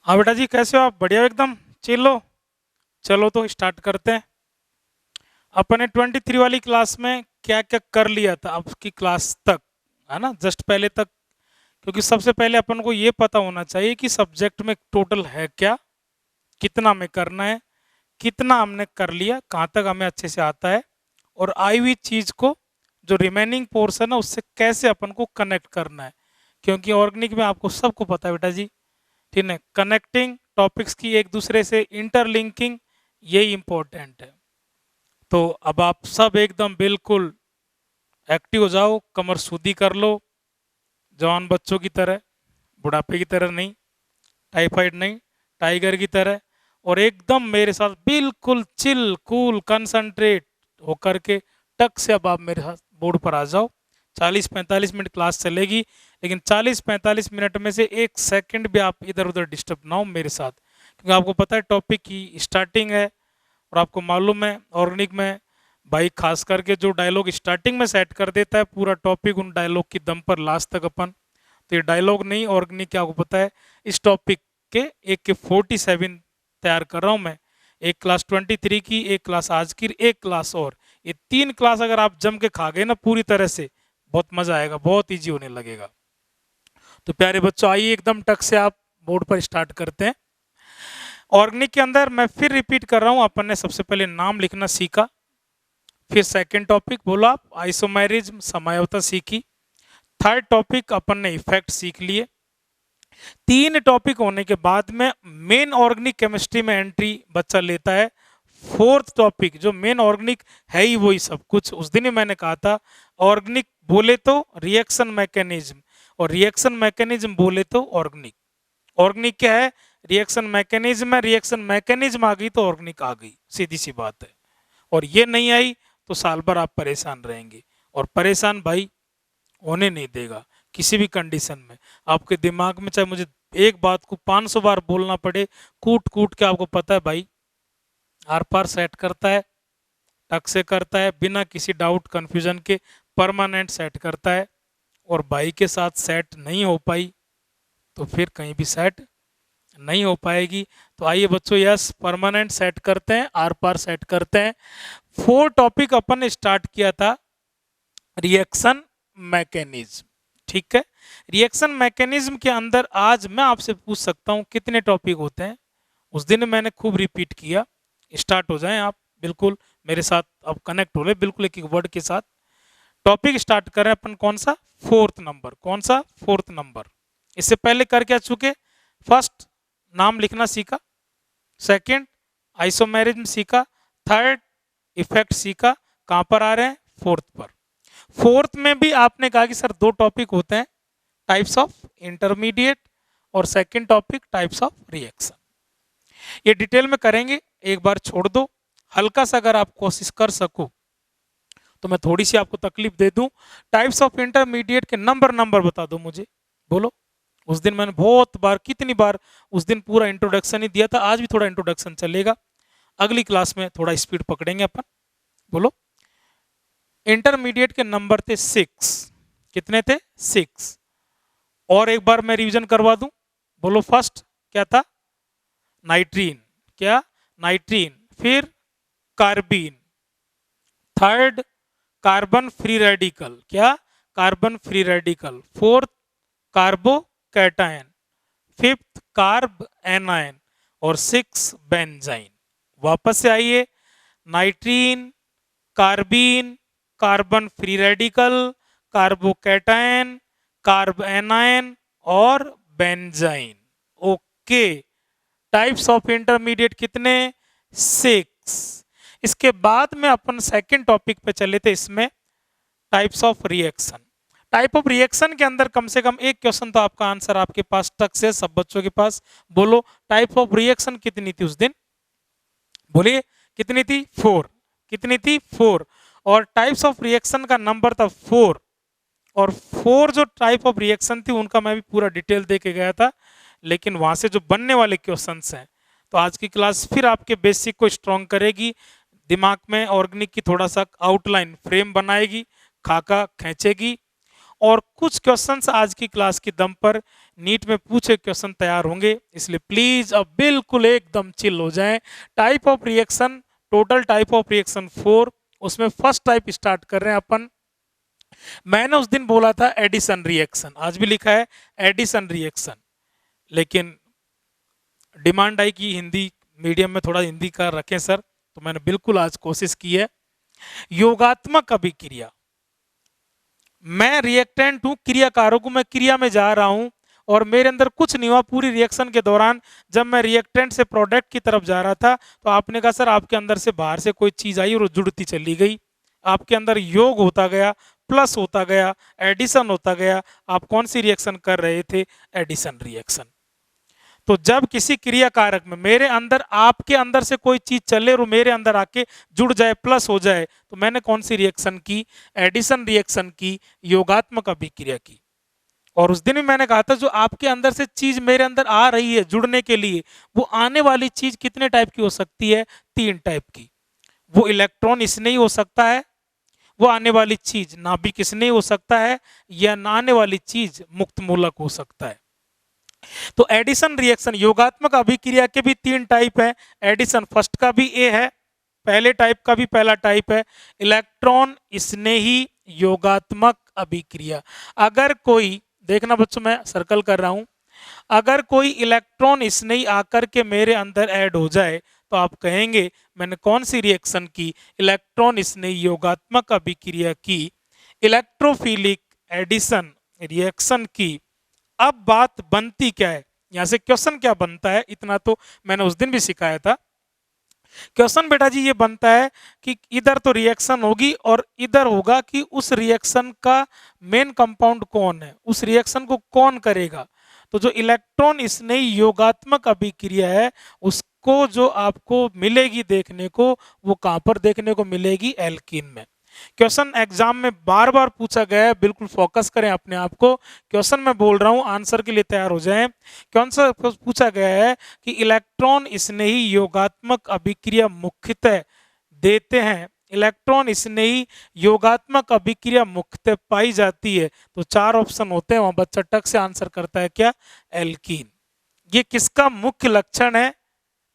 हाँ बेटा जी, कैसे हो आप? बढ़िया हो एकदम? चिल्लो। चलो तो स्टार्ट करते हैं। अपने 23 वाली क्लास में क्या क्या कर लिया था आपकी क्लास तक, है ना? जस्ट पहले तक। क्योंकि सबसे पहले अपन को ये पता होना चाहिए कि सब्जेक्ट में टोटल है क्या, कितना हमें करना है, कितना हमने कर लिया, कहाँ तक हमें अच्छे से आता है, और आई हुई चीज को जो रिमेनिंग पोर्शन है उससे कैसे अपन को कनेक्ट करना है। क्योंकि ऑर्गेनिक में आपको सबको पता है बेटा जी, ठीक है, कनेक्टिंग टॉपिक्स की एक दूसरे से इंटरलिंकिंग, यही इंपॉर्टेंट है। तो अब आप सब एकदम बिल्कुल एक्टिव हो जाओ, कमर सूदी कर लो, जवान बच्चों की तरह, बुढ़ापे की तरह नहीं, टाइफाइड नहीं, टाइगर की तरह। और एकदम मेरे साथ बिल्कुल चिल कूल कंसंट्रेट होकर के टक से अब आप मेरे साथ बोर्ड पर आ जाओ। 40-45 मिनट क्लास चलेगी, लेकिन 40-45 मिनट में से एक सेकंड भी आप इधर उधर डिस्टर्ब ना हो मेरे साथ, क्योंकि आपको पता है टॉपिक की स्टार्टिंग है। और आपको मालूम है ऑर्गेनिक में भाई खास करके जो डायलॉग स्टार्टिंग में सेट कर देता है पूरा टॉपिक, उन डायलॉग की दम पर लास्ट तक अपन, तो ये डायलॉग नहीं ऑर्गेनिक क्या आपको पता है, इस टॉपिक के एक के 47 तैयार कर रहा हूँ मैं। एक क्लास 23 की, एक क्लास आज की, एक क्लास और, ये 3 क्लास अगर आप जम के खा गए ना पूरी तरह से, बहुत मजा आएगा, बहुत इजी होने लगेगा। तो प्यारे बच्चों आइए एकदम टक से आप बोर्ड पर स्टार्ट करते हैं। ऑर्गेनिक के अंदर मैं फिर रिपीट कर रहा हूं, अपन ने सबसे पहले नाम लिखना सीखा, फिर सेकंड टॉपिक बोलो आप आइसोमेरिज्म समायवता सीखी, थर्ड टॉपिक अपन ने इफेक्ट सीख लिए। 3 टॉपिक होने के बाद में मेन ऑर्गेनिक केमिस्ट्री में एंट्री बच्चा लेता है। फोर्थ टॉपिक जो मेन ऑर्गेनिक है ही वही सब कुछ, उस दिन ही मैंने कहा था ऑर्गेनिक बोले तो रिएक्शन मैकेनिज्म, और रिएक्शन मैकेनिज्म बोले तो ऑर्गेनिक। ऑर्गेनिक क्या है? रिएक्शन मैकेनिज्म है, रिएक्शन मैकेनिज्म आ गई तो ऑर्गेनिक आ गई, सीधी सी बात है। और ये नहीं आई तो साल भर आप परेशान रहेंगे, और परेशान भाई होने नहीं देगा किसी भी कंडीशन में। आपके दिमाग में चाहे मुझे एक बात को 500 बार बोलना पड़े, कूट कूट के आपको पता है भाई आर पार सेट करता है, टक से करता है, बिना किसी डाउट कंफ्यूजन के परमानेंट सेट करता है। और भाई के साथ सेट नहीं हो पाई तो फिर कहीं भी सेट नहीं हो पाएगी। तो आइए बच्चों, यस परमानेंट सेट करते हैं, आर पार सेट करते हैं। 4 टॉपिक अपन ने स्टार्ट किया था रिएक्शन मैकेनिज्म, ठीक है। रिएक्शन मैकेनिज्म के अंदर आज मैं आपसे पूछ सकता हूं कितने टॉपिक होते हैं, उस दिन मैंने खूब रिपीट किया। स्टार्ट हो जाएं आप बिल्कुल मेरे साथ, अब कनेक्ट हो रहे बिल्कुल एक एक वर्ड के साथ। टॉपिक स्टार्ट करें अपन कौन सा? Fourth number. कौन सा? Fourth number. इससे पहले कर क्या चुके? फर्स्ट नाम लिखना सीखा, सेकंड आइसोमेरिज्म सीखा, थर्ड इफेक्ट सीखा। कहां पर आ रहे हैं? फोर्थ पर। फोर्थ में भी आपने कहा कि सर 2 टॉपिक होते हैं, टाइप्स ऑफ इंटरमीडिएट और second topic types of reaction. ये डिटेल में करेंगे, एक बार छोड़ दो। हल्का सा अगर आप कोशिश कर सको तो मैं थोड़ी सी आपको तकलीफ दे दूं। टाइप्स ऑफ इंटरमीडिएट के नंबर नंबर बता दो मुझे, बोलो। उस दिन मैंने बहुत बार, कितनी बार उस दिन पूरा इंट्रोडक्शन ही दिया था, आज भी थोड़ा इंट्रोडक्शन चलेगा, अगली क्लास में थोड़ा स्पीड पकड़ेंगे अपन। बोलो। इंटरमीडिएट के नंबर थे 6। कितने थे? 6। और एक बार मैं रिवीजन करवा दूं, बोलो। फर्स्ट क्या था? नाइट्रीन। क्या? नाइट्रीन। फिर carbene. Third carbon free radical. क्या? Carbon free radical. Fourth carbocation. Fifth carbanion. और 6 बेंजाइन। वापस से आइए, nitrene, carbene, carbon free radical, carbocation, carbanion और benzyne. Okay. Types of intermediate कितने? 6। इसके बाद में अपन सेकंड टॉपिक पे चले थे, इसमें types of reaction. Type of reaction के अंदर कम से कम एक क्वेश्चन तो आपका आंसर आपके पास टक से, सब बच्चों के पास। बोलो टाइप ऑफ रिएक्शन कितनी थी उस दिन? बोलिए कितनी थी? 4। कितनी थी? 4। और टाइप्स ऑफ रिएक्शन का नंबर था 4। और 4 जो टाइप ऑफ रिएक्शन थी उनका मैं भी पूरा डिटेल दे के गया था, लेकिन वहां से जो बनने वाले क्वेश्चंस हैं, तो आज की क्लास फिर आपके बेसिक को स्ट्रॉन्ग करेगी, दिमाग में ऑर्गेनिक की थोड़ा सा आउटलाइन फ्रेम बनाएगी, खाका खींचेगी। और कुछ क्वेश्चंस आज की क्लास के दम पर नीट में पूछे क्वेश्चन तैयार होंगे, इसलिए प्लीज अब बिल्कुल एकदम चिल हो जाएं। Type of reaction, total type of reaction 4, उसमें फर्स्ट टाइप स्टार्ट कर रहे हैं अपन। मैंने उस दिन बोला था एडिशन रिएक्शन, आज भी लिखा है एडिशन रिएक्शन, लेकिन डिमांड आई कि हिंदी मीडियम में थोड़ा हिंदी का रखें सर, तो मैंने बिल्कुल आज कोशिश की है। योगात्मक अभिक्रिया, मैं रिएक्टेंट हूं, क्रियाकारक हूं, मैं क्रिया में जा रहा हूं और मेरे अंदर कुछ नहीं हुआ पूरी रिएक्शन के दौरान। जब मैं रिएक्टेंट से प्रोडक्ट की तरफ जा रहा था तो आपने कहा सर आपके अंदर से बाहर से कोई चीज आई और वो जुड़ती चली गई, आपके अंदर योग होता गया, प्लस होता गया, एडिशन होता गया। आप कौन सी रिएक्शन कर रहे थे? Addition reaction. तो जब किसी क्रिया कारक में मेरे अंदर, आपके अंदर से कोई चीज चले और मेरे अंदर आके जुड़ जाए, प्लस हो जाए, तो मैंने कौन सी रिएक्शन की? एडिशन रिएक्शन की, योगात्मक अभिक्रिया की। और उस दिन भी मैंने कहा था जो आपके अंदर से चीज मेरे अंदर आ रही है जुड़ने के लिए, वो आने वाली चीज कितने टाइप की हो सकती है? 3 टाइप की। वो इलेक्ट्रॉन स्नेही हो सकता है, वो आने वाली चीज नाभिक स्नेही हो सकता है, या ना आने वाली चीज मुक्त मूलक हो सकता है। तो एडिशन रिएक्शन, योगात्मक अभिक्रिया के भी 3 टाइप है। एडिशन फर्स्ट का भी ए है, पहले टाइप का भी पहला टाइप है, इलेक्ट्रॉन स्नेही योगात्मक अभिक्रिया। अगर कोई, देखना बच्चों मैं सर्कल कर रहा हूं, अगर कोई इलेक्ट्रॉन स्नेही आकर के मेरे अंदर ऐड हो जाए तो आप कहेंगे मैंने कौन सी रिएक्शन की? इलेक्ट्रॉन स्नेही योगात्मक अभिक्रिया की, इलेक्ट्रोफिलिक एडिशन रिएक्शन की। अब बात बनती क्या है, यहां से क्वेश्चन क्या बनता है, इतना तो मैंने उस दिन भी सिखाया था। क्वेश्चन बेटा जी ये बनता है कि इधर तो रिएक्शन होगी और इधर होगा कि उस रिएक्शन का मेन कंपाउंड कौन है, उस रिएक्शन को कौन करेगा। तो जो इलेक्ट्रॉन स्नेही योगात्मक अभिक्रिया है उसको जो आपको मिलेगी देखने को, वो कहां पर देखने को मिलेगी? एल्कीन में। क्वेश्चन एग्जाम में बार बार पूछा गया है, बिल्कुल फोकस करें अपने आप को। क्वेश्चन मैं बोल रहा हूं, आंसर के लिए तैयार हो जाएं। क्वेश्चन पूछा गया है कि इलेक्ट्रॉन स्नेही योगात्मक अभिक्रिया मुख्यतः देते हैं, इलेक्ट्रॉन स्नेही योगात्मक अभिक्रिया मुख्यतः पाई जाती है। तो 4 ऑप्शन होते हैं, वहां बच्चा टक से आंसर करता है क्या? एल्कीन। ये किसका मुख्य लक्षण है?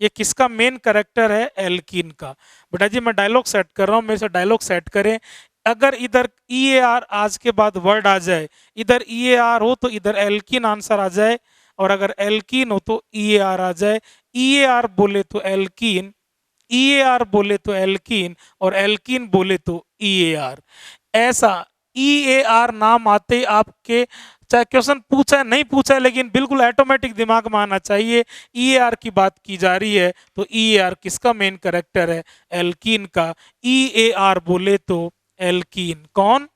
ये किसका मेन कैरेक्टर है? एल्कीन का। बेटा जी मैं डायलॉग सेट कर रहा हूं, मेरे से डायलॉग सेट करें। अगर इधर EAR आज के बाद वर्ड आ जाए, इधर EAR हो तो इधर एल्कीन आंसर आ जाए, और अगर एल्कीन हो तो EAR आ जाए। EAR बोले तो एल्कीन, EAR बोले तो एल्कीन, और एल्कीन बोले तो EAR। ऐसा EAR नाम आते ही आपके, चाहे क्वेश्चन पूछा है नहीं पूछा है, लेकिन बिल्कुल ऑटोमेटिक दिमाग में आना चाहिए EAR की बात की जा रही है तो EAR किसका मेन कैरेक्टर है? एल्कीन का। EAR बोले तो एल्कीन। कौन?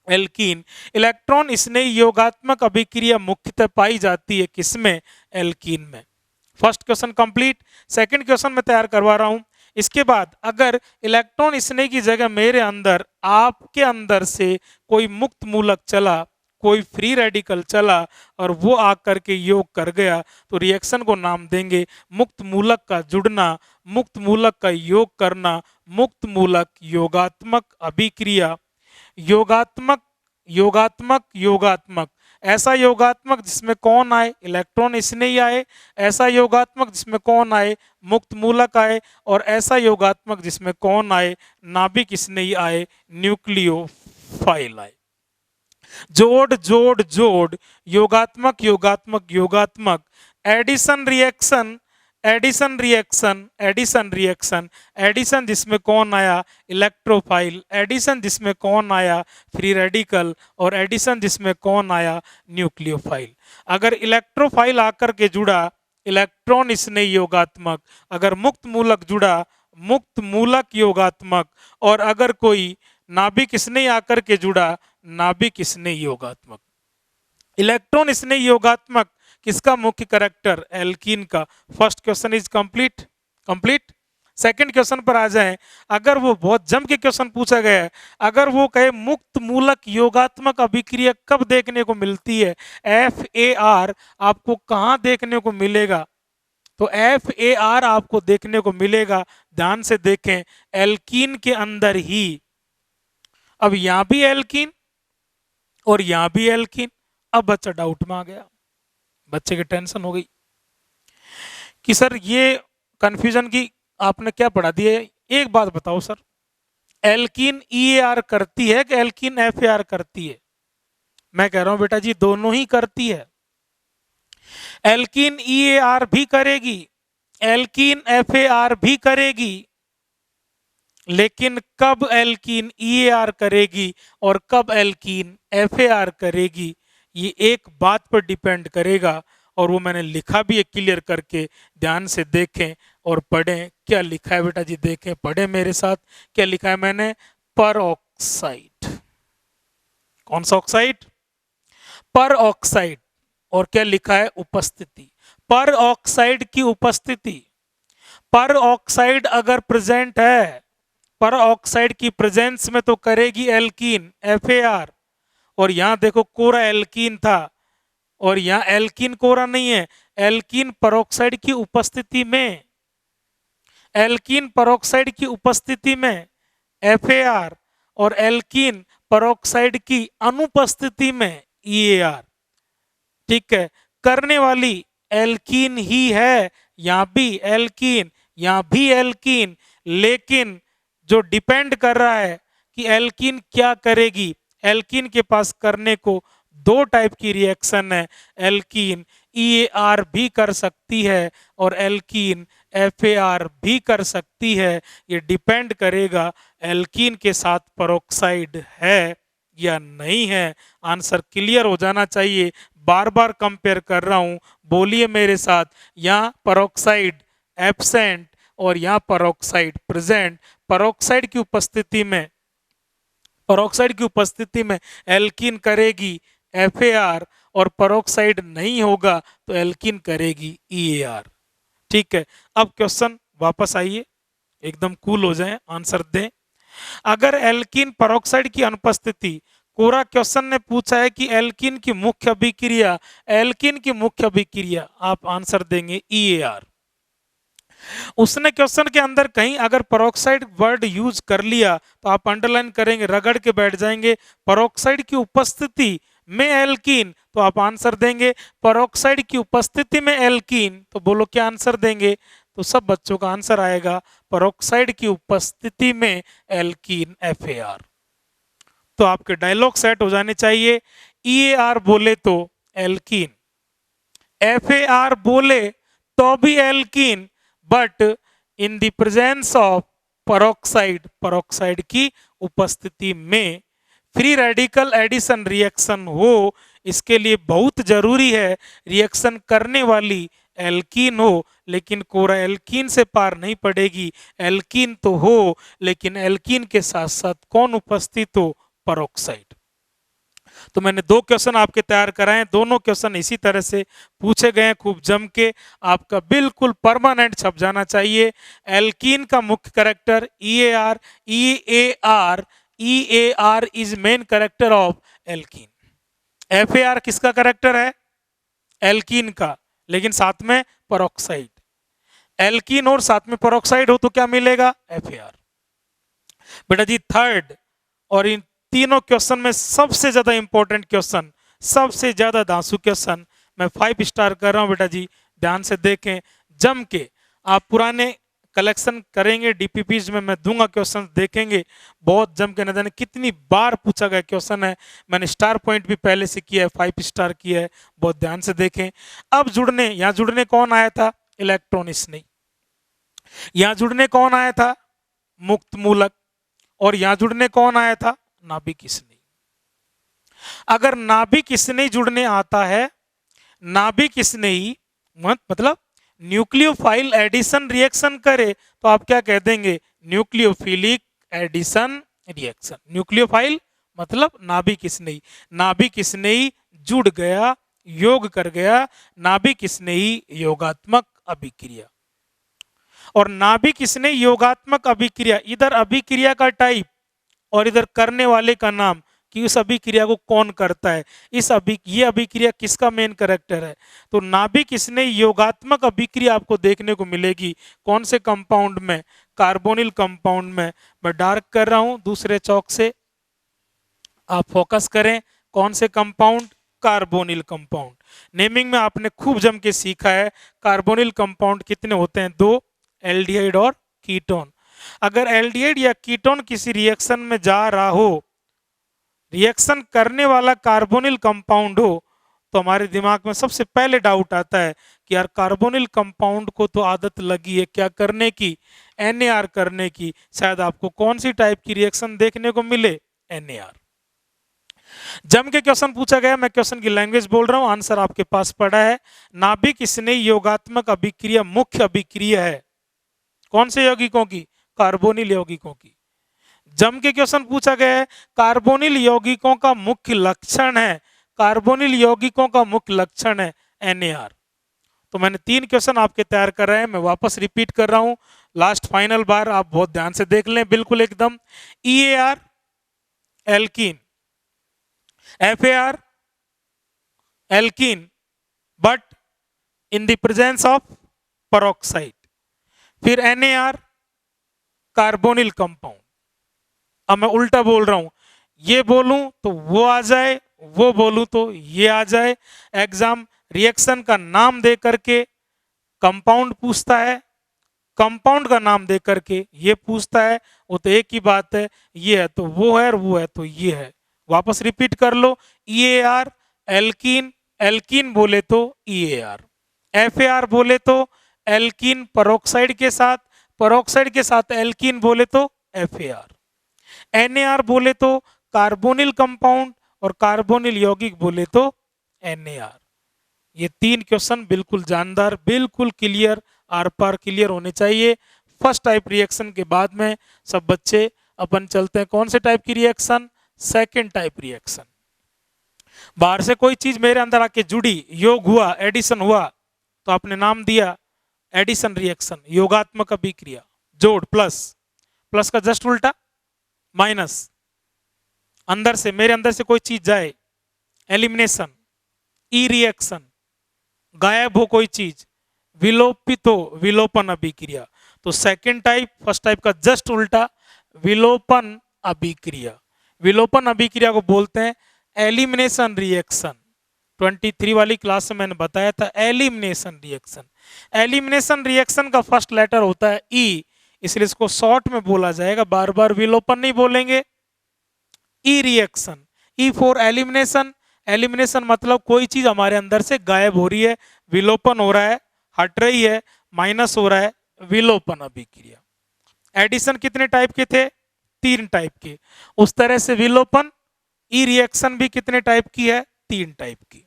एल्कीन। इलेक्ट्रॉन स्नेही योगात्मक अभिक्रिया मुख्यतः पाई जाती है किसमें? एल्कीन में। First question complete. Second question मैं तैयार करवा रहा हूं। इसके बाद अगर इलेक्ट्रॉन स्नेही की जगह मेरे अंदर, आपके अंदर से कोई मुक्त मूलक चला, कोई फ्री रेडिकल चला और वो आकर के योग कर गया, तो रिएक्शन को नाम देंगे मुक्त मूलक का जुड़ना, मुक्त मूलक का योग करना, मुक्त मूलक योगात्मक अभिक्रिया। योगात्मक योगात्मक योगात्मक, ऐसा योगात्मक जिसमें कौन आए? इलेक्ट्रॉन स्नेही आए। ऐसा योगात्मक जिसमें कौन आए? मुक्त मूलक आए। और ऐसा योगात्मक जिसमें कौन आए? नाभिक स्नेही आए, न्यूक्लियोफाइल आए। जोड़ जोड़ जोड़, योगात्मक योगात्मक योगात्मक, addition reaction, addition reaction, addition reaction, addition जिसमें कौन आया? इलेक्ट्रोफाइल। एडिशन जिसमें कौन आया? Free radical. और एडिशन जिसमें कौन आया? न्यूक्लियोफाइल। अगर इलेक्ट्रोफाइल आकर के जुड़ा, इलेक्ट्रॉन स्नेही योगात्मक। अगर मुक्त मूलक जुड़ा, मुक्त मूलक योगात्मक। और अगर कोई नाभिक स्नेही आकर के जुड़ा, नाभिक स्नेही योगात्मक। इलेक्ट्रॉन स्नेही योगात्मक किसका मुख्य कैरेक्टर? एल्कीन का। First question is complete. Complete. Second question पर आ जाएं। अगर वो बहुत जम के क्वेश्चन पूछा गया है, अगर वो कहे मुक्त मूलक योगात्मक अभिक्रिया कब देखने को मिलती है? FAR आपको कहां देखने को मिलेगा? तो FAR आपको देखने को मिलेगा, ध्यान से देखें, एल्कीन के अंदर ही। अब यहां भी एल्कीन और यहां भी एल्कीन। अब बच्चा डाउट में आ गया, बच्चे की टेंशन हो गई कि सर ये कंफ्यूजन की आपने क्या पढ़ा दिया है? एक बात बताओ सर, एल्कीन ईएआर करती है कि एल्कीन एफएआर करती है? मैं कह रहा हूं बेटा जी दोनों ही करती है। एल्कीन ईएआर भी करेगी, एल्कीन एफएआर भी करेगी, लेकिन कब एल्कीन ईएआर करेगी और कब एल्कीन एफएआर करेगी ये एक बात पर डिपेंड करेगा। और वो मैंने लिखा भी है क्लियर करके, ध्यान से देखें और पढ़ें। क्या लिखा है बेटा जी? देखें पढ़ें मेरे साथ। क्या लिखा है मैंने? पर ऑक्साइड। कौन सा ऑक्साइड? पर ऑक्साइड। और क्या लिखा है? उपस्थिति। पर ऑक्साइड की उपस्थिति, पर ऑक्साइड अगर प्रेजेंट है, पर ऑक्साइड की प्रेजेंस में तो करेगी एल्कीन एफएआर। और यहां देखो कोरा एल्कीन था और यहां एल्कीन कोरा नहीं है। एल्कीन परऑक्साइड की उपस्थिति में, एल्कीन परऑक्साइड की उपस्थिति में एफएआर, और एल्कीन परऑक्साइड की अनुपस्थिति में ईएआर। ठीक है, करने वाली एल्कीन ही है। यहां भी एल्कीन, यहां भी एल्कीन, लेकिन जो डिपेंड कर रहा है कि एल्कीन क्या करेगी, एल्कीन के पास करने को दो टाइप की रिएक्शन है। एल्कीन ईएआर भी कर सकती है और एल्कीन एफएआर भी कर सकती है। ये डिपेंड करेगा एल्कीन के साथ पेरोक्साइड है या नहीं है। आंसर क्लियर हो जाना चाहिए। बार बार कंपेयर कर रहा हूं, बोलिए मेरे साथ। यहाँ पेरोक्साइड एब्सेंट और यहाँ पेरोक्साइड प्रेजेंट। पेरोक्साइड की उपस्थिति में, पेरोक्साइड की उपस्थिति में एल्कीन करेगी एफएआर, और पेरोक्साइड नहीं होगा तो एल्कीन करेगी ईएआर। ठीक है, अब क्वेश्चन वापस आइए, एकदम कूल हो जाए, आंसर दें। अगर एल्कीन पेरोक्साइड की अनुपस्थिति, कोरा क्वेश्चन ने पूछा है कि एल्कीन की मुख्य अभिक्रिया, एल्कीन की मुख्य अभिक्रिया आप आंसर देंगे ईएआर। उसने क्वेश्चन के अंदर कहीं अगर पेरोक्साइड वर्ड यूज कर लिया तो आप अंडरलाइन करेंगे, रगड़ के बैठ जाएंगे। पेरोक्साइड की उपस्थिति में एल्कीन, तो आप आंसर देंगे पेरोक्साइड की उपस्थिति में एल्कीन। तो बोलो क्या आंसर देंगे? तो सब बच्चों का आंसर आएगा पेरोक्साइड की उपस्थिति में एल्कीन एफएआर। तो आपके डायलॉग सेट हो जाने चाहिए। ईएआर बोले तो एल्कीन, एफएआर बोले तो भी alkene, but in the presence of peroxide, peroxide की उपस्थिति में। फ्री रेडिकल एडिशन रिएक्शन हो, इसके लिए बहुत जरूरी है रिएक्शन करने वाली एल्कीन हो, लेकिन कोरा एल्कीन से पार नहीं पड़ेगी। एल्कीन तो हो, लेकिन एल्कीन के साथ साथ कौन उपस्थित हो? पेरोक्साइड। तो मैंने दो क्वेश्चन आपके तैयार कराए हैं, दोनों क्वेश्चन इसी तरह से पूछे गए हैं, खूब जम के। आपका बिल्कुल परमानेंट छप जाना चाहिए। एल्कीन का मुख्य character EAR, EAR, EAR is main character of alkene. FAR किसका कैरेक्टर है? एल्कीन का, लेकिन साथ में पेरोक्साइड। एल्कीन और साथ में पेरोक्साइड हो तो क्या मिलेगा? एफएआर। बेटा जी थर्ड और इन तीनों क्वेश्चन में सबसे ज्यादा इंपॉर्टेंट क्वेश्चन, सबसे ज्यादा धांसू क्वेश्चन मैं 5 स्टार कर रहा हूं बेटा जी, ध्यान से देखें जम के। आप पुराने कलेक्शन करेंगे डीपीपीज में, मैं दूंगा क्वेश्चन, देखेंगे बहुत जम के। न जाने कितनी बार पूछा गया क्वेश्चन है, मैंने स्टार पॉइंट भी पहले से किया है, 5 स्टार किया है, बहुत ध्यान से देखें। अब जुड़ने, यहां जुड़ने कौन आया था? इलेक्ट्रॉन स्नेही। यहां जुड़ने कौन आया था? मुक्त मूलक। और यहां जुड़ने कौन आया था? नाभिक स्नेही। अगर नाभिक स्नेही जुड़ने आता है, नाभिक स्नेही मतलब न्यूक्लियोफाइल एडिशन रिएक्शन करे, तो आप क्या कह देंगे? Nucleophilic addition reaction. न्यूक्लियोफाइल मतलब नाभिक स्नेही। नाभिक स्नेही जुड़ गया, योग कर गया, नाभिक स्नेही योगात्मक अभिक्रिया। और नाभिक स्नेही योगात्मक अभिक्रिया, इधर अभिक्रिया का टाइप और इधर करने वाले का नाम, कि उस अभिक्रिया को कौन करता है। ये अभिक्रिया किसका मेन कैरेक्टर है? तो नाभिक स्नेही योगात्मक अभिक्रिया आपको देखने को मिलेगी कौन से कंपाउंड में? कार्बोनिल कंपाउंड में। मैं डार्क कर रहा हूं दूसरे चौक से, आप फोकस करें, कौन से कंपाउंड? Carbonyl compound. नेमिंग में आपने खूब जम के सीखा है कार्बोनिल कंपाउंड कितने होते हैं? 2, एल्डिहाइड और कीटोन। अगर एल्डिहाइड या कीटोन किसी रिएक्शन में जा रहा हो, रिएक्शन करने वाला कार्बोनिल कंपाउंड हो, तो हमारे दिमाग में सबसे पहले डाउट आता है कि यार कार्बोनिल कंपाउंड को तो आदत लगी है क्या करने की? NaR करने की। शायद आपको कौन सी टाइप की रिएक्शन देखने को मिले? NaR। जम के क्वेश्चन पूछा गया, मैं क्वेश्चन की लैंग्वेज बोल रहा हूं, आंसर आपके पास पड़ा है। नाभिक स्नेही योगात्मक अभिक्रिया मुख्य अभिक्रिया है कौन से यौगिकों की? कार्बोनिल यौगिकों की। जम के क्वेश्चन पूछा गया है कार्बोनिल यौगिकों का मुख्य लक्षण है, कार्बोनिल यौगिकों का मुख्य लक्षण है NaR। तो मैंने 3 क्वेश्चन आपके तैयार कर रहे हैं, मैं वापस रिपीट कर रहा हूं, लास्ट फाइनल बार आप बहुत ध्यान से देख लें, बिल्कुल एकदम। EAR alkene, FAR alkene but in the presence of peroxide. फिर NaR कार्बोनिल कंपाउंड। अब मैं उल्टा बोल रहा हूं, ये बोलूं तो वो आ जाए, वो बोलूं तो ये आ जाए। एग्जाम रिएक्शन का नाम दे करके कंपाउंड पूछता है, कंपाउंड का नाम दे करके ये पूछता है, वो तो एक ही बात है, ये है तो वो है और वो है तो ये है। वापस रिपीट कर लो, EAR एल्कीन, एल्कीन बोले तो EAR, FAR बोले तो एल्कीन पेरोक्साइड के साथ, पेरोक्साइड के साथ एल्कीन बोले तो FAR, NaR बोले तो कार्बोनिल कंपाउंड और कार्बोनिल यौगिक बोले तो NaR। ये 3 क्वेश्चन बिल्कुल जानदार, बिल्कुल क्लियर, आर पार क्लियर होने चाहिए। फर्स्ट टाइप रिएक्शन के बाद में सब बच्चे अपन चलते हैं कौन से टाइप की रिएक्शन? Second type reaction. बाहर से कोई चीज मेरे अंदर आके जुड़ी, योग हुआ, एडिशन हुआ, तो आपने नाम दिया एडिशन रिएक्शन, योगात्मक अभिक्रिया। जोड़ प्लस, प्लस का जस्ट उल्टा माइनस। अंदर से, मेरे अंदर से कोई चीज जाए, एलिमिनेशन। ई रिएक्शन, गायब हो कोई चीज, विलोपित हो, विलोपन अभिक्रिया। तो सेकंड टाइप फर्स्ट टाइप का जस्ट उल्टा, विलोपन अभिक्रिया। विलोपन अभिक्रिया को बोलते हैं एलिमिनेशन रिएक्शन। 23 वाली क्लास में मैंने बताया था एलिमिनेशन रिएक्शन। एलिमिनेशन रिएक्शन का फर्स्ट लेटर होता है ई, इसलिए इसको शॉर्ट में बोला जाएगा, बार बार विलोपन नहीं बोलेंगे। E reaction, E for elimination. Elimination मतलब कोई चीज हमारे अंदर से गायब हो रही है, विलोपन हो रहा है, हट रही है, माइनस हो रहा है, विलोपन अभिक्रिया। एडिशन कितने टाइप के थे? 3 टाइप के। उस तरह से विलोपन, ई रिएक्शन भी कितने टाइप की है? 3 टाइप की।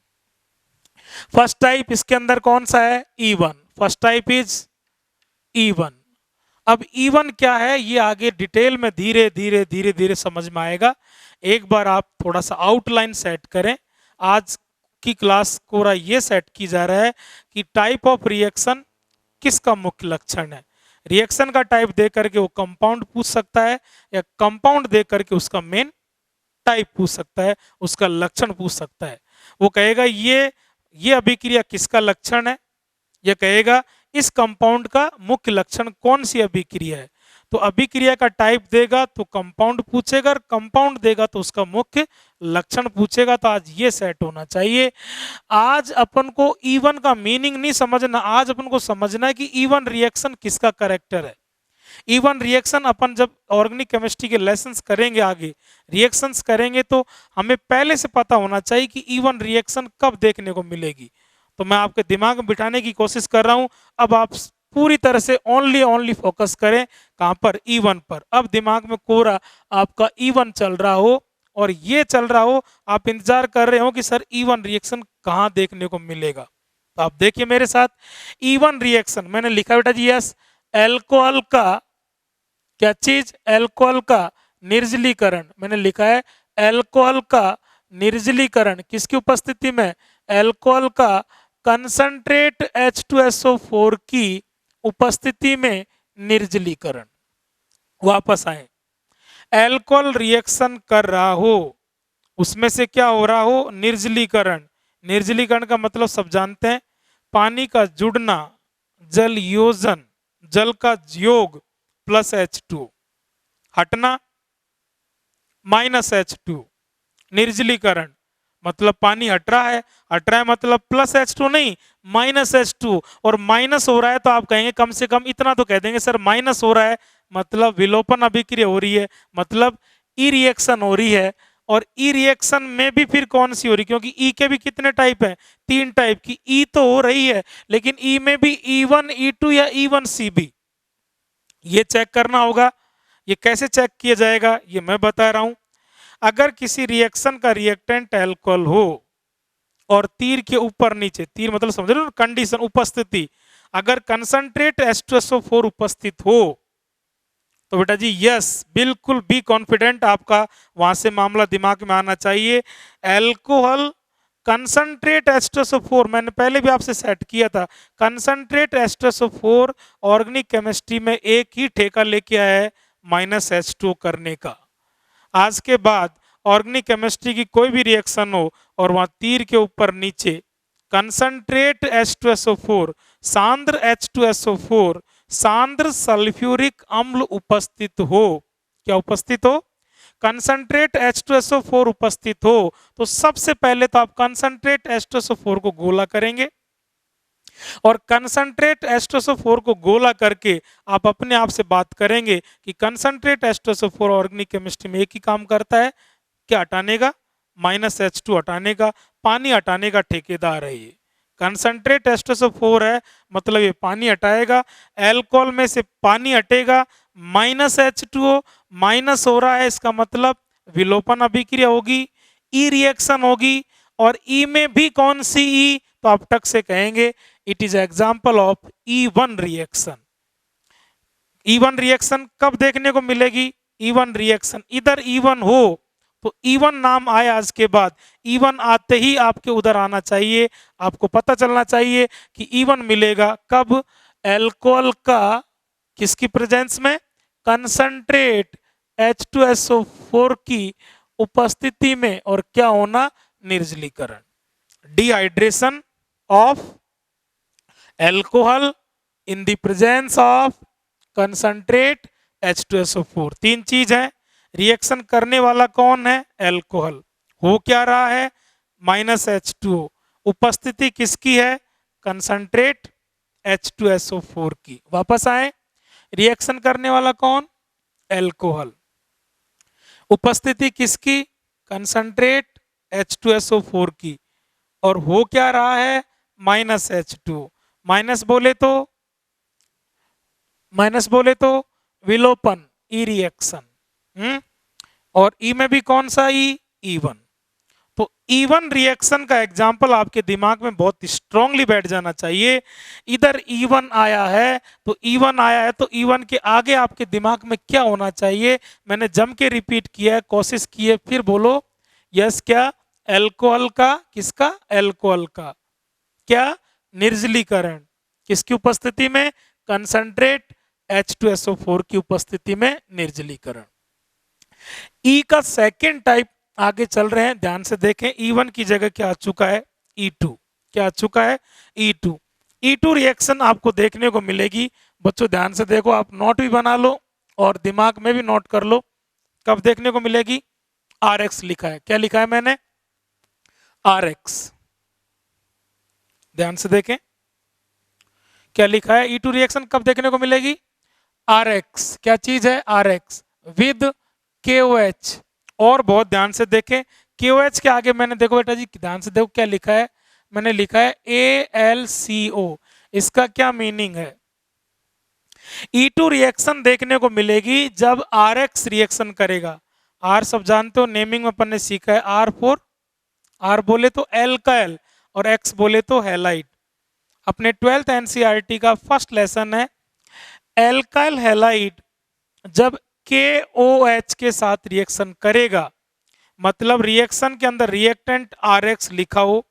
फर्स्ट टाइप इसके अंदर कौन सा है? E1। First type is E1। अब E1 क्या है ये आगे डिटेल में धीरे धीरे धीरे धीरे समझ में आएगा। एक बार आप थोड़ा सा आउटलाइन सेट करें। आज की क्लास पूरा ये सेट की जा रहा है कि टाइप ऑफ रिएक्शन किसका मुख्य लक्षण है। रिएक्शन का टाइप दे करके वो कंपाउंड पूछ सकता है, या कंपाउंड दे करके उसका मेन टाइप पूछ सकता है, उसका लक्षण पूछ सकता है। वो कहेगा ये अभिक्रिया किसका लक्षण है, ये कहेगा इस कंपाउंड का मुख्य लक्षण कौन सी अभिक्रिया है। तो अभिक्रिया का टाइप देगा तो कंपाउंड पूछेगा, और कंपाउंड देगा तो उसका मुख्य लक्षण पूछेगा। तो आज ये सेट होना चाहिए। आज अपन को E1 का मीनिंग नहीं समझना, आज अपन को समझना है कि E1 रिएक्शन किसका कैरेक्टर है। E1 रिएक्शन अपन जब ऑर्गेनिक केमिस्ट्री के लेसन्स करेंगे, आगे रिएक्शंस करेंगे, तो हमें पहले से पता होना चाहिए कि E1 रिएक्शन कब देखने को मिलेगी। तो मैं आपके दिमाग में बिठाने की कोशिश कर रहा हूं। अब आप पूरी तरह से ओनली फोकस करें कहां पर? E1 पर। अब दिमाग में कोरा आपका E1 चल रहा हो और ये चल रहा हो, आप इंतजार कर रहे हो कि सर E1 रिएक्शन कहां देखने को मिलेगा। तो आप देखिए मेरे साथ, E1 रिएक्शन मैंने लिखा बेटा जी, यस, एल्कोहल का क्या चीज? एल्कोहल का निर्जलीकरण। मैंने लिखा है एल्कोहल का निर्जलीकरण किसकी उपस्थिति में? एल्कोहल का कंसंट्रेट H2SO4 की उपस्थिति में निर्जलीकरण। वापस आए, एल्कोहल रिएक्शन कर रहा हो, उसमें से क्या हो रहा हो? निर्जलीकरण। निर्जलीकरण का मतलब सब जानते हैं, पानी का जुड़ना, जल योजन, जल का योग प्लस H2, हटना माइनस H2, निर्जलीकरण। मतलब पानी हट रहा है, हट रहा है मतलब प्लस H2 नहीं, माइनस H2, और माइनस हो रहा है तो आप कहेंगे कम से कम इतना तो कह देंगे सर माइनस हो रहा है, मतलब विलोपन अभिक्रिया हो रही है, मतलब ई रिएक्शन हो रही है। और ई रिएक्शन में भी फिर कौन सी हो रही, क्योंकि ई के भी कितने टाइप हैं, 3 टाइप की। ई तो हो रही है लेकिन ई में भी E1 E2 या E1 CB, ये चेक करना होगा। ये कैसे चेक किया जाएगा ये मैं बता रहा हूं। अगर किसी रिएक्शन का रिएक्टेंट अल्कोहल हो और तीर के ऊपर नीचे, तीर मतलब समझ रहे हो कंडीशन, उपस्थिति, अगर कंसंट्रेट H2SO4 उपस्थित हो तो बेटा जी यस, बिल्कुल बी कॉन्फिडेंट, आपका वहां से मामला दिमाग में आना चाहिए। अल्कोहल कंसंट्रेट H2SO4, मैंने पहले भी आपसे सेट किया था, कंसंट्रेट H2SO4 ऑर्गेनिक केमिस्ट्री में एक ही ठेका लेके आया है, -H2O करने का। आज के बाद ऑर्गेनिक केमिस्ट्री की कोई भी रिएक्शन हो और वहां तीर के ऊपर नीचे कंसंट्रेट H2SO4, सांद्र H2SO4, सांद्र सल्फ्यूरिक अम्ल उपस्थित हो, क्या उपस्थित हो, कंसंट्रेट H2SO4 उपस्थित हो, तो सबसे पहले तो आप कंसंट्रेट H2SO4 को गोला करेंगे और कंसंट्रेट H2SO4 को गोला करके आप अपने आप से बात करेंगे कि कंसंट्रेट H2SO4 ऑर्गेनिक केमिस्ट्री में एक ही काम करता है, क्या हटाने का, -H2 हटाने का, पानी हटाने का ठेकेदार है ये। कंसंट्रेट H2SO4 है मतलब ये पानी हटाएगा, एल्कोहल में से पानी हटेगा, -H2O, माइनस हो रहा है इसका मतलब विलोपन अभिक्रिया होगी, ई रिएक्शन होगी, और ई में भी कौन सी ई, तो आप टक से कहेंगे it is example of E1 reaction. E1 reaction कब देखने को मिलेगी, E1 रिएक्शन इधर E1 हो तो E1 नाम आए, आज के बाद E1 आते ही आपके उधर आना चाहिए, आपको पता चलना चाहिए कि E1 मिलेगा कब, एल्कोहल का किसकी प्रेजेंस में, कंसंट्रेट H2SO4 की उपस्थिति में, और क्या होना, निर्जलीकरण, dehydration of alcohol in the presence of concentrate H2SO4। 3 चीज है, रिएक्शन करने वाला कौन है, एल्कोहल, हो क्या रहा है, -H2O, उपस्थिति किसकी है, कंसंट्रेट H2SO4 की। वापस आए, रिएक्शन करने वाला कौन, एल्कोहल, उपस्थिति किसकी, कंसंट्रेट H2SO4 की, और हो क्या रहा है, -H2O, माइनस बोले तो विलोपन, ई रिएक्शन, और ई में भी कौन सा ई, E1। तो E1 रिएक्शन का एग्जाम्पल आपके दिमाग में बहुत स्ट्रांगली बैठ जाना चाहिए। इधर E1 आया है तो E1 आया है तो E1 के आगे आपके दिमाग में क्या होना चाहिए, मैंने जम के रिपीट किया है, कोशिश की है, फिर बोलो यस, क्या, एल्कोहल का, किसका, एल्कोहल का, क्या, निर्जलीकरण, किसकी उपस्थिति में, कंसंट्रेट H2SO4 की उपस्थिति में निर्जलीकरण। ई का सेकेंड टाइप आगे चल रहे हैं, ध्यान से देखें, E1 की जगह क्या आ चुका है, E2, क्या आ चुका है, E2। E2 रिएक्शन आपको देखने को मिलेगी, बच्चों ध्यान से देखो, आप नोट भी बना लो और दिमाग में भी नोट कर लो, कब देखने को मिलेगी, RX लिखा है, क्या लिखा है मैंने, RX, ध्यान से देखें क्या लिखा है, E2 रिएक्शन कब देखने को मिलेगी, RX, क्या चीज है, RX विद KOH, और बहुत ध्यान से देखें, KOH के आगे मैंने, देखो बेटा जी ध्यान से देखो क्या लिखा है, मैंने लिखा है AlCO, इसका क्या मीनिंग है, E2 रिएक्शन देखने को मिलेगी जब RX रिएक्शन करेगा, R सब जानते हो, नेमिंग में अपन ने सीखा है, R बोले तो एल्काइल और X बोले तो हैलाइड। अपने 12th NCERT का फर्स्ट लेसन है, एल्काइल हैलाइड जब KOH के साथ रिएक्शन करेगा, मतलब रिएक्शन के अंदर रिएक्टेंट RX लिखा हो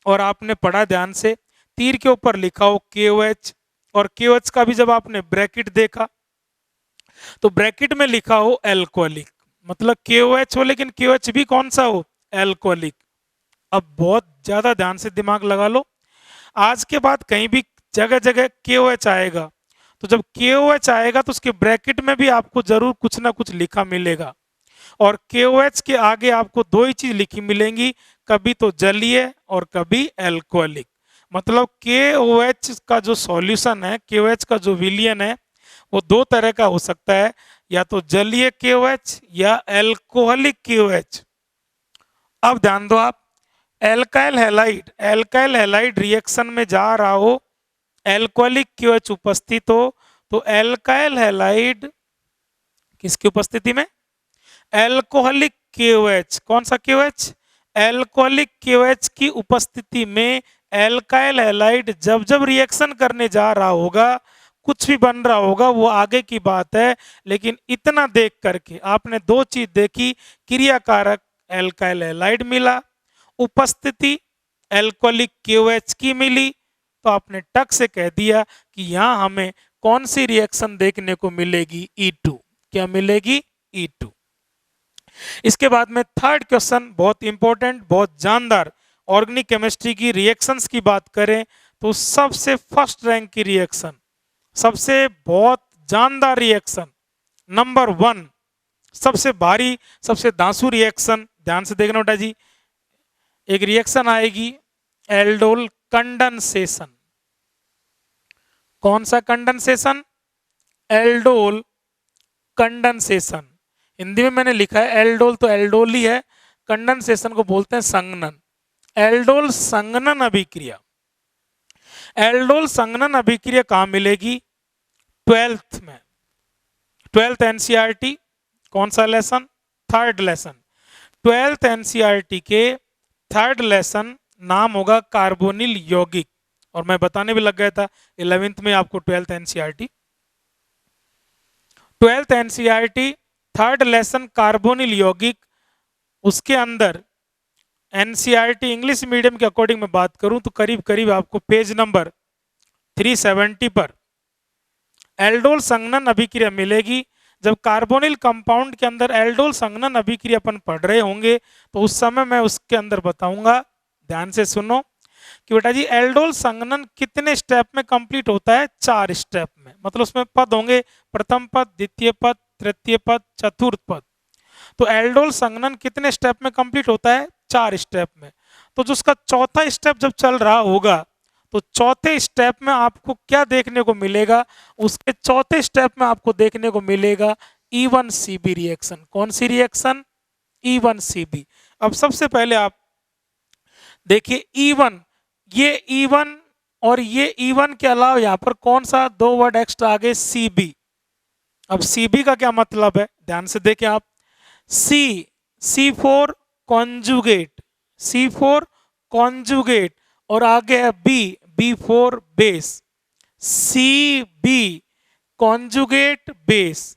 और आपने पढ़ा ध्यान से, तीर के ऊपर लिखा हो KOH, और KOH का भी जब आपने ब्रैकेट देखा तो ब्रैकेट में लिखा हो एल्कोहलिक, मतलब KOH हो लेकिन KOH भी कौन सा हो, एल्कोहलिक। अब बहुत ज्यादा ध्यान से दिमाग लगा लो, आज के बाद कहीं भी जगह जगह KOH आएगा, तो जब KOH आएगा तो उसके ब्रैकेट में भी आपको जरूर कुछ ना कुछ लिखा मिलेगा, और KOH के आगे आपको दो ही चीज लिखी मिलेंगी, कभी तो जलीय और कभी एल्कोहलिक। मतलब KOH का जो सॉल्यूशन है, KOH का जो विलयन है वो दो तरह का हो सकता है, या तो जलीय KOH या एल्कोहलिक KOH। अब ध्यान दो आप, एल्काइल हैलाइड रिएक्शन में जा रहा हो, एल्कोहलिक KOH उपस्थित हो, तो एल्काइल हैलाइड किसकी उपस्थिति में? Alcoholic KOH। कौन सा KOH? एल्कोहलिक KOH की उपस्थिति में एल्काइल हैलाइड जब जब रिएक्शन करने जा रहा होगा, कुछ भी बन रहा होगा, वो आगे की बात है, लेकिन इतना देख करके आपने दो चीज देखी, क्रियाकारक एल्काइल हैलाइड मिला, उपस्थिति एल्कोहलिक KOH की मिली, तो आपने टक से कह दिया कि यहां हमें कौन सी रिएक्शन देखने को मिलेगी? E2। क्या मिलेगी? E2। इसके बाद में थर्ड क्वेश्चन बहुत इंपॉर्टेंट, बहुत जानदार। ऑर्गेनिक केमिस्ट्री की रिएक्शंस की बात करें तो सबसे फर्स्ट रैंक की रिएक्शन, सबसे बहुत जानदार रिएक्शन, नंबर 1, सबसे भारी, सबसे धांसू रिएक्शन, ध्यान से देखना बेटा जी, एक रिएक्शन आएगी एल्डोल कंडेंसेशन। कौन सा कंडेंसेशन? Aldol condensation. हिंदी में मैंने लिखा है एल्डोल, तो एल्डोल ही है, कंडेंसेशन को बोलते हैं संघनन। एल्डोल संघनन अभिक्रिया, एल्डोल संघनन अभिक्रिया कहां मिलेगी? 12th में, 12th NCERT। कौन सा lesson? Third lesson. 12th NCERT के थर्ड लेसन नाम होगा कार्बोनिल यौगिक, और मैं बताने भी लग गया था 11th में आपको 12th NCERT। 12th NCERT third lesson carbonyl यौगिक, उसके अंदर NCERT इंग्लिश मीडियम के अकॉर्डिंग मैं बात करूं तो करीब करीब आपको पेज नंबर 370 पर एल्डोल संघनन अभिक्रिया मिलेगी। जब कार्बोनिल कंपाउंड के अंदर एल्डोल संघनन अभिक्रिया अपन पढ़ रहे होंगे तो उस समय मैं उसके अंदर बताऊंगा, ध्यान से सुनो कि बेटा जी एल्डोल संघनन कितने स्टेप में कंप्लीट होता है? 4 स्टेप में। मतलब उसमें पद होंगे, प्रथम पद, द्वितीय पद, तृतीय पद, चतुर्थ पद। तो एल्डोल संघनन कितने स्टेप में कंप्लीट होता है? 4 स्टेप में। तो जो उसका चौथा स्टेप जब चल रहा होगा तो चौथे स्टेप में आपको क्या देखने को मिलेगा? उसके चौथे स्टेप में आपको देखने को मिलेगा E1CB रिएक्शन। कौन सी रिएक्शन? E1CB। अब सबसे पहले आप देखिए E1, ये E1 और ये E1 के अलावा यहां पर कौन सा दो वर्ड एक्स्ट्रा आगे? CB। अब CB का क्या मतलब है? ध्यान से देखें आप, C4 कॉन्जुगेट, C4 कॉन्जुगेट, और आगे है B4 base, CB conjugate base.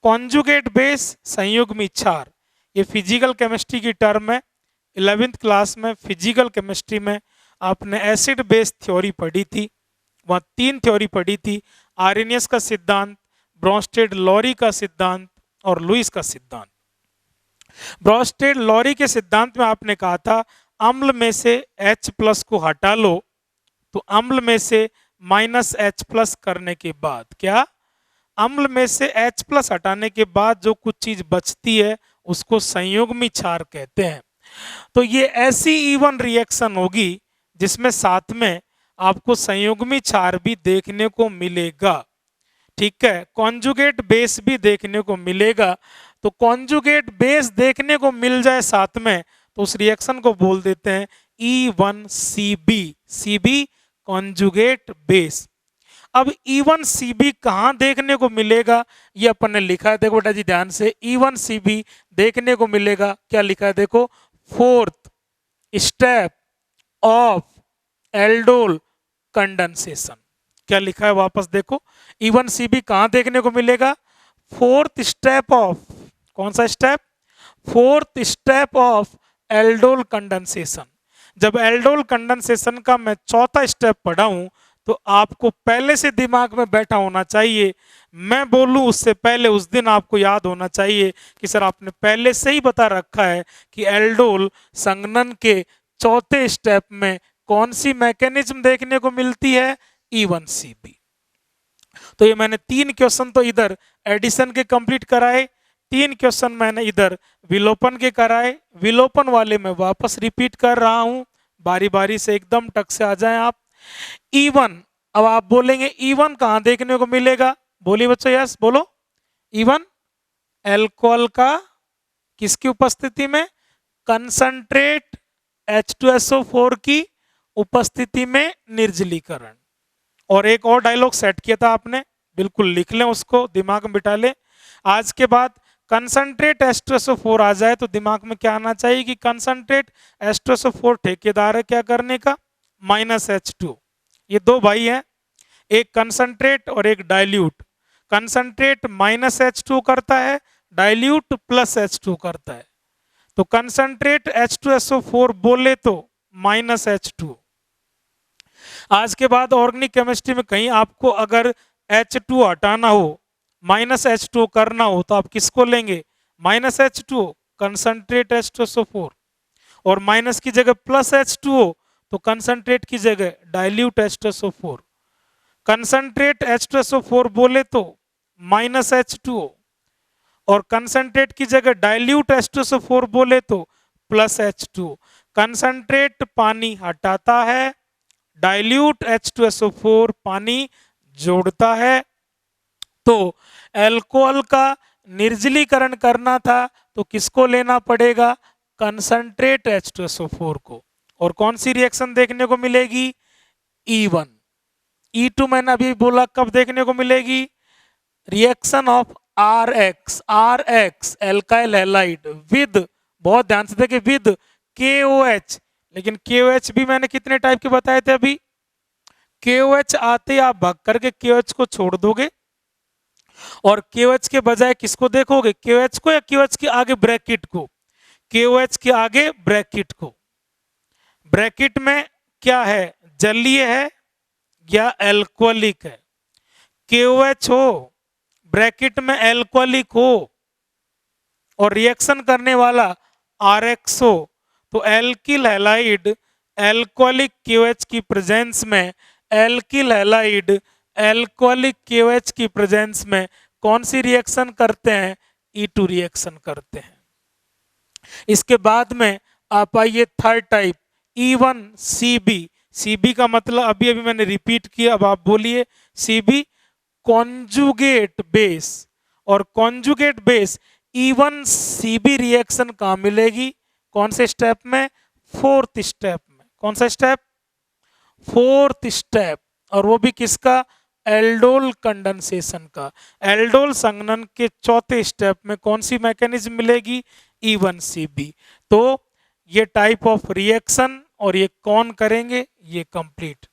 Conjugate base संयुग्मी क्षार, ये फिजिकल केमिस्ट्री की टर्म है। 11th क्लास में फिजिकल केमिस्ट्री में आपने एसिड बेस थ्योरी पढ़ी थी, वहां 3 थ्योरी पढ़ी थी, आर्रेनियस का सिद्धांत, ब्रोंस्टेड लॉरी का सिद्धांत और लुईस का सिद्धांत। ब्रोंस्टेड लॉरी के सिद्धांत में आपने कहा था अम्ल में से H+ को हटा लो, तो अम्ल में से -H+ करने के बाद क्या? अम्ल में से H+ हटाने के बाद जो कुछ चीज बचती है उसको संयुग्मी क्षार कहते हैं। तो ये ऐसी E1 रिएक्शन होगी जिसमें साथ में आपको संयुग्मी क्षार भी देखने को मिलेगा, ठीक है, कॉन्जुगेट बेस भी देखने को मिलेगा। तो कॉन्जुगेट बेस देखने को मिल जाए साथ में तो उस रिएक्शन को बोल देते हैं E1CB, CB कॉन्जुगेट बेस। अब E1CB कहां देखने को मिलेगा ये अपन ने लिखा है, देखो बेटा जी ध्यान से, E1CB देखने को मिलेगा, क्या लिखा है देखो, 4th step of aldol condensation. क्या लिखा है वापस देखो, E1CB कहां देखने को मिलेगा? 4th स्टेप ऑफ, कौन सा step? 4th step of aldol condensation. जब एल्डोल कंडेंसेशन का मैं चौथा स्टेप पढ़ा हूं तो आपको पहले से दिमाग में बैठा होना चाहिए, मैं बोलूं उससे पहले उस दिन आपको याद होना चाहिए कि सर आपने पहले से ही बता रखा है कि एल्डोल संघनन के चौथे स्टेप में कौन सी मैकेनिज्म देखने को मिलती है? E1CB। तो ये मैंने 3 क्वेश्चन तो इधर एडिशन के कंप्लीट कराए, 3 क्वेश्चन मैंने इधर विलोपन के कराए, विलोपन वाले मैं वापस रिपीट कर रहा हूं, बारी बारी से एकदम टक से आ जाएं आप। E1, अब आप बोलेंगे E1 कहां देखने को मिलेगा, बोलिए बच्चों, यस बोलो। E1 एल्कोहल का किसकी उपस्थिति में, कंसंट्रेट H2SO4 की उपस्थिति में निर्जलीकरण। और एक और डायलॉग सेट किया था आपने, बिल्कुल लिख लें उसको, दिमाग में बिठा लें। आज के बाद कंसंट्रेट H2SO4 आ जाए तो दिमाग में क्या आना चाहिए कि कंसंट्रेट H2SO4 ठेकेदार है क्या करने का, -H2। ये दो भाई हैं, एक कंसंट्रेट और एक डाइल्यूट। कंसंट्रेट -H2 करता है, डाइल्यूट +H2 करता है। तो कंसंट्रेट H2SO4 बोले तो -H2। आज के बाद ऑर्गेनिक केमिस्ट्री में कहीं आपको अगर H2 हटाना हो, -H2 करना हो, तो आप किसको लेंगे, -H2, कंसंट्रेट H2SO4। और माइनस की जगह +H2 हो तो कंसंट्रेट की जगह डाइल्यूट H2SO4। कंसंट्रेट H2SO4 बोले तो -H2 और कंसंट्रेट की जगह डाइल्यूट H2SO4 बोले तो +H2। कंसंट्रेट पानी हटाता है, डाइल्यूट H2SO4 पानी जोड़ता है। तो अल्कोहल का निर्जलीकरण करना था तो किसको लेना पड़ेगा, कंसंट्रेट H2SO4 को। और कौन सी रिएक्शन देखने को मिलेगी, E1। E2 मैंने अभी बोला कब देखने को मिलेगी, reaction of RX alkyl halide with, बहुत ध्यान से देखिए, विद KOH। लेकिन KOH भी मैंने कितने टाइप के बताए थे अभी, KOH आते आप भाग करके KOH को छोड़ दोगे और KOH के बजाय किसको देखोगे, KOH को या KOH के आगे ब्रैकेट को, KOH के आगे ब्रैकेट को। ब्रैकेट में क्या है, जलीय है या एल्कोहलिक है। KOH हो, ब्रैकेट में एल्कोहलिक हो और रिएक्शन करने वाला RX हो, तो एल्किल हैलाइड एल्कोहलिक KOH की प्रेजेंस में, एल्किल हैलाइड एल्कोहलिक KOH की प्रेजेंस में कौन सी रिएक्शन करते हैं, E2 रिएक्शन करते हैं। इसके बाद में आप आइए थर्ड टाइप, E1CB। CB का मतलब अभी अभी मैंने रिपीट किया, अब आप बोलिए CB, कॉन्जुगेट बेस। और कॉन्जुगेट बेस E1CB रिएक्शन कहां मिलेगी, कौन से स्टेप में, 4th स्टेप में। कौन सा स्टेप, 4th स्टेप। और वो भी किसका, एल्डोल कंडेंसेशन का। एल्डोल संघनन के 4थे स्टेप में कौन सी मैकेनिज्म मिलेगी, E1CB। तो ये टाइप ऑफ रिएक्शन और ये कौन करेंगे, ये कंप्लीट।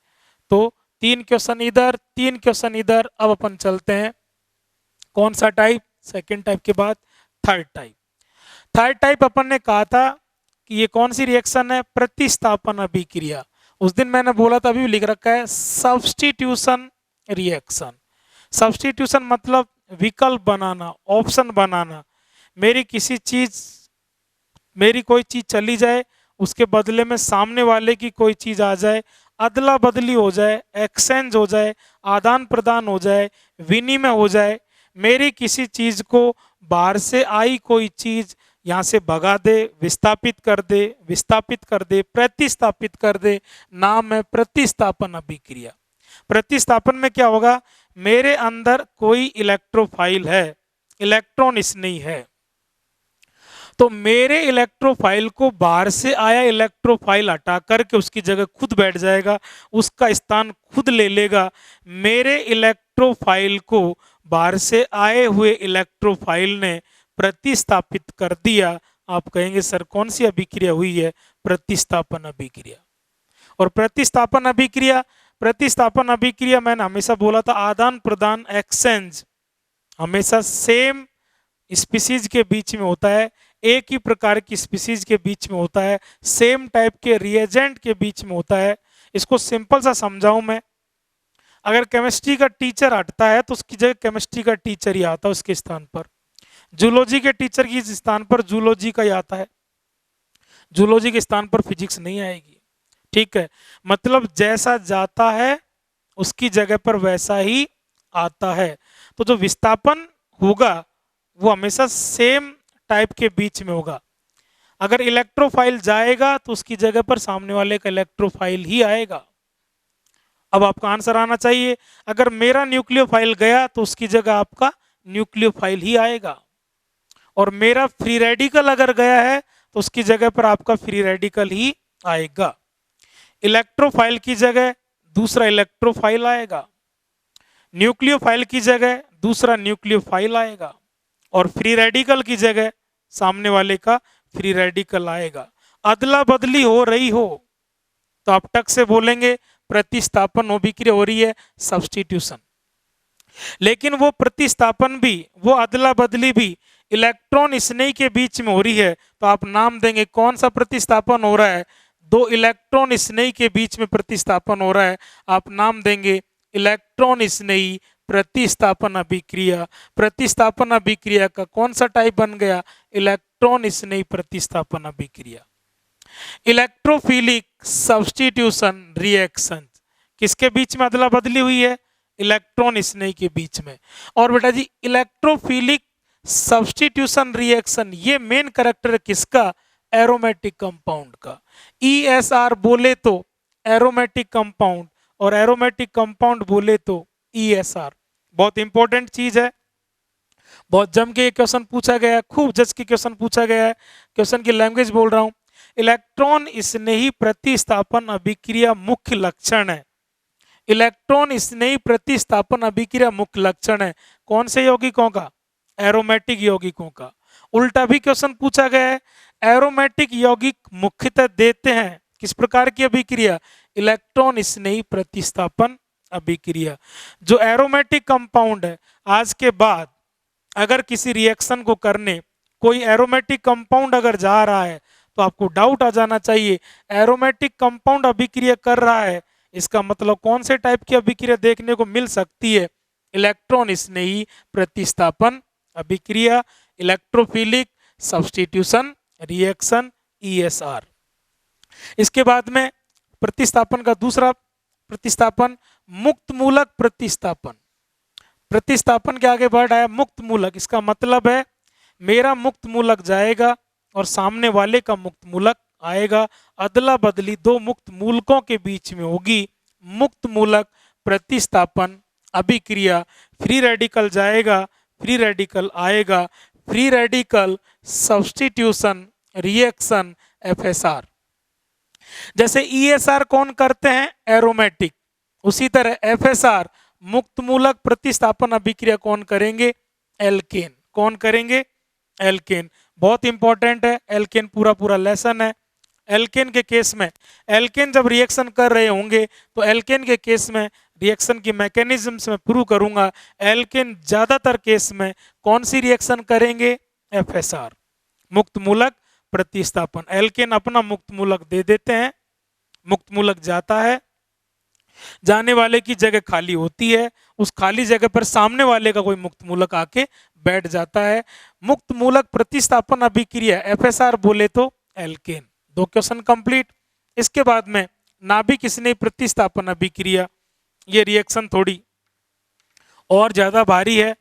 तो 3 क्वेश्चन इधर, 3 क्वेश्चन इधर। अब अपन चलते हैं कौन सा टाइप, सेकेंड टाइप के बाद थर्ड टाइप। थर्ड टाइप अपन ने कहा था कि ये कौन सी रिएक्शन है, प्रतिस्थापन अभिक्रिया। उस दिन मैंने बोला था, अभी लिख रखा है, सब्स्टिट्यूशन रिएक्शन। सब्स्टिट्यूशन मतलब विकल्प बनाना, ऑप्शन बनाना। मेरी कोई चीज चली जाए, उसके बदले में सामने वाले की कोई चीज आ जाए, अदला बदली हो जाए, एक्सचेंज हो जाए, आदान प्रदान हो जाए, विनिमय हो जाए। मेरी किसी चीज को बाहर से आई कोई चीज यहाँ से भगा दे, विस्थापित कर दे, विस्थापित कर दे, प्रतिस्थापित कर दे, नाम है प्रतिस्थापन अभिक्रिया। प्रतिस्थापन में क्या होगा, मेरे अंदर कोई इलेक्ट्रोफाइल है, इलेक्ट्रॉन इसमें है, तो मेरे इलेक्ट्रोफाइल को बाहर से आया इलेक्ट्रोफाइल हटा करके उसकी जगह खुद बैठ जाएगा, उसका स्थान खुद ले लेगा। मेरे इलेक्ट्रोफाइल को बाहर से आए हुए इलेक्ट्रोफाइल ने प्रतिस्थापित कर दिया। आप कहेंगे सर कौन सी अभिक्रिया हुई है, प्रतिस्थापन अभिक्रिया। और प्रतिस्थापन अभिक्रिया मैंने हमेशा बोला था, आदान प्रदान, एक्सचेंज हमेशा सेम स्पीसीज के बीच में होता है, एक ही प्रकार की स्पीसीज के बीच में होता है, सेम टाइप के रिएजेंट के बीच में होता है। इसको सिंपल सा समझाऊं मैं, अगर केमिस्ट्री का टीचर हटता है तो उसकी जगह केमिस्ट्री का टीचर ही आता है उसके स्थान पर। जूलॉजी के टीचर के स्थान पर जूलॉजी का ही आता है, जूलॉजी के स्थान पर फिजिक्स नहीं आएगी। ठीक है, मतलब जैसा जाता है उसकी जगह पर वैसा ही आता है। तो जो विस्थापन होगा वो हमेशा सेम टाइप के बीच में होगा। अगर इलेक्ट्रोफाइल जाएगा तो उसकी जगह पर सामने वाले का इलेक्ट्रोफाइल ही आएगा। अब आपका आंसर आना चाहिए, अगर मेरा न्यूक्लियोफाइल गया तो उसकी जगह आपका न्यूक्लियोफाइल ही आएगा, और मेरा फ्री रेडिकल अगर गया है तो उसकी जगह पर आपका फ्री रेडिकल ही आएगा। इलेक्ट्रोफाइल की जगह दूसरा इलेक्ट्रोफाइल आएगा, न्यूक्लियोफाइल की जगह दूसरा न्यूक्लियोफाइल आएगा, और फ्री रेडिकल की जगह सामने वाले का फ्री रेडिकल आएगा। अदला बदली हो रही हो तो आप टक से बोलेंगे प्रतिस्थापन अभिक्रिया हो रही है, सब्स्टिट्यूशन। लेकिन वो प्रतिस्थापन भी, वो अदला बदली भी इलेक्ट्रॉन स्नेह के बीच में हो रही है, तो आप नाम देंगे कौन सा प्रतिस्थापन हो रहा है। दो इलेक्ट्रॉन स्नेही के बीच में प्रतिस्थापन हो रहा है, आप नाम देंगे इलेक्ट्रॉन स्नेही प्रतिस्थापन अभिक्रिया। प्रतिस्थापन अभिक्रिया का कौन सा टाइप बन गया, इलेक्ट्रॉन स्नेही प्रतिस्थापन अभिक्रिया। इलेक्ट्रोफिलिक सब्स्टिट्यूशन रिएक्शन किसके बीच में अदला बदली हुई है, इलेक्ट्रॉन स्नेही के बीच में। और बेटा जी इलेक्ट्रोफिलिक सब्स्टिट्यूशन रिएक्शन ये मेन कैरेक्टर किसका, एरोमेटिक कंपाउंड का। ESR बोले तो एरोमेटिक कंपाउंड, और एरोमेटिक कंपाउंड बोले तो ESR। बहुत इंपॉर्टेंट चीज है, बहुत जम के क्वेश्चन पूछा गया है, खूब जज के क्वेश्चन पूछा गया है। क्वेश्चन की लैंग्वेज बोल रहा हूं, इलेक्ट्रॉन स्नेही प्रतिस्थापन अभिक्रिया मुख्य लक्षण है। इलेक्ट्रॉन स्नेही प्रतिस्थापन अभिक्रिया मुख्य लक्षण है कौन से यौगिकों का, एरोमेटिक यौगिकों का। उल्टा भी क्वेश्चन पूछा गया है, एरोमेटिक यौगिक मुख्यतः देते हैं किस प्रकार की अभिक्रिया, इलेक्ट्रॉन स्नेही प्रतिस्थापन अभिक्रिया। जो एरोमेटिक कंपाउंड है, आज के बाद अगर किसी रिएक्शन को करने कोई एरोमेटिक कंपाउंड अगर जा रहा है तो आपको डाउट आ जाना चाहिए, एरोमेटिक कंपाउंड अभिक्रिया कर रहा है, इसका मतलब कौन से टाइप की अभिक्रिया देखने को मिल सकती है, इलेक्ट्रॉन स्नेही प्रतिस्थापन अभिक्रिया, इलेक्ट्रोफिलिक सब्स्टिट्यूशन रिएक्शन, ESR। इसके बाद में प्रतिस्थापन का दूसरा प्रतिस्थापन मुक्त मूलक प्रतिस्थापन। प्रतिस्थापन के आगे बढ़ रहा है मुक्त मूलक, इसका मतलब है मेरा मुक्त मूलक जाएगा और सामने वाले का मुक्त मूलक आएगा, अदला बदली दो मुक्त मूलकों के बीच में होगी। मुक्त मूलक प्रतिस्थापन अभिक्रिया, फ्री रेडिकल जाएगा, फ्री रेडिकल आएगा, free radical substitution reaction, FSR। जैसे ESR कौन करते हैं, एरोमेटिक, उसी तरह FSR मुक्त मूलक प्रतिस्थापन अभिक्रिया कौन करेंगे, एल्केन। कौन करेंगे, एल्केन। बहुत इंपॉर्टेंट है, एल्केन पूरा पूरा लेसन है। एल्केन के केस में, एल्केन जब रिएक्शन कर रहे होंगे तो एल्केन के केस में रिएक्शन की मैकेनिज्म से मैं प्रूव करूंगा। एल्केन ज्यादातर केस में कौन सी रिएक्शन करेंगे, FSR मुक्त मूलक प्रतिस्थापन। एल्केन अपना मुक्त मूलक दे देते हैं, मुक्त मूलक जाता है, जाने वाले की जगह खाली होती है, उस खाली जगह पर सामने वाले का कोई मुक्त मूलक आके बैठ जाता है। मुक्त मूलक प्रतिस्थापन अभिक्रिया FSR बोले तो एल्केन। दो क्वेश्चन कंप्लीट। इसके बाद में नाभिक स्नेही प्रतिस्थापन अभिक्रिया, ये रिएक्शन थोड़ी और ज्यादा भारी है।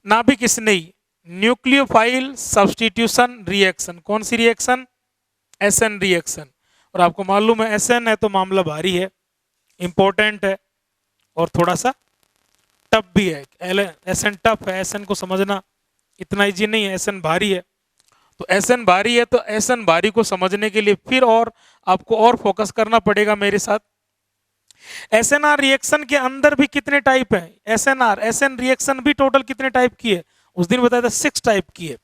नाभिक स्नेही न्यूक्लियोफाइल सब्स्टिट्यूशन रिएक्शन, कौन सी रिएक्शन, SN रिएक्शन। और आपको मालूम है SN है तो मामला भारी है, इंपॉर्टेंट है और थोड़ा सा टफ भी है। SN टफ है, SN को समझना इतना इजी नहीं है, SN भारी है। तो SN भारी है तो SN भारी को समझने के लिए फिर और आपको और फोकस करना पड़ेगा मेरे साथ। SNR रिएक्शन के अंदर भी कितने टाइप है, SN रिएक्शन भी टोटल कितने टाइप की है, उस दिन बताया था 6 टाइप की है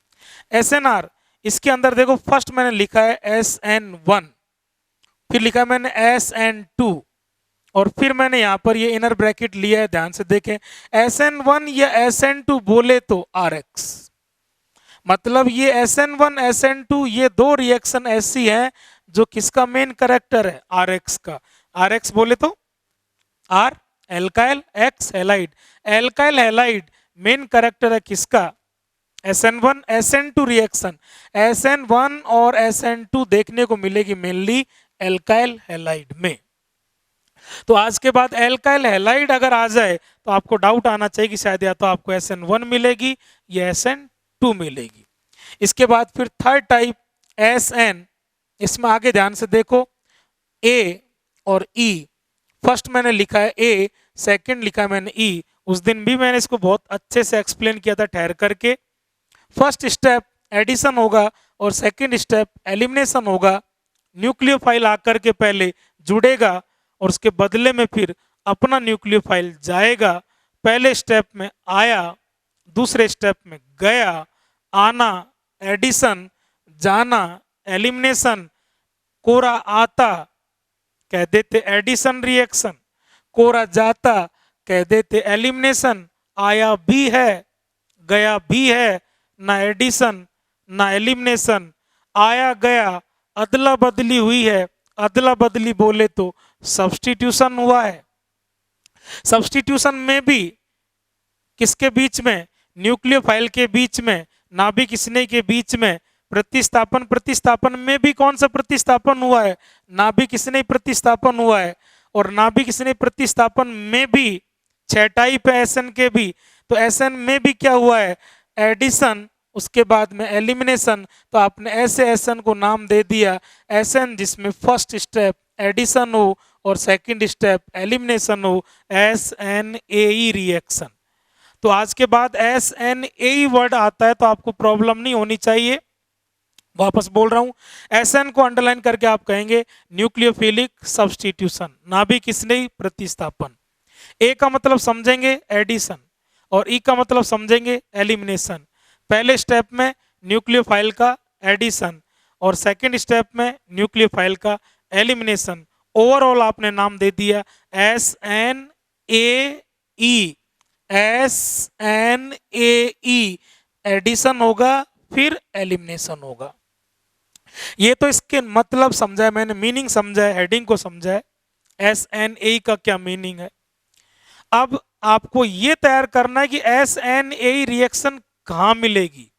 SNR। इसके अंदर देखो फर्स्ट मैंने लिखा है SN1, फिर लिखा मैंने SN2, और फिर मैंने यहां पर ये इनर ब्रैकेट लिया है, ध्यान से देखें। SN1 या SN2 बोले तो RX, मतलब ये SN1 SN2 ये दो रिएक्शन ऐसी हैं जो किसका मेन कैरेक्टर है, RX का। RX बोले तो R alkyl, X halide. Alkyl halide main character है किसका, SN1 SN2 रिएक्शन। SN1 और SN2 देखने को मिलेगी मेनली एल्काइल हैलाइड में। तो आज के बाद एल्काइल हैलाइड अगर आ जाए तो आपको डाउट आना चाहिए कि शायद या तो आपको SN1 मिलेगी या SN2 2 मिलेगी। इसके बाद फिर थर्ड टाइप SN, इसमें आगे ध्यान से देखो A और E, फर्स्ट मैंने लिखा है A, सेकंड लिखा है मैंने E। उस दिन भी मैंने इसको बहुत अच्छे से एक्सप्लेन किया था ठहर करके। फर्स्ट स्टेप एडिशन होगा और सेकंड स्टेप एलिमिनेशन होगा। न्यूक्लियोफाइल आकर के पहले जुड़ेगा और उसके बदले में फिर अपना न्यूक्लियोफाइल जाएगा। पहले स्टेप में आया, दूसरे स्टेप में गया, आना एडिशन, जाना एलिमिनेशन। कोरा आता कह देते एडिशन रिएक्शन, कोरा जाता कह देते एलिमिनेशन। आया भी है गया भी है, ना एडिशन ना एलिमिनेशन। आया गया अदला बदली हुई है, अदला बदली बोले तो सब्स्टिट्यूशन हुआ है। सब्स्टिट्यूशन में भी किसके बीच में, न्यूक्लियोफाइल के बीच में, नाभिक स्नेह के बीच में प्रतिस्थापन। प्रतिस्थापन में भी कौन सा प्रतिस्थापन हुआ है, नाभिक स्नेह प्रतिस्थापन हुआ है। और नाभिक स्नेह प्रतिस्थापन में भी 6 टाइप है SN के भी, तो SN में भी क्या हुआ है, एडिशन, उसके बाद में एलिमिनेशन। तो आपने ऐसे SN को नाम दे दिया SN जिसमें फर्स्ट स्टेप एडिशन हो और सेकंड स्टेप एलिमिनेशन हो, SNAE रिएक्शन। तो आज के बाद SNAE वर्ड आता है तो आपको प्रॉब्लम नहीं होनी चाहिए। वापस बोल रहा हूं, SN को अंडरलाइन करके आप कहेंगे न्यूक्लियोफिलिक सब्स्टिट्यूशन, नाभिक स्नेह प्रतिस्थापन। A का मतलब समझेंगे एडिशन और E का मतलब समझेंगे एलिमिनेशन। पहले स्टेप में न्यूक्लियोफाइल का एडिशन और सेकंड स्टेप में न्यूक्लियोफाइल का एलिमिनेशन। ओवरऑल आपने नाम दे दिया SNAE, SNAE। एडिशन होगा फिर एलिमिनेशन होगा। ये तो इसके मतलब समझा है मैंने, मीनिंग समझा है, हेडिंग को समझा है SNAE का क्या मीनिंग है। अब आपको ये तैयार करना है कि SNAE रिएक्शन कहां मिलेगी।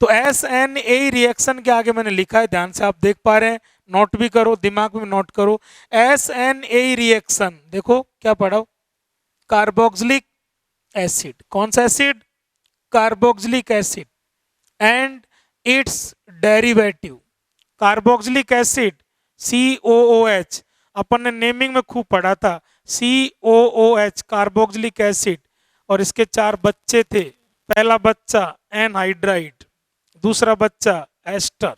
तो SNAE रिएक्शन के आगे मैंने लिखा है, ध्यान से आप देख पा रहे हैं, नोट भी करो, दिमाग में नोट करो। SNAE रिएक्शन देखो क्या पढ़ा, कार्बोक्सिलिक एसिड, कौन सा acid, carboxylic acid and it's derivative. Carboxylic acid COOH, अपन ने नेमिंग में खूब पढ़ा था, COOH कार्बोक्सिलिक एसिड। और इसके 4 बच्चे थे, पहला बच्चा एनहाइड्राइड, दूसरा बच्चा एस्टर,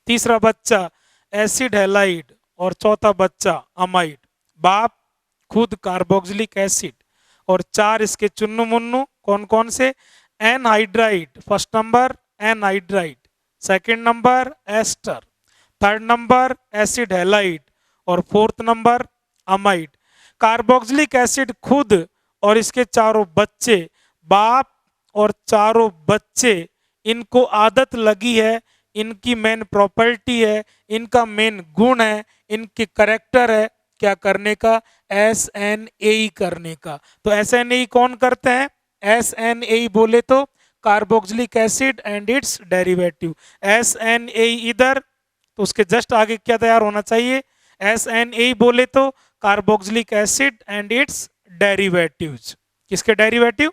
तीसरा बच्चा एसिड हैलाइड और चौथा बच्चा अमाइड। बाप खुद कार्बोक्सिलिक एसिड और 4 इसके चुन्नू मुन्नू, कौन कौन से, anhydride, first number anhydride, second number ester, third number acid halide और fourth number amide. Carboxylic acid खुद और इसके चारों बच्चे, बाप और चारों बच्चे, इनको आदत लगी है, इनकी मेन प्रॉपर्टी है, इनका मेन गुण है, इनकी करेक्टर है क्या करने का, SNAE करने का। तो SNAE कौन करते हैं, SNAE बोले तो carboxylic acid and it's derivative. SNAE इधर, तो उसके जस्ट आगे क्या तैयार होना चाहिए, SNAE बोले तो carboxylic acid and it's derivatives. किसके डेरिवेटिव,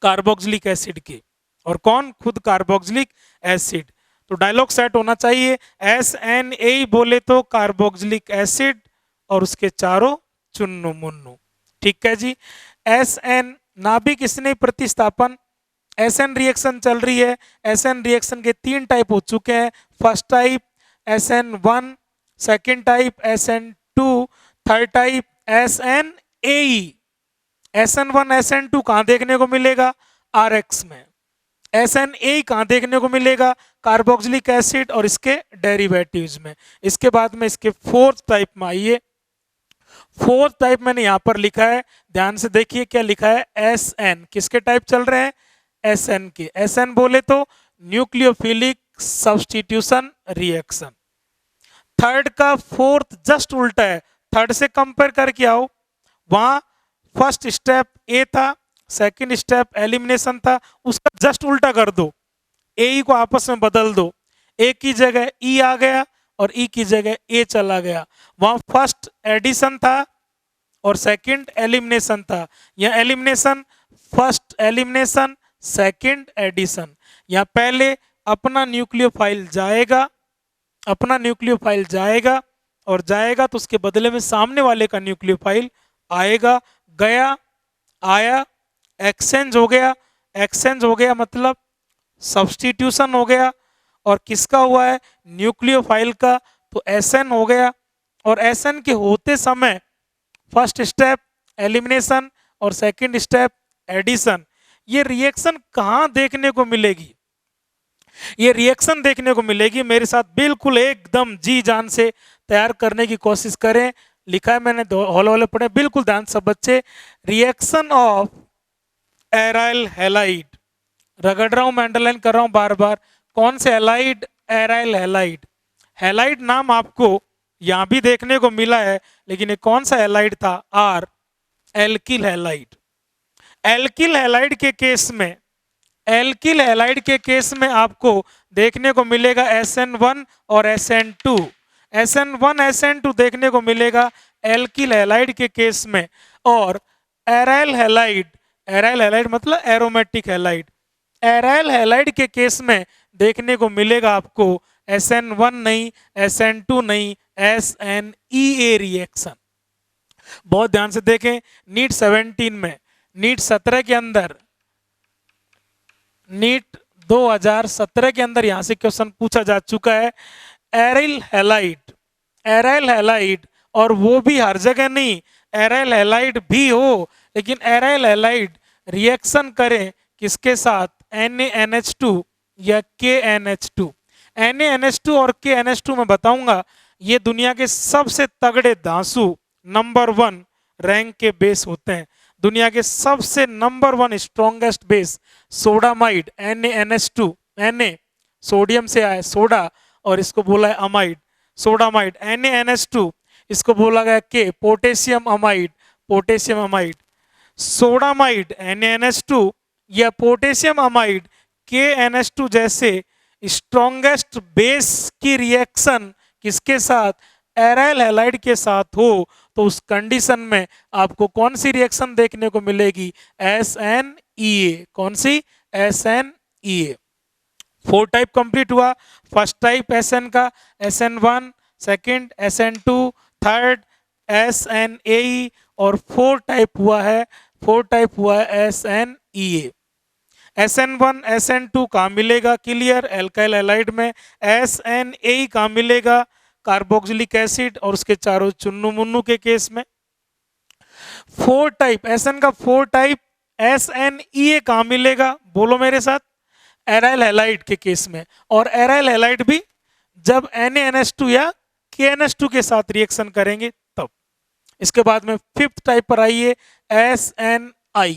कार्बोक्सिलिक एसिड के, और कौन, खुद कार्बोक्सिलिक एसिड। तो डायलॉग सेट होना चाहिए, SNAE बोले तो कार्बोक्सिलिक एसिड और उसके चारों चुन्नू मुन्नू। ठीक है जी। SN नाभिक स्नेह प्रतिस्थापन, SN रिएक्शन चल रही है। SN रिएक्शन के 3 टाइप हो चुके हैं। First type SN1, second type SN2, third type SNAE। SN1 SN2 कहां देखने को मिलेगा, RX में। SNAE कहां देखने को मिलेगा, कार्बोक्सिलिक एसिड और इसके डेरिवेटिव्स में। इसके बाद में इसके फोर्थ टाइप में आइए। फोर्थ टाइप मैंने यहां पर लिखा है, ध्यान से देखिए क्या लिखा है, SN। किसके टाइप चल रहे हैं, SN के। SN बोले तो न्यूक्लियोफिलिक सब्स्टिट्यूशन रिएक्शन। थर्ड का फोर्थ जस्ट उल्टा है, थर्ड से कंपेयर करके आओ, वहां फर्स्ट स्टेप A था, सेकंड स्टेप एलिमिनेशन था, उसका जस्ट उल्टा कर दो, AE को आपस में बदल दो, A की जगह E आ गया और E की जगह A चला गया। वहां फर्स्ट एडिशन था और सेकंड एलिमिनेशन था, यह elimination, first elimination second edition. या पहले अपना न्यूक्लियोफाइल जाएगा, अपना न्यूक्लियोफाइल जाएगा और जाएगा तो उसके बदले में सामने वाले का न्यूक्लियोफाइल आएगा, गया, आया, एक्सचेंज हो गया, एक्सचेंज हो गया मतलब सब्स्टिट्यूशन हो गया। और किसका हुआ है? न्यूक्लियोफाइल का, तो एसएन हो गया। और एसएन के होते समय फर्स्ट स्टेप एलिमिनेशन और सेकंड स्टेप एडिशन। ये रिएक्शन कहाँ देखने को मिलेगी? ये रिएक्शन देखने को मिलेगी, मेरे साथ बिल्कुल एकदम जी जान से तैयार करने की कोशिश करें। लिखा है मैंने, हौले हौले पढ़े, बिल्कुल ध्यान सब बच्चे। रिएक्शन ऑफ एराइल हैलाइड, रगड़ रहा हूं मैं, अंडरलाइन कर रहा हूं बार बार। कौन से हैलाइड? Aryl halide. हैलाइड नाम आपको यहां भी देखने को मिला है, लेकिन ये कौन सा हैलाइड था? R, alkyl halide. Alkyl halide के केस में, एल्किल हैलाइड के केस में आपको देखने को मिलेगा SN1 और SN2। SN1 SN2 देखने को मिलेगा एल्किल हैलाइड के केस में। और एराइल हैलाइड, एराइल हैलाइड मतलब एरोमेटिक हैलाइड, एराइल हैलाइड के केस में देखने को मिलेगा आपको SN1 नहीं, SN2 नहीं, SNEA रिएक्शन। बहुत ध्यान से देखें, नीट 17 में, नीट 17 के अंदर, नीट 2017 के अंदर यहां से क्वेश्चन पूछा जा चुका है। एराइल हैलाइड, एराइल हैलाइड, और वो भी हर जगह नहीं, एराइल हैलाइड भी हो, लेकिन एराइल हैलाइड रिएक्शन करें किसके साथ? NaNH2 या KNH2। NaNH2 और KNH2 मैं बताऊंगा, ये दुनिया के सबसे तगड़े धांसू नंबर 1 रैंक के बेस होते हैं। दुनिया के सबसे number 1 strongest base sodamide, NaNH2, Na sodium से आया सोडा, और इसको बोला है अमाइड, सोडामाइड। NaNH2 इसको बोला गया के, potassium amide, potassium amide. Sodamide NaNH2 या पोटेशियम अमाइड KNH2 जैसे स्ट्रॉन्गेस्ट बेस की रिएक्शन किसके साथ? एराइल हैलाइड के साथ हो, तो उस कंडीशन में आपको कौन सी रिएक्शन देखने को मिलेगी? SNEA। कौन सी? SNEA। 4 टाइप कंप्लीट हुआ। फर्स्ट टाइप SN का SN1, second SN2, third SNAE, और 4 टाइप हुआ है, 4 टाइप हुआ है SNEA। SN1 SN2 कहाँ मिलेगा? क्लियर, एल्काइल हैलाइड में। SNAE कहाँ मिलेगा? कार्बोक्सिलिक एसिड और उसके चारों चुन्नू मुन्नू के केस में। 4 टाइप SN का 4 टाइप SNEA कहाँ मिलेगा? बोलो मेरे साथ, एराइल हैलाइड के केस में। और एराइल हैलाइड भी जब NaNH2 या KNH2 के साथ रिएक्शन करेंगे तब। इसके बाद में 5th टाइप पर आइए, SNI।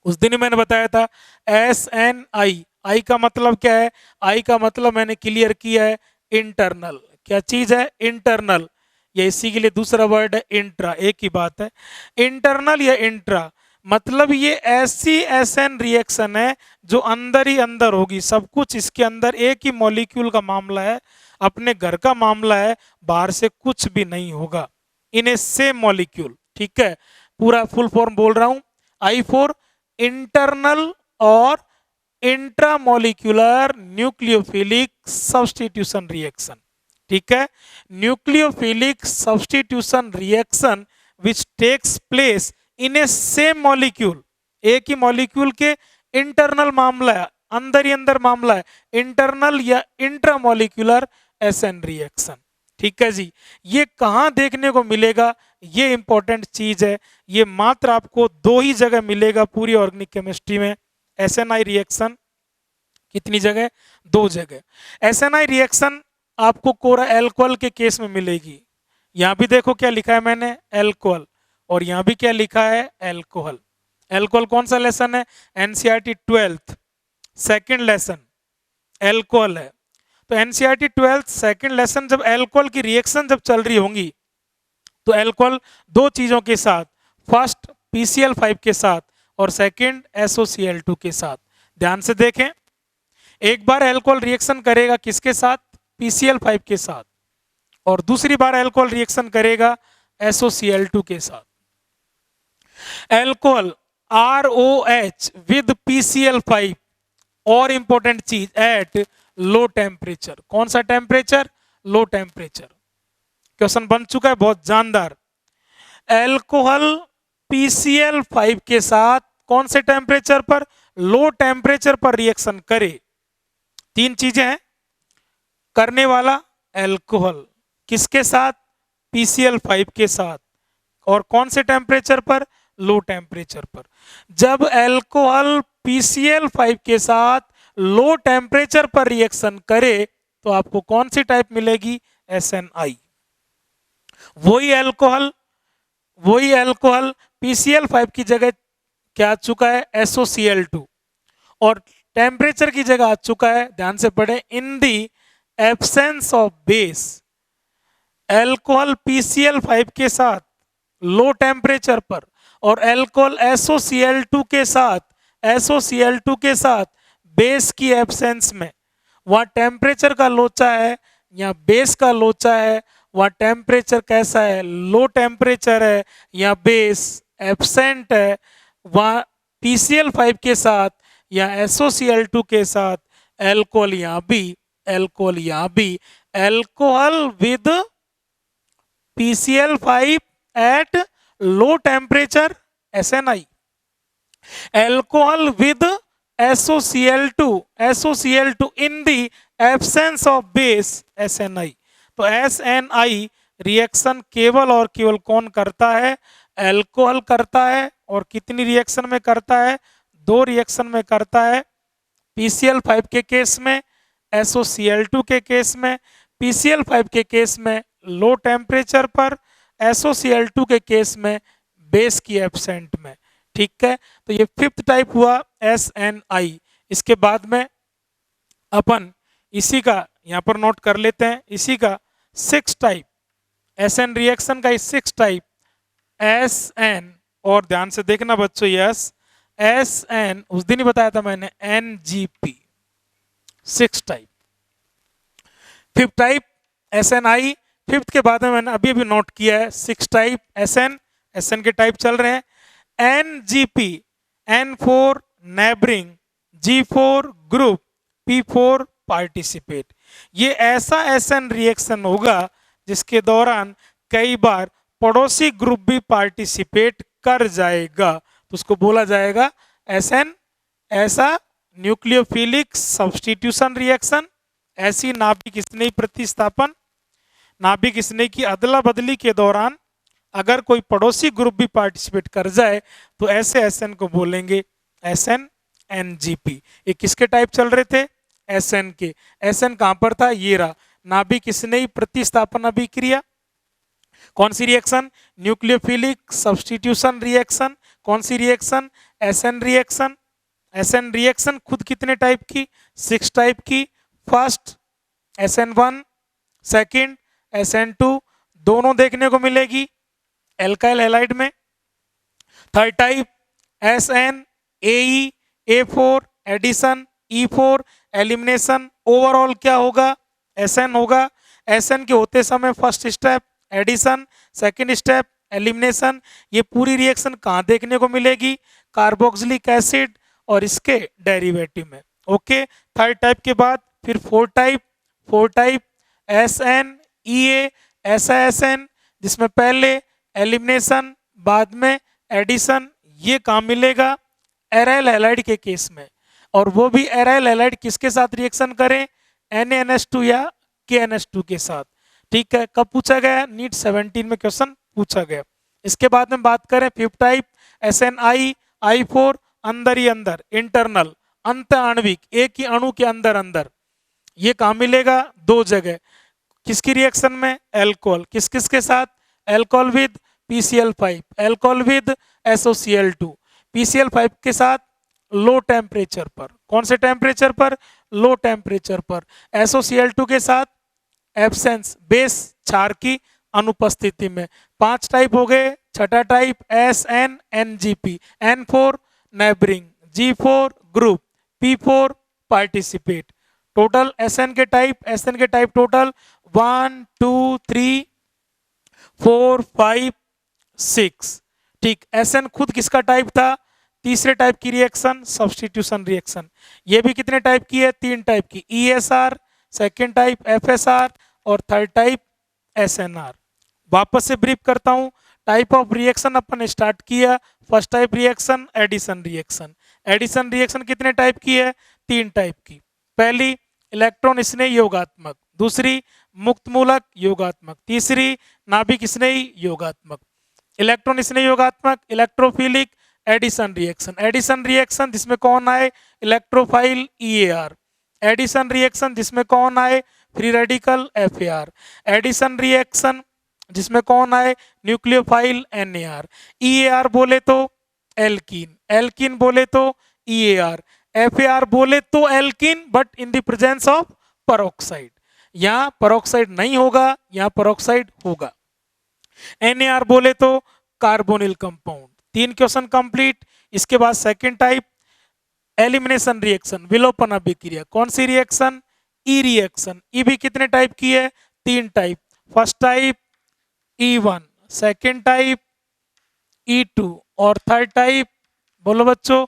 उस दिन ही मैंने बताया था SNI। आई का मतलब क्या है? आई का मतलब मैंने क्लियर किया है, इंटरनल। क्या चीज है? इंटरनल। या इसी के लिए दूसरा वर्ड है इंट्रा, एक ही बात है। इंटरनल या इंट्रा मतलब ये ऐसी SN रिएक्शन है जो अंदर ही अंदर होगी, सब कुछ इसके अंदर, एक ही मॉलिक्यूल का मामला है, अपने घर का मामला है, बाहर से कुछ भी नहीं होगा, इन ए सेम मॉलिक्यूल। ठीक है, पूरा फुल फॉर्म बोल रहा हूं। I4 इंटरनल और इंट्रामोलिक्यूलर न्यूक्लियोफिलिक सब्स्टिट्यूशन रिएक्शन। ठीक है, nucleophilic substitution reaction which takes place in a same molecule, एक ही मॉलिक्यूल के इंटरनल मामला है, अंदर ही अंदर मामला है, इंटरनल या इंट्रामोलिक्यूलर SN रिएक्शन। ठीक है जी, ये कहां देखने को मिलेगा? ये इंपॉर्टेंट चीज है, ये मात्र आपको 2 ही जगह मिलेगा पूरी ऑर्गेनिक केमिस्ट्री में। SNI रिएक्शन कितनी जगह? 2 जगह। SNI रिएक्शन आपको कोरा एल्कोहल के केस में मिलेगी। यहां भी देखो क्या लिखा है मैंने, एल्कोहल, और यहां भी क्या लिखा है, एल्कोहल। एल्कोहल कौन सा लेसन है? NCERT 12th second lesson alcohol है। तो NCERT 12th सेकेंड लेसन, जब एल्कोहल की रिएक्शन जब चल रही होंगी तो एल्कोहल 2 चीजों के साथ, फर्स्ट PCl5 के साथ और सेकंड SOCl2 के साथ। ध्यान से देखें, एक बार एल्कोहल रिएक्शन करेगा किसके साथ? PCl5 के साथ, और दूसरी बार एल्कोहल रिएक्शन करेगा SOCl2 के साथ। एल्कोहल ROH विद PCl5 और इंपॉर्टेंट चीज एट लो टेम्परेचर। कौन सा टेम्परेचर? Low temperature. क्वेश्चन बन चुका है, बहुत जानदार। एल्कोहल PCl5 के साथ कौन से टेम्परेचर पर? लो टेम्परेचर पर रिएक्शन करे। तीन चीजें हैं करने वाला, एल्कोहल किसके साथ? PCl5 के साथ। और कौन से टेम्परेचर पर? लो टेम्परेचर पर। जब एल्कोहल PCl5 के साथ लो टेम्परेचर पर रिएक्शन करे तो आपको कौन सी टाइप मिलेगी? SNI। वही एल्कोहल PCl5 की जगह क्या आ चुका है? SOCl2। और टेम्परेचर की जगह आ चुका है, ध्यान से पढ़े, in the absence of base. Alcohol PCl5 के साथ लो टेम्परेचर पर और एल्कोहल SOCl2 के साथ बेस की एब्सेंस में, वहां टेम्परेचर का लोचा है या बेस का लोचा है, वहां टेम्परेचर कैसा है? लो टेम्परेचर है या बेस एब्सेंट है, वहां PCl5 के साथ या SOCl2 के साथ एल्कोहल यहां भी alcohol with PCl5 at low temperature SNI। Alcohol with SOCl2 in the absence of base SNI। तो SNI रिएक्शन केवल और केवल कौन करता है? एल्कोहल करता है। और कितनी रिएक्शन में करता है? 2 रिएक्शन में करता है। PCl5 के केस में, SOCl2 के केस में। PCl5 के केस में लो टेम्परेचर पर, SOCl2 के केस में बेस की एब्सेंट में। ठीक है, तो ये 5th टाइप हुआ SNI। इसके बाद में अपन इसी का यहां पर नोट कर लेते हैं, इसी का 6th टाइप SN रिएक्शन का 6th टाइप SN। और ध्यान से देखना बच्चों, यस SN उस दिन ही बताया था मैंने, NGP 6th type. 5th type SNI। 5th के बाद में मैंने अभी अभी नोट किया है 6th टाइप SN के टाइप चल रहे हैं। NGP, N4 neighbouring, G4 group, P4 participate. ये ऐसा SN रिएक्शन होगा जिसके दौरान कई बार पड़ोसी ग्रुप भी पार्टिसिपेट कर जाएगा, तो उसको बोला जाएगा SN। ऐसा न्यूक्लियोफिलिक सब्स्टिट्यूशन रिएक्शन, ऐसी नाभिक स्नेही प्रतिस्थापन, नाभिक स्नेही की अदला बदली के दौरान अगर कोई पड़ोसी ग्रुप भी पार्टिसिपेट कर जाए तो ऐसे SN को बोलेंगे SN NGP। ये किसके टाइप चल रहे थे? SN के। SN कहां पर था? ये रहा, नाभिक स्नेही प्रतिस्थापन अभिक्रिया। कौन सी रिएक्शन? Nucleophilic substitution reaction. कौन सी reaction? SN reaction. SN reaction खुद कितने टाइप की? 6 टाइप की। फर्स्ट SN1, सेकंड SN2, दोनों देखने को मिलेगी एल्काइल हैलाइड में। Third type SN AE, A4 addition, E4 elimination. Overall क्या होगा? SN होगा। SN के होते समय first step addition, second step elimination. ये पूरी रिएक्शन कहाँ देखने को मिलेगी? कार्बोक्सिलिक एसिड और इसके डेरिवेटिव में। ओके, थर्ड टाइप के बाद फिर फोर्थ टाइप SN EA, ऐसा SN जिसमें पहले एलिमिनेशन बाद में एडिशन। ये कहाँ मिलेगा? एराइल हैलाइड के केस में। और वो भी एराइल हैलाइड किसके साथ रिएक्शन करें? NaNH2 या KNH2 के साथ। ठीक है, कब पूछा गया? नीट 17 में क्वेश्चन पूछा गया। इसके बाद में बात करें 5th टाइप SNI, I4 अंदर ही अंदर, इंटरनल अंत आणविक, एक ही अणु के अंदर अंदर। ये कहाँ मिलेगा? 2 जगह। किसकी रिएक्शन में? एल्कोहल। किस किस के साथ? Alcohol with PCl5, alcohol with SOCl2। PCl5 के साथ लो टेम्परेचर पर। कौन से टेम्परेचर पर? लो टेम्परेचर पर। SOCl2 के साथ एब्सेंस, बेस क्षार की अनुपस्थिति में। 5 टाइप हो गए। छठा type SN NGP, N4 neighbouring, G4 group, P4 participate. Total SN के टाइप टोटल 1 2 3 4 5 6। ठीक, SN खुद किसका टाइप था? तीसरे टाइप की रिएक्शन सब्स्टिट्यूशन रिएक्शन। ये भी कितने टाइप की है? 3 टाइप की, ESR, सेकेंड टाइप FSR और थर्ड टाइप SNR। वापस से ब्रीफ करता हूं, टाइप ऑफ रिएक्शन अपन ने स्टार्ट किया। First type reaction addition reaction. Addition reaction कितने टाइप की है? 3 टाइप की। पहली इलेक्ट्रॉन स्नेही योगात्मक, दूसरी मुक्त मूलक योगात्मक, तीसरी नाभिक स्नेही योगात्मक। इलेक्ट्रॉन स्नेही योगात्मक electrophilic addition reaction. Addition reaction जिसमें कौन आए? Electrophile EAR। एडिशन रिएक्शन जिसमें कौन आए? Free radical FAR। Addition reaction जिसमें कौन आए? Nucleophile NAR। EAR बोले तो एल्कीन, एल्कीन बोले तो EAR, FAR बोले तो alkene but in the presence of peroxide. यहाँ पेरोक्साइड नहीं होगा, यहाँ पेरोक्साइड होगा। NAR बोले तो कार्बोनिल कंपाउंड। 3 question complete. इसके बाद सेकेंड टाइप एलिमिनेशन रिएक्शन, विलोपन अभिक्रिया। कौन सी रिएक्शन? ई रिएक्शन। ई भी कितने टाइप की है? 3 type. First type E1, second type E2 और थर्ड टाइप बोलो बच्चों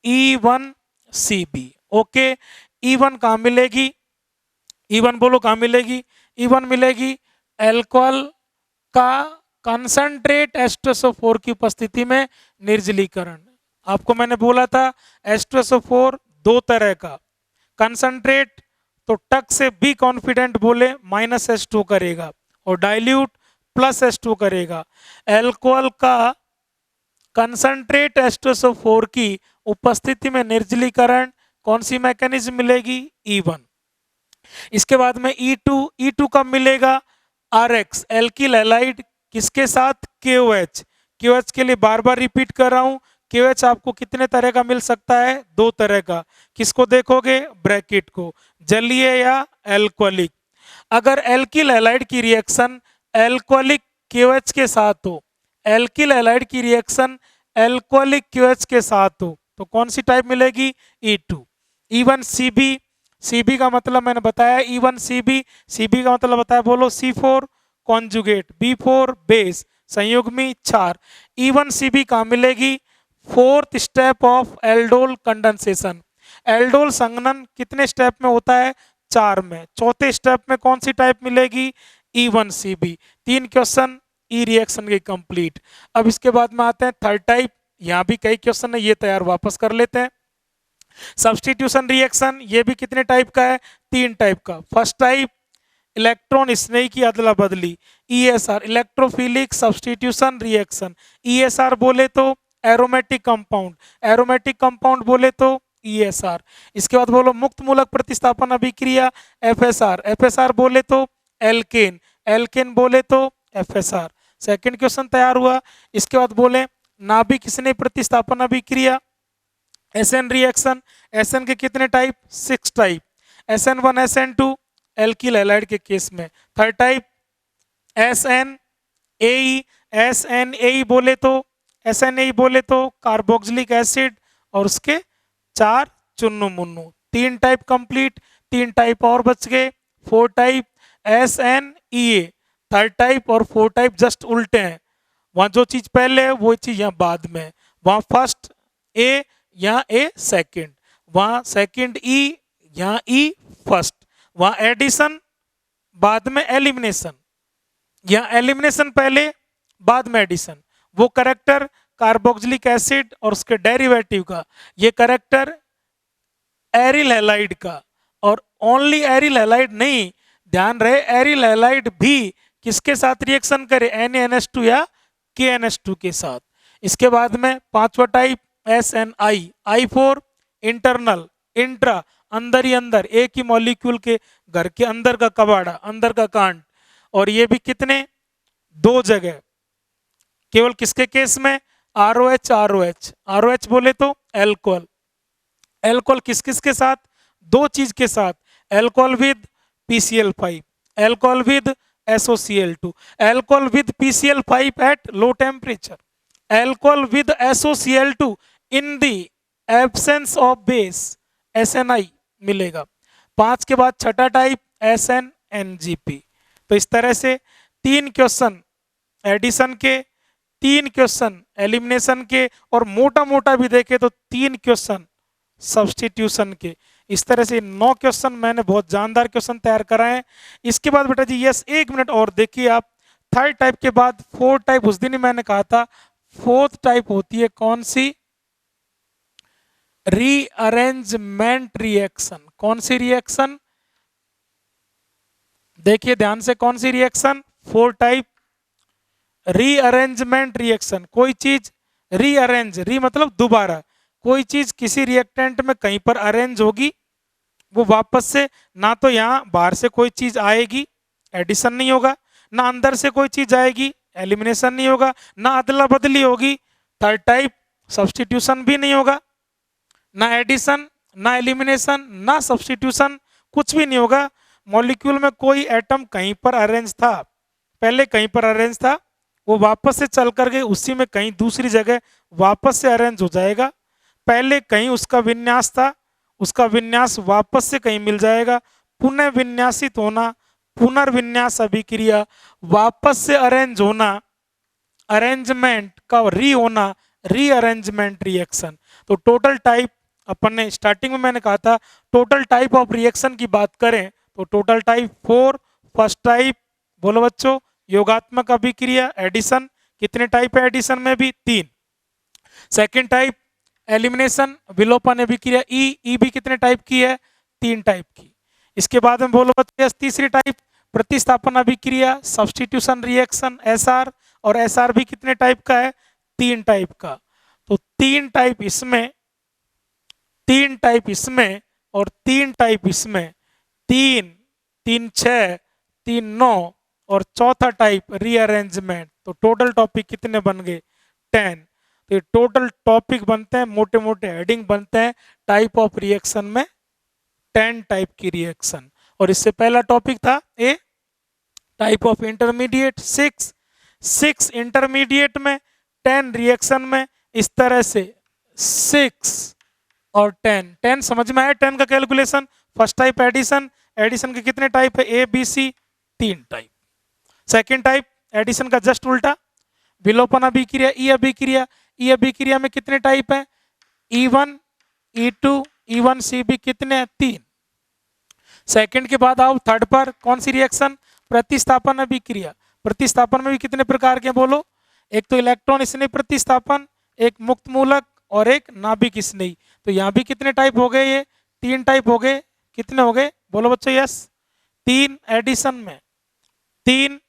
E1CB। ओके, E1 कहाँ मिलेगी? E1 बोलो कहाँ मिलेगी? E1 मिलेगी एल्कोहल का कंसंट्रेट H2SO4 की उपस्थिति में निर्जलीकरण। आपको मैंने बोला था H2SO4 दो तरह का, कंसंट्रेट तो टक से बी कॉन्फिडेंट बोले -H2 करेगा और डाइल्यूट +H2 करेगा। एल्कोहल का कंसंट्रेट H2SO4 की उपस्थिति में निर्जलीकरण कौन सी मैकेनिज्म मिलेगी? E1। इसके बाद में E2 कब मिलेगा? RX एल्किल हैलाइड किसके साथ? KOH। KOH के लिए बार बार रिपीट कर रहा हूं, KOH आपको कितने तरह का मिल सकता है? 2 तरह का। किसको देखोगे? ब्रैकेट को, जलीय या एल्कोहलिक। अगर एल्किल हैलाइड की रिएक्शन एल्कोहलिक KOH के साथ हो, एल्किल हैलाइड की रिएक्शन एल्कोहलिक KOH के साथ हो तो कौन सी टाइप मिलेगी? E2। E1CB, CB का मतलब मैंने बताया E1CB, CB का मतलब बताया बोलो C4 कॉन्जुगेट, B4 बेस, संयुग्मी क्षार। E1CB कहाँ मिलेगी? Fourth step of aldol condensation. Aldol संघनन कितने स्टेप में होता है? 4 में। चौथे स्टेप में कौन सी टाइप मिलेगी? E1CB। 3 क्वेश्चन ई रिएक्शन के कंप्लीट। अब इसके बाद में आते हैं थर्ड टाइप। यहाँ भी कई क्वेश्चन है, ये तैयार वापस कर लेते हैं। सब्स्टिट्यूशन रिएक्शन, ये भी कितने टाइप का है? 3 टाइप का। फर्स्ट टाइप इलेक्ट्रॉन स्नेही की अदला बदली, ESR electrophilic substitution reaction. ESR बोले तो एरोमेटिक कंपाउंड, एरोमेटिक कंपाउंड बोले तो ESR। इसके बाद बोलो मुक्त मूलक प्रतिस्थापन अभिक्रिया FSR, FSR बोले तो एल्केन, एल्केन बोले तो FSR। सेकंड क्वेश्चन तैयार हुआ। इसके बाद बोले नाभिक स्नेही प्रतिस्थापन अभिक्रिया SN रिएक्शन। SN के कितने type? 6 type. SN1 SN2 alkyl halide के केस में। थर्ड टाइप SNAE, SNAE बोले तो कार्बोक्सिलिक एसिड और उसके 4 Chunnu Munnu. 3 type complete. 3 type और बच गए। 4 टाइप SNEA, थर्ड टाइप और 4 टाइप जस्ट उल्टे हैं। वहां जो चीज पहले है वो चीज यहाँ बाद में। वहां फर्स्ट A, यहाँ A सेकेंड, वहां सेकेंड E, यहाँ E फर्स्ट। वहां एडिशन बाद में एलिमिनेशन, यहाँ एलिमिनेशन पहले बाद में एडिशन। वो करेक्टर कार्बोक्सिलिक एसिड और उसके डेरिवेटिव का, ये करेक्टर एरिल हैलाइड का। और ओनली एरिल हैलाइड नहीं, ध्यान रहे एरिल हैलाइड भी किसके साथ रिएक्शन करे? NaNH2 या KNH2 के साथ। इसके बाद में 5वां type SNI, I4 internal, intra अंदर ही अंदर, एक ही मॉलिक्यूल के घर के अंदर का कबाड़ा, अंदर का कांड। और ये भी कितने? 2 जगह। केवल किसके केस में? ROH, ROH, ROH बोले तो एल्कोहल। एल्कोहल किस किस के साथ? 2 चीज के साथ, alcohol with PCl5, alcohol with SOCl2, alcohol with PCl5 at low temperature, alcohol with SOCl2 in the absence of base, SNI मिलेगा। 5 के बाद छठा टाइप SNNGP। तो इस तरह से 3 क्वेश्चन एडिशन के, 3 क्वेश्चन एलिमिनेशन के, और मोटा मोटा भी देखे तो 3 क्वेश्चन सब्स्टिट्यूशन के। इस तरह से 9 क्वेश्चन मैंने बहुत जानदार क्वेश्चन तैयार कराए हैं। इसके बाद बेटा जी यस 1 मिनट और देखिए आप, थर्ड टाइप के बाद फोर्थ टाइप, उस दिन ही मैंने कहा था फोर्थ टाइप होती है कौन सी, रीअरेंजमेंट रिएक्शन। कौन सी रिएक्शन, देखिए ध्यान से, कौन सी reaction, fourth type rearrangement reaction. कोई चीज रीअरेंज, री मतलब दोबारा, कोई चीज किसी रिएक्टेंट में कहीं पर अरेंज होगी, वो वापस से ना तो यहाँ बाहर से कोई चीज आएगी, एडिशन नहीं होगा, ना अंदर से कोई चीज आएगी, एलिमिनेशन नहीं होगा, ना अदला बदली होगी, थर्ड टाइप सब्स्टिट्यूशन भी नहीं होगा, ना एडिशन ना एलिमिनेशन ना सब्स्टिट्यूशन, कुछ भी नहीं होगा। मॉलिक्यूल में कोई एटम कहीं पर अरेंज था, पहले कहीं पर अरेंज था, वो वापस से चल करके उसी में कहीं दूसरी जगह वापस से अरेंज हो जाएगा। पहले कहीं उसका विन्यास था, उसका विन्यास वापस से कहीं मिल जाएगा। पुनः विन्यासित होना, पुनर्विन्यास अभिक्रिया, वापस से अरेंज होना, अरेंजमेंट का री होना, रीअरेंजमेंट रिएक्शन। तो टोटल टाइप अपन ने स्टार्टिंग में मैंने कहा था, टोटल टाइप ऑफ रिएक्शन की बात करें तो टोटल टाइप 4। फर्स्ट टाइप बोलो बच्चों, योगात्मक अभिक्रिया एडिशन, कितने टाइप है एडिशन में भी 3। सेकेंड टाइप एलिमिनेशन विलोपन अभिक्रिया ई भी कितने टाइप की है, 3 टाइप की। इसके बाद में बोलो बच्चों तीसरी टाइप प्रतिस्थापन अभिक्रिया सब्स्टिट्यूशन रिएक्शन एसआर, और एसआर भी कितने टाइप का है, 3 टाइप का। तो 3 टाइप इसमें, 3 टाइप इसमें और 3 टाइप इसमें, 3 3 6 3 9 और चौथा टाइप रीअरेंजमेंट। तो टोटल टॉपिक कितने बन गए, 10। तो ये टोटल टॉपिक बनते हैं, मोटे मोटे हेडिंग बनते हैं टाइप ऑफ रिएक्शन में, 10 टाइप की रिएक्शन। और इससे पहला टॉपिक था ए टाइप ऑफ इंटरमीडिएट, 6 इंटरमीडिएट में, 10 रिएक्शन में। इस तरह से 6 और 10 समझ में आया, 10 का calculation. First type addition, addition के कितने टाइप है, A B C, 3 type. Second type addition का जस्ट उल्टा विलोपन अभिक्रिया ई अभिक्रिया, ई अभिक्रिया में कितने टाइप है, E1 E2 E1 सी भी कितने, 3। सेकंड के बाद आओ थर्ड पर, कौन सी रिएक्शन, प्रतिस्थापन अभिक्रिया। प्रतिस्थापन में भी कितने प्रकार के बोलो, एक तो इलेक्ट्रॉन स्नेही प्रतिस्थापन, एक मुक्त मूलक और एक नाभिक स्नेही। तो यहाँ भी कितने टाइप हो गए, ये 3 टाइप हो गए। कितने हो गए बोलो बच्चों, यस 3 एडिशन में, 3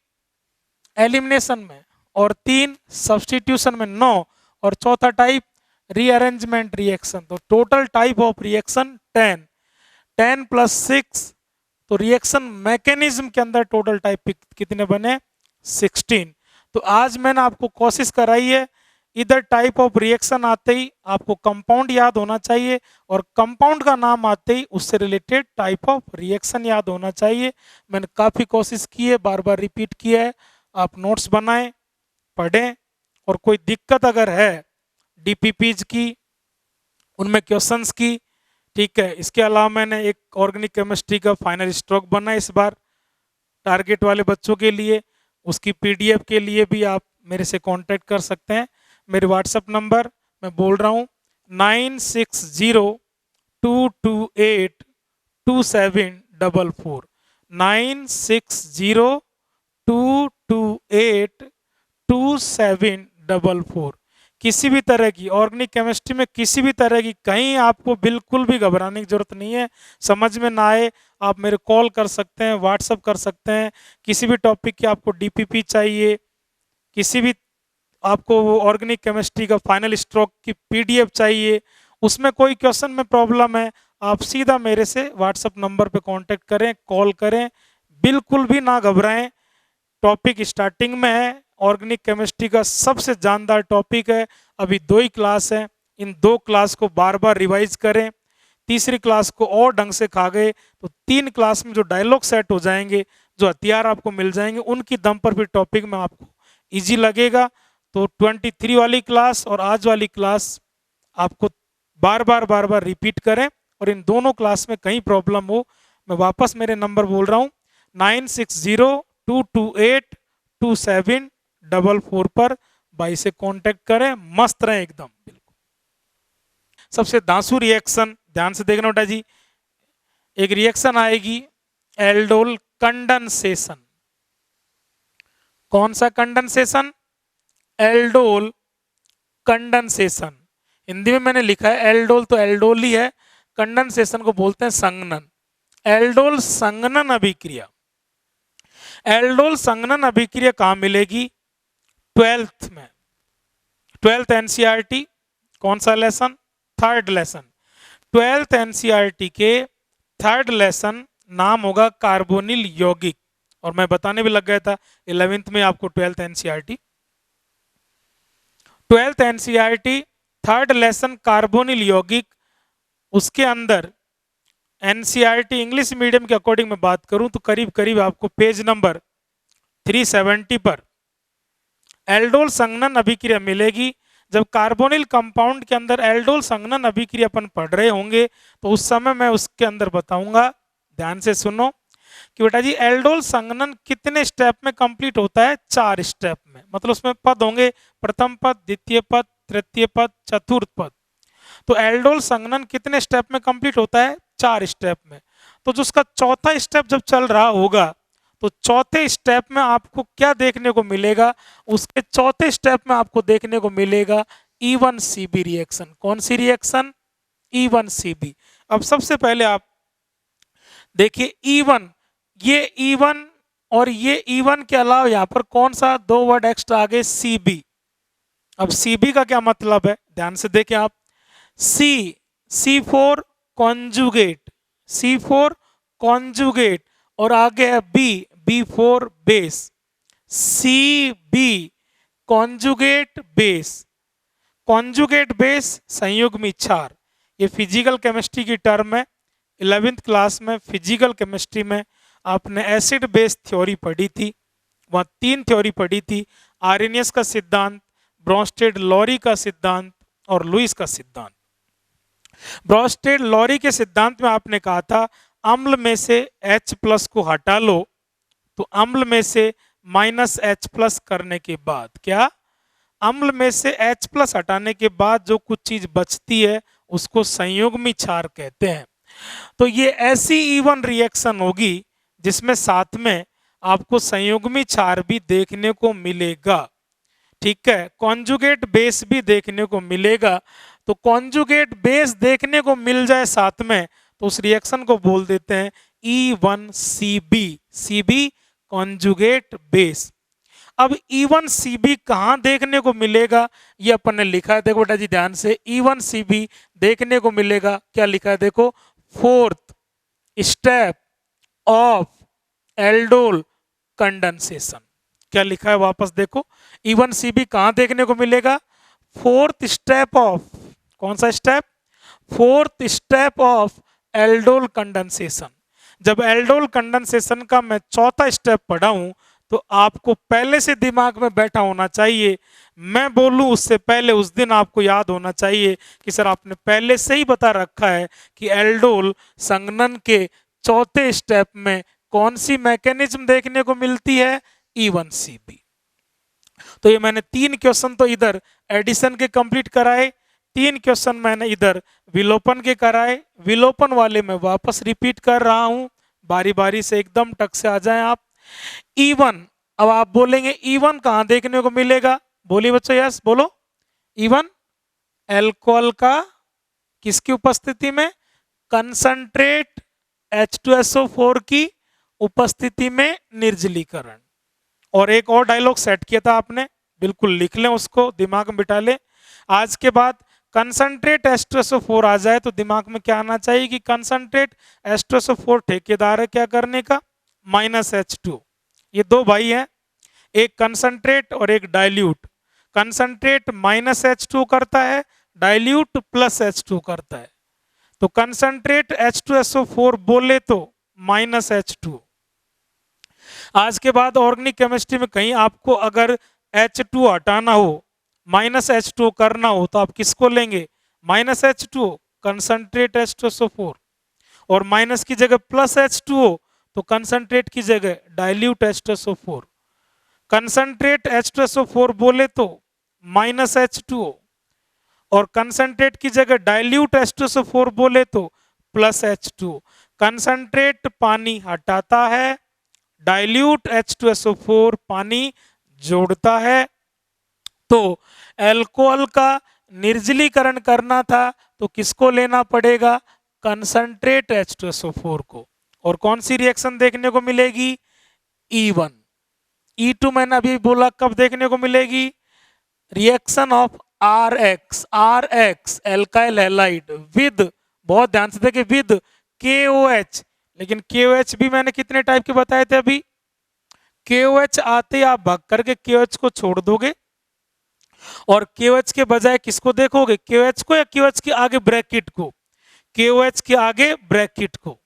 एलिमिनेशन में और 3 सब्स्टिट्यूशन में, 9। और चौथा टाइप रीअरेंजमेंट रिएक्शन। तो total type of reaction 10 plus 6, तो रिएक्शन मैकेनिज्म के अंदर टोटल टाइप कितने बने, 16। तो आज मैंने आपको कोशिश कराई है, इधर टाइप ऑफ रिएक्शन आते ही आपको कंपाउंड याद होना चाहिए, और कंपाउंड का नाम आते ही उससे रिलेटेड टाइप ऑफ रिएक्शन याद होना चाहिए। मैंने काफ़ी कोशिश की है, बार बार रिपीट किया है। आप नोट्स बनाएं, पढ़ें, और कोई दिक्कत अगर है डीपीपीज की, उनमें क्वेश्चंस की, ठीक है। इसके अलावा मैंने एक ऑर्गेनिक केमिस्ट्री का फाइनल स्ट्रोक बना इस बार टारगेट वाले बच्चों के लिए, उसकी पीडीएफ के लिए भी आप मेरे से कांटेक्ट कर सकते हैं। मेरे व्हाट्सएप नंबर मैं बोल रहा हूँ 9602282744, 9602282744। किसी भी तरह की ऑर्गेनिक केमिस्ट्री में किसी भी तरह की कहीं आपको बिल्कुल भी घबराने की जरूरत नहीं है। समझ में ना आए आप मेरे कॉल कर सकते हैं, व्हाट्सएप कर सकते हैं। किसी भी टॉपिक की आपको डीपीपी चाहिए, किसी भी आपको वो ऑर्गेनिक केमिस्ट्री का फाइनल स्ट्रोक की पीडीएफ चाहिए, उसमें कोई क्वेश्चन में प्रॉब्लम है, आप सीधा मेरे से व्हाट्सएप नंबर पे कांटेक्ट करें, कॉल करें, बिल्कुल भी ना घबराएं। टॉपिक स्टार्टिंग में है, ऑर्गेनिक केमिस्ट्री का सबसे जानदार टॉपिक है। अभी 2 ही क्लास है, इन 2 क्लास को बार बार रिवाइज करें। तीसरी क्लास को और ढंग से खा गए तो 3 क्लास में जो डायलॉग सेट हो जाएंगे, जो हथियार आपको मिल जाएंगे, उनकी दम पर फिर टॉपिक में आपको इजी लगेगा। तो 23 वाली क्लास और आज वाली क्लास आपको बार बार रिपीट करें, और इन दोनों क्लास में कहीं प्रॉब्लम हो, मैं वापस मेरे नंबर बोल रहा हूँ 9602282744 पर भाई से कांटेक्ट करें, मस्त रहे एकदम बिल्कुल। सबसे धांसू रिएक्शन ध्यान से देखना बेटा जी, एक रिएक्शन आएगी एल्डोल कंडेंसेशन। कौन सा कंडेंसेशन? Aldol condensation. हिंदी में मैंने लिखा है एल्डोल, तो एल्डोल ही है, कंडेंसेशन को बोलते हैं संघनन। एल्डोल संघनन अभिक्रिया, एल्डोल संघनन अभिक्रिया कहाँ मिलेगी? 12th में, 12th एनसीईआरटी। कौन सा lesson? Third lesson. 12th NCERT के थर्ड लेसन नाम होगा कार्बोनिल यौगिक, और मैं बताने भी लग गया था 11th में आपको 12th NCERT. 12th NCERT third lesson carbonyl यौगिक, उसके अंदर एनसीईआरटी इंग्लिश मीडियम के अकॉर्डिंग मैं बात करूं तो करीब करीब आपको पेज नंबर 370 पर एल्डोल संघनन अभिक्रिया मिलेगी। जब कार्बोनिल कंपाउंड के अंदर एल्डोल संघनन अभिक्रिया अपन पढ़ रहे होंगे तो उस समय मैं उसके अंदर बताऊंगा, ध्यान से सुनो कि बेटा जी एल्डोल संघनन कितने स्टेप में कंप्लीट होता है? 4 स्टेप में। मतलब उसमें पद होंगे, प्रथम पद, द्वितीय पद, तृतीय पद, चतुर्थ पद। तो एल्डोल संघनन कितने स्टेप में कंप्लीट होता है? 4 स्टेप में। तो जो उसका चौथा स्टेप जब चल रहा होगा तो चौथे स्टेप में आपको क्या देखने को मिलेगा? उसके चौथे स्टेप में आपको देखने को मिलेगा E1CB रिएक्शन। कौन सी रिएक्शन? E1CB। अब सबसे पहले आप देखिए E1, ये E1 और ये E1 के अलावा यहां पर कौन सा 2 वर्ड एक्स्ट्रा आगे? CB। अब CB का क्या मतलब है? ध्यान से देखें आप, C4 कॉन्जुगेट, C4 कॉन्जुगेट, और आगे है B4 base, CB conjugate base. Conjugate base संयुग्मी क्षार, ये फिजिकल केमिस्ट्री की टर्म है। 11th क्लास में फिजिकल केमिस्ट्री में आपने एसिड बेस थ्योरी पढ़ी थी, वहाँ 3 थ्योरी पढ़ी थी, आर्रेनियस का सिद्धांत, ब्रोंस्टेड लॉरी का सिद्धांत और लुईस का सिद्धांत। ब्रोंस्टेड लॉरी के सिद्धांत में आपने कहा था अम्ल में से H+ को हटा लो, तो अम्ल में से -H+ करने के बाद क्या? अम्ल में से H+ हटाने के बाद जो कुछ चीज बचती है उसको संयुग्मी क्षार कहते हैं। तो ये ऐसी E1 रिएक्शन होगी जिसमें साथ में आपको संयुग्मी क्षार भी देखने को मिलेगा, ठीक है, कॉन्जुगेट बेस भी देखने को मिलेगा। तो कॉन्जुगेट बेस देखने को मिल जाए साथ में तो उस रिएक्शन को बोल देते हैं E1CB, CB कॉन्जुगेट बेस। अब E1CB कहाँ देखने को मिलेगा ये अपन ने लिखा है, देखो बेटा जी ध्यान से, E1CB देखने को मिलेगा, क्या लिखा है देखो, 4th step of aldol condensation. क्या लिखा है वापस देखो, E1CB कहाँ देखने को मिलेगा? 4th स्टेप ऑफ, कौन सा step? 4th step of aldol condensation. जब एल्डोल कंडेंसेशन का मैं चौथा स्टेप पढ़ा हूं तो आपको पहले से दिमाग में बैठा होना चाहिए, मैं बोलूं उससे पहले उस दिन आपको याद होना चाहिए कि सर आपने पहले से ही बता रखा है कि एल्डोल संघनन के चौथे स्टेप में कौन सी मैकेनिज्म देखने को मिलती है? E1CB। तो ये मैंने 3 क्वेश्चन तो इधर एडिशन के कंप्लीट कराए, 3 क्वेश्चन मैंने इधर विलोपन के कराए। विलोपन वाले मैं वापस रिपीट कर रहा हूं, बारी बारी से एकदम टक से आ जाएं आप। E1, अब आप बोलेंगे E1 कहां देखने को मिलेगा? बोलिए बच्चों, यस बोलो। E1 एल्कोहल का किसकी उपस्थिति में? कंसंट्रेट H2SO4 की उपस्थिति में निर्जलीकरण। और एक और डायलॉग सेट किया था आपने, बिल्कुल लिख लें उसको, दिमाग में बिठा लें। आज के बाद कंसंट्रेट H2SO4 आ जाए तो दिमाग में क्या आना चाहिए कि कंसंट्रेट H2SO4 ठेकेदार है क्या करने का? -H2। ये 2 भाई हैं, एक कंसंट्रेट और एक डाइल्यूट। कंसंट्रेट -H2 करता है, डाइल्यूट +H2 करता है। तो कंसंट्रेट H2SO4 बोले तो -H2। आज के बाद ऑर्गेनिक केमिस्ट्री में कहीं आपको अगर H2 हटाना हो, -H2 करना हो तो आप किसको लेंगे? -H2, कंसंट्रेट H2SO4, और माइनस की जगह +H2 हो तो कंसंट्रेट की जगह डाइल्यूट H2SO4। कंसंट्रेट H2SO4 बोले तो -H2O, और कंसंट्रेट की जगह डाइल्यूट H2SO4 बोले तो +H2O। कंसंट्रेट पानी हटाता है, डाइल्यूट H2SO4 पानी जोड़ता है। तो अल्कोहल का निर्जलीकरण करना था तो किसको लेना पड़ेगा? कंसंट्रेट H2SO4 को। और कौन सी रिएक्शन देखने को मिलेगी? E1। E2 मैंने अभी बोला कब देखने को मिलेगी? Reaction of RX alkyl halide with, बहुत ध्यान से देखिए, विद KOH। लेकिन KOH भी मैंने कितने टाइप के बताए थे अभी? KOH आते आप भाग करके KOH को छोड़ दोगे और KOH के बजाय किसको देखोगे? KOH को या KOH के आगे ब्रैकेट को? KOH के आगे ब्रैकेट को।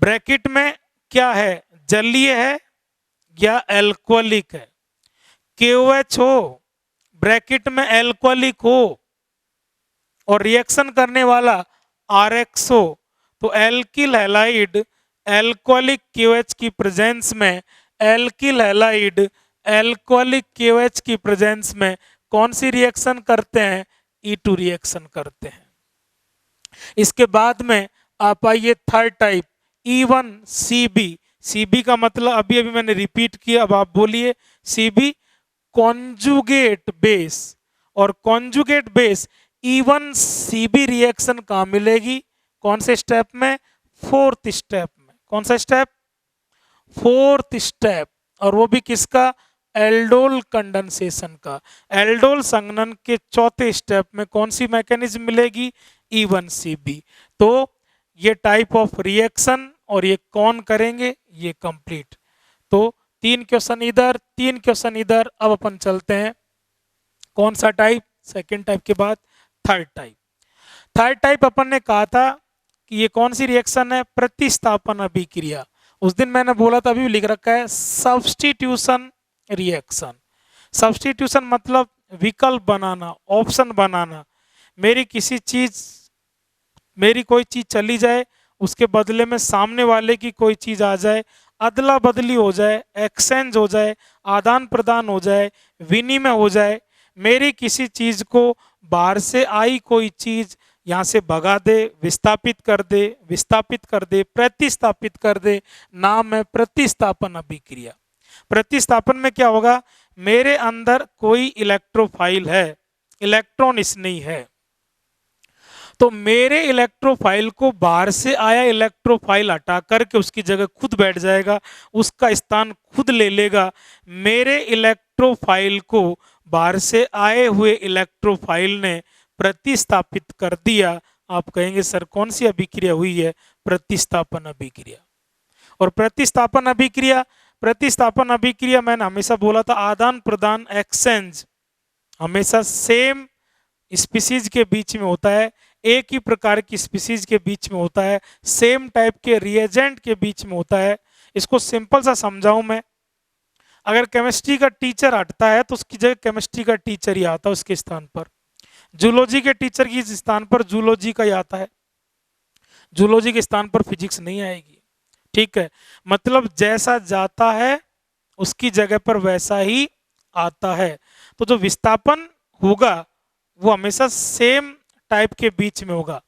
ब्रैकेट में क्या है? जलीय है या एल्कोहलिक है? KOH हो, ब्रैकेट में एल्कोहलिक हो और रिएक्शन करने वाला RX हो, तो एल्किल हैलाइड एल्कोहलिक KOH की प्रेजेंस में, एल्किल हैलाइड एल्कोहलिक KOH की प्रेजेंस में कौन सी रिएक्शन करते हैं? E2 रिएक्शन करते हैं। इसके बाद में आप आइए थर्ड टाइप E1CB। CB का मतलब अभी अभी मैंने रिपीट किया, अब आप बोलिए CB कॉन्जुगेट बेस। और कॉन्जुगेट बेस E1CB रिएक्शन कहाँ मिलेगी? कौन से स्टेप में? फोर्थ स्टेप में। कौन सा स्टेप? Fourth step. और वो भी किसका? एल्डोल कंडेंसेशन का। एल्डोल संघनन के चौथे स्टेप में कौन सी मैकेनिज्म मिलेगी? E1CB। तो ये टाइप ऑफ रिएक्शन और ये कौन करेंगे? ये कंप्लीट। तो 3 क्वेश्चन इधर, 3 क्वेश्चन इधर। अब अपन चलते हैं कौन सा टाइप? सेकेंड टाइप के बाद थर्ड टाइप। थर्ड टाइप अपन ने कहा था कि ये कौन सी रिएक्शन है? प्रतिस्थापन अभिक्रिया। उस दिन मैंने बोला था, अभी लिख रखा है, सब्स्टिट्यूशन रिएक्शन। सब्स्टिट्यूशन मतलब विकल्प बनाना, ऑप्शन बनाना। मेरी कोई चीज चली जाए, उसके बदले में सामने वाले की कोई चीज आ जाए, अदला बदली हो जाए, एक्सचेंज हो जाए, आदान प्रदान हो जाए, विनिमय हो जाए। मेरी किसी चीज को बाहर से आई कोई चीज यहाँ से भगा दे, विस्थापित कर दे, प्रतिस्थापित कर दे, नाम है प्रतिस्थापन अभिक्रिया। प्रतिस्थापन में क्या होगा? मेरे अंदर कोई इलेक्ट्रोफाइल है, इलेक्ट्रॉन स्नेही है, तो मेरे इलेक्ट्रोफाइल को बाहर से आया इलेक्ट्रोफाइल हटा करके उसकी जगह खुद बैठ जाएगा, उसका स्थान खुद ले लेगा। मेरे इलेक्ट्रोफाइल को बाहर से आए हुए इलेक्ट्रोफाइल ने प्रतिस्थापित कर दिया। आप कहेंगे सर कौन सी अभिक्रिया हुई है? प्रतिस्थापन अभिक्रिया। और प्रतिस्थापन अभिक्रिया मैंने हमेशा बोला था, आदान प्रदान, एक्सचेंज हमेशा सेम स्पीसीज के बीच में होता है, एक ही प्रकार की स्पीसीज के बीच में होता है, सेम टाइप के रिएजेंट के बीच में होता है। इसको सिंपल सा समझाऊं मैं, अगर केमिस्ट्री का टीचर हटता है तो उसकी जगह केमिस्ट्री का टीचर ही आता है उसके स्थान पर। जूलॉजी के टीचर के स्थान पर जूलॉजी का ही आता है, जूलॉजी के स्थान पर फिजिक्स नहीं आएगी। ठीक है, मतलब जैसा जाता है उसकी जगह पर वैसा ही आता है। तो जो विस्थापन होगा वो हमेशा सेम टाइप के बीच में होगा।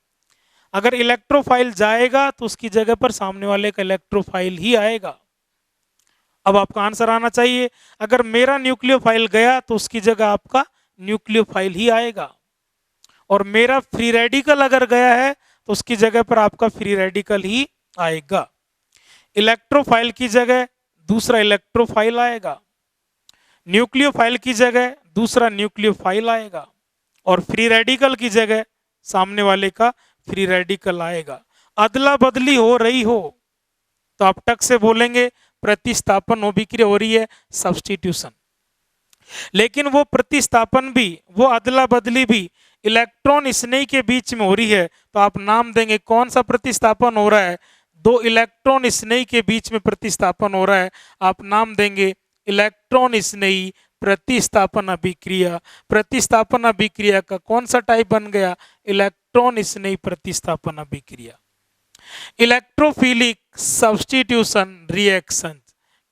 अगर इलेक्ट्रोफाइल जाएगा तो उसकी जगह पर सामने वाले का इलेक्ट्रोफाइल ही आएगा। अब आपका आंसर आना चाहिए, अगर मेरा न्यूक्लियोफाइल गया तो उसकी जगह आपका न्यूक्लियोफाइल ही आएगा, और मेरा फ्री रेडिकल अगर गया है तो उसकी जगह पर आपका फ्री रेडिकल ही आएगा। इलेक्ट्रोफाइल की जगह दूसरा इलेक्ट्रोफाइल आएगा, न्यूक्लियोफाइल की जगह दूसरा न्यूक्लियोफाइल आएगा, और फ्री रेडिकल की जगह सामने वाले का फ्री रेडिकल आएगा। अदला बदली हो रही हो तो आप टक से बोलेंगे प्रतिस्थापन अभिक्रिया हो रही है, सब्स्टिट्यूशन। लेकिन वो प्रतिस्थापन भी, वो अदला बदली भी इलेक्ट्रॉन स्नेही के बीच में हो रही है, तो आप नाम देंगे कौन सा प्रतिस्थापन हो रहा है? दो इलेक्ट्रॉन स्नेही के बीच में प्रतिस्थापन हो रहा है, आप नाम देंगे इलेक्ट्रॉन स्नेही प्रतिस्थापन अभिक्रिया। प्रतिस्थापन अभिक्रिया का कौन सा टाइप बन गया? इलेक्ट्रॉन स्नेही प्रतिस्थापन अभिक्रिया। इलेक्ट्रोफिलिक सब्स्टिट्यूशन रिएक्शन,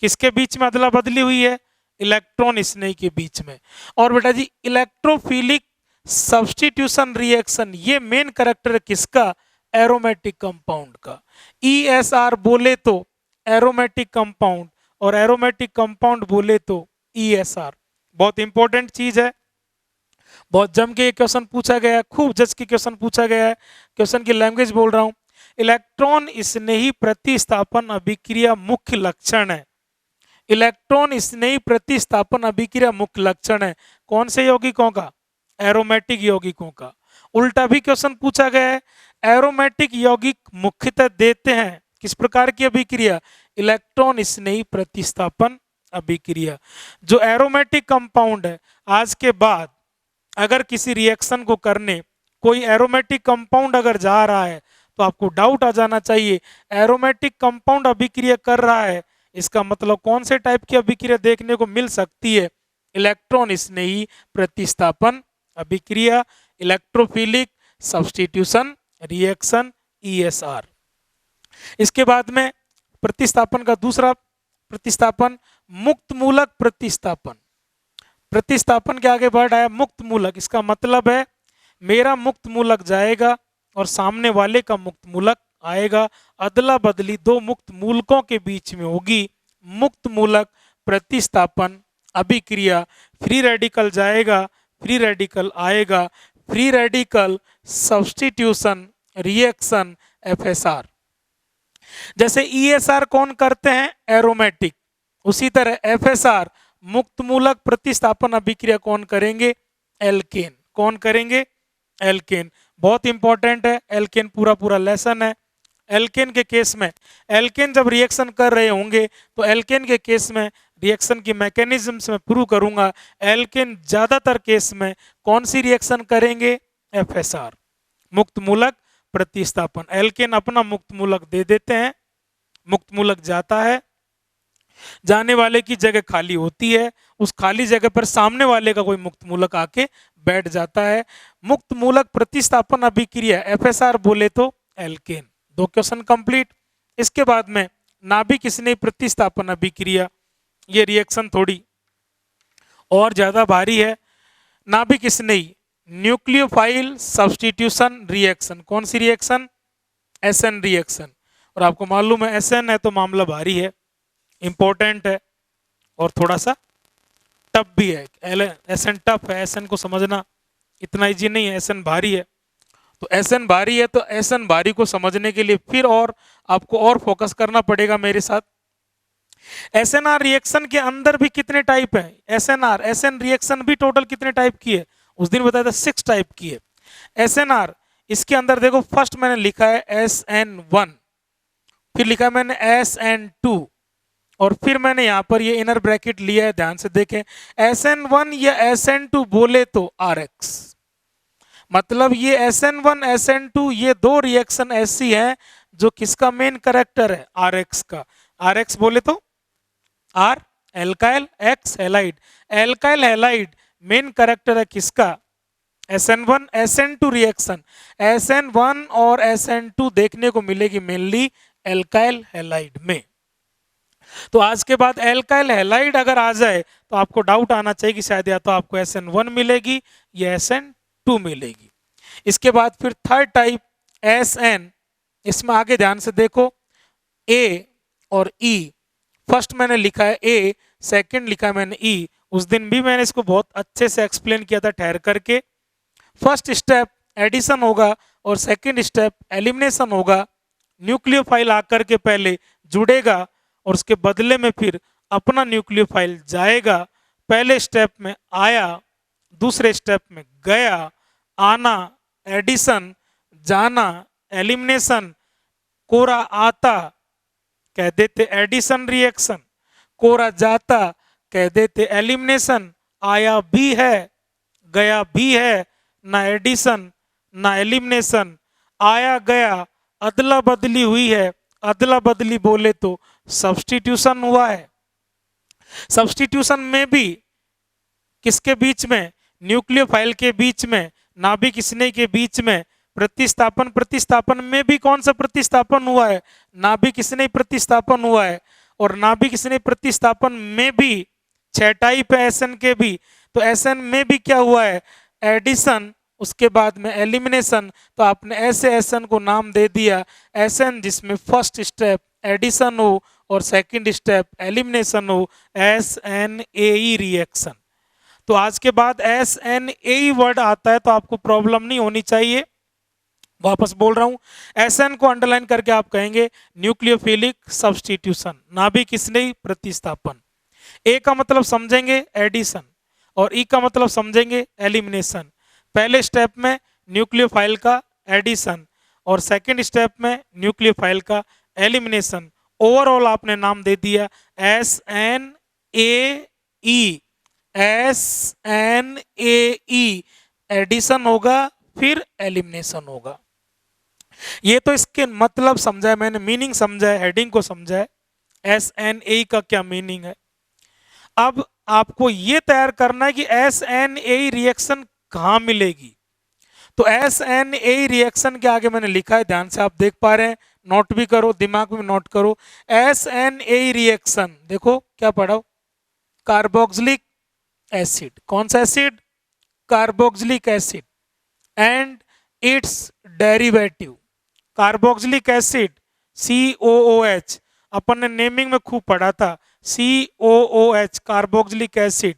किसके बीच में अदला बदली हुई है? इलेक्ट्रॉन स्नेही के बीच में। और बेटा जी इलेक्ट्रोफिलिक सब्स्टिट्यूशन रिएक्शन, ये मेन कैरेक्टर है किसका? एरोमेटिक कंपाउंड का। ESR बोले तो एरोमेटिक कंपाउंड, और एरोमेटिक कंपाउंड बोले तो ESR। बहुत इंपॉर्टेंट चीज है, बहुत जम के क्वेश्चन पूछा गया है, खूब जज के क्वेश्चन पूछा गया है। क्वेश्चन की लैंग्वेज बोल रहा हूं। इलेक्ट्रॉन स्नेही प्रतिस्थापन अभिक्रिया मुख्य लक्षण है। इलेक्ट्रॉन स्नेही प्रतिस्थापन अभिक्रिया मुख्य लक्षण है कौन से यौगिकों का? एरोमेटिक यौगिकों का। उल्टा भी क्वेश्चन पूछा गया है, एरोमेटिक यौगिक मुख्यतः देते हैं किस प्रकार की अभिक्रिया? इलेक्ट्रॉन स्नेही प्रतिस्थापन अभिक्रिया। जो एरोमेटिक कंपाउंड है, आज के बाद अगर किसी रिएक्शन को करने कोई एरोमेटिक कंपाउंड अगर जा रहा है तो आपको डाउट आ जाना चाहिए, एरोमेटिक कंपाउंड अभिक्रिया कर रहा है, इसका मतलब कौन से टाइप की अभिक्रिया देखने को मिल सकती है? इलेक्ट्रॉन स्नेही प्रतिस्थापन अभिक्रिया, इलेक्ट्रोफिलिक सब्स्टिट्यूशन रिएक्शन, ESR। इसके बाद में प्रतिस्थापन का दूसरा प्रतिस्थापन मुक्त मूलक प्रतिस्थापन। प्रतिस्थापन के आगे वर्ड आया मुक्त मूलक, इसका मतलब है मेरा मुक्त मूलक जाएगा और सामने वाले का मुक्त मूलक आएगा, अदला बदली दो मुक्त मूलकों के बीच में होगी। मुक्त मूलक प्रतिस्थापन अभिक्रिया, फ्री रेडिकल जाएगा, फ्री रेडिकल आएगा, free radical substitution reaction, FSR। जैसे ESR कौन करते हैं? एरोमेटिक। उसी तरह FSR मुक्त मूलक प्रतिस्थापन अभिक्रिया कौन करेंगे? एल्केन। कौन करेंगे? एल्केन। बहुत इंपॉर्टेंट है, एल्केन पूरा पूरा लेसन है। एल्केन के केस में, एल्केन जब रिएक्शन कर रहे होंगे तो एल्केन के केस में रिएक्शन की मैकेनिज्म्स में प्रूव करूंगा। एल्केन ज्यादातर केस में कौन सी रिएक्शन करेंगे? FSR, मुक्त मूलक प्रतिस्थापन। एल्केन अपना मुक्त मूलक दे देते हैं, मुक्त मूलक जाता है, जाने वाले की जगह खाली होती है, उस खाली जगह पर सामने वाले का कोई मुक्त मूलक आके बैठ जाता है। मुक्त मूलक प्रतिस्थापन अभिक्रिया FSR बोले तो एल्केन। दो क्वेश्चन कंप्लीट। इसके बाद में नाभिक स्नेही प्रतिस्थापन अभिक्रिया, ये रिएक्शन थोड़ी और ज्यादा भारी है। नाभिक स्नेही न्यूक्लियोफाइल सब्स्टिट्यूशन रिएक्शन, कौन सी रिएक्शन? SN reaction. और आपको मालूम है SN है तो मामला भारी है, इंपॉर्टेंट है और थोड़ा सा टफ भी है। SN टफ है, SN को समझना इतना इजी नहीं है, SN भारी है। तो SN भारी है तो SN भारी को समझने के लिए फिर और आपको और फोकस करना पड़ेगा मेरे साथ। SNR रिएक्शन के अंदर भी कितने टाइप है? SN रिएक्शन भी टोटल कितने टाइप की है? उस दिन बताया था 6 टाइप की है SNR। इसके अंदर देखो फर्स्ट मैंने लिखा है SN1, फिर लिखा है मैंने SN2, और फिर मैंने यहां पर ये इनर ब्रैकेट लिया है, ध्यान से देखें। SN1 या SN2 बोले तो RX, मतलब ये SN1 SN2 ये दो रिएक्शन ऐसी हैं जो किसका मेन कैरेक्टर है? RX का। RX बोले तो R alkyl, X halide. Alkyl halide main character है किसका? SN1 SN2 reaction. SN1 और SN2 देखने को मिलेगी मेनली एल्काइल हैलाइड में। तो आज के बाद एल्काइल हैलाइड अगर आ जाए तो आपको डाउट आना चाहिए कि शायद या तो आपको SN1 मिलेगी या SN2 मिलेगी। इसके बाद फिर थर्ड टाइप SN, इसमें आगे ध्यान से देखो A और E। फर्स्ट मैंने लिखा है A, सेकंड लिखा है मैंने E। उस दिन भी मैंने इसको बहुत अच्छे से एक्सप्लेन किया था ठहर करके। फर्स्ट स्टेप एडिशन होगा और सेकंड स्टेप एलिमिनेशन होगा। न्यूक्लियोफाइल आकर के पहले जुड़ेगा और उसके बदले में फिर अपना न्यूक्लियोफाइल जाएगा। पहले स्टेप में आया, दूसरे स्टेप में गया, आना एडिशन, जाना एलिमिनेशन। कोरा आता कह देते एडिशन रिएक्शन, कोरा जाता कह देते एलिमिनेशन। आया भी है गया भी है, ना एडिशन ना एलिमिनेशन। आया गया अदला बदली हुई है, अदला बदली बोले तो सब्स्टिट्यूशन हुआ है। सब्स्टिट्यूशन में भी किसके बीच में? न्यूक्लियोफाइल के बीच में, नाभिक स्नेही के बीच में। प्रतिस्थापन, प्रतिस्थापन में भी कौन सा प्रतिस्थापन हुआ है? नाभिक स्नेही प्रतिस्थापन हुआ है। और नाभिक स्नेही प्रतिस्थापन में भी 6 टाइप है एसएन के भी, तो एसएन में भी क्या हुआ है, एडिशन, उसके बाद में एलिमिनेशन, तो आपने ऐसे एसएन को नाम दे दिया एसएन जिसमें फर्स्ट स्टेप एडिशन हो और सेकंड स्टेप एलिमिनेशन हो, SNAE रिएक्शन। तो आज के बाद SNAE वर्ड आता है तो आपको प्रॉब्लम नहीं होनी चाहिए, वापस बोल रहा हूं, एसएन को अंडरलाइन करके आप कहेंगे न्यूक्लियोफिलिक सब्स्टिट्यूशन, नाभिक स्नेही प्रतिस्थापन। ए का मतलब समझेंगे एडिशन और ई का मतलब समझेंगे एलिमिनेशन। पहले स्टेप में न्यूक्लियोफाइल का एडिशन और सेकंड स्टेप में न्यूक्लियोफाइल का एलिमिनेशन। ओवरऑल आपने नाम दे दिया SNAE, SNAE, एडिशन होगा फिर एलिमिनेशन होगा। ये तो इसके मतलब समझा है मैंने, मीनिंग समझा है, हेडिंग को समझा है, SNAE का क्या मीनिंग है। अब आपको ये तैयार करना है कि SNAE रिएक्शन कहां मिलेगी। तो SNAE रिएक्शन के आगे मैंने लिखा है, ध्यान से आप देख पा रहे हैं, नोट भी करो, दिमाग में नोट करो। SNAE रिएक्शन देखो क्या पढ़ा, कार्बोक्सिलिक एसिड, कौन सा acid, carboxylic acid and it's derivative, carboxylic acid COOH, अपन ने नेमिंग में खूब पढ़ा था, COOH कार्बोक्सिलिक एसिड,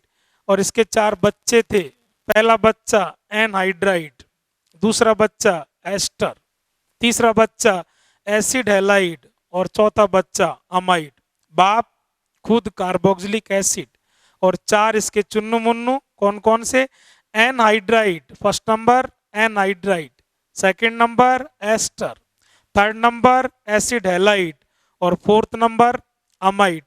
और इसके 4 बच्चे थे, पहला बच्चा एनहाइड्राइड, दूसरा बच्चा एस्टर, तीसरा बच्चा एसिड हैलाइड और चौथा बच्चा अमाइड। बाप खुद कार्बोक्सिलिक एसिड और 4 इसके चुन्नू मुन्नू, कौन कौन से, anhydride, first number anhydride, second number ester, third number acid halide और fourth number amide.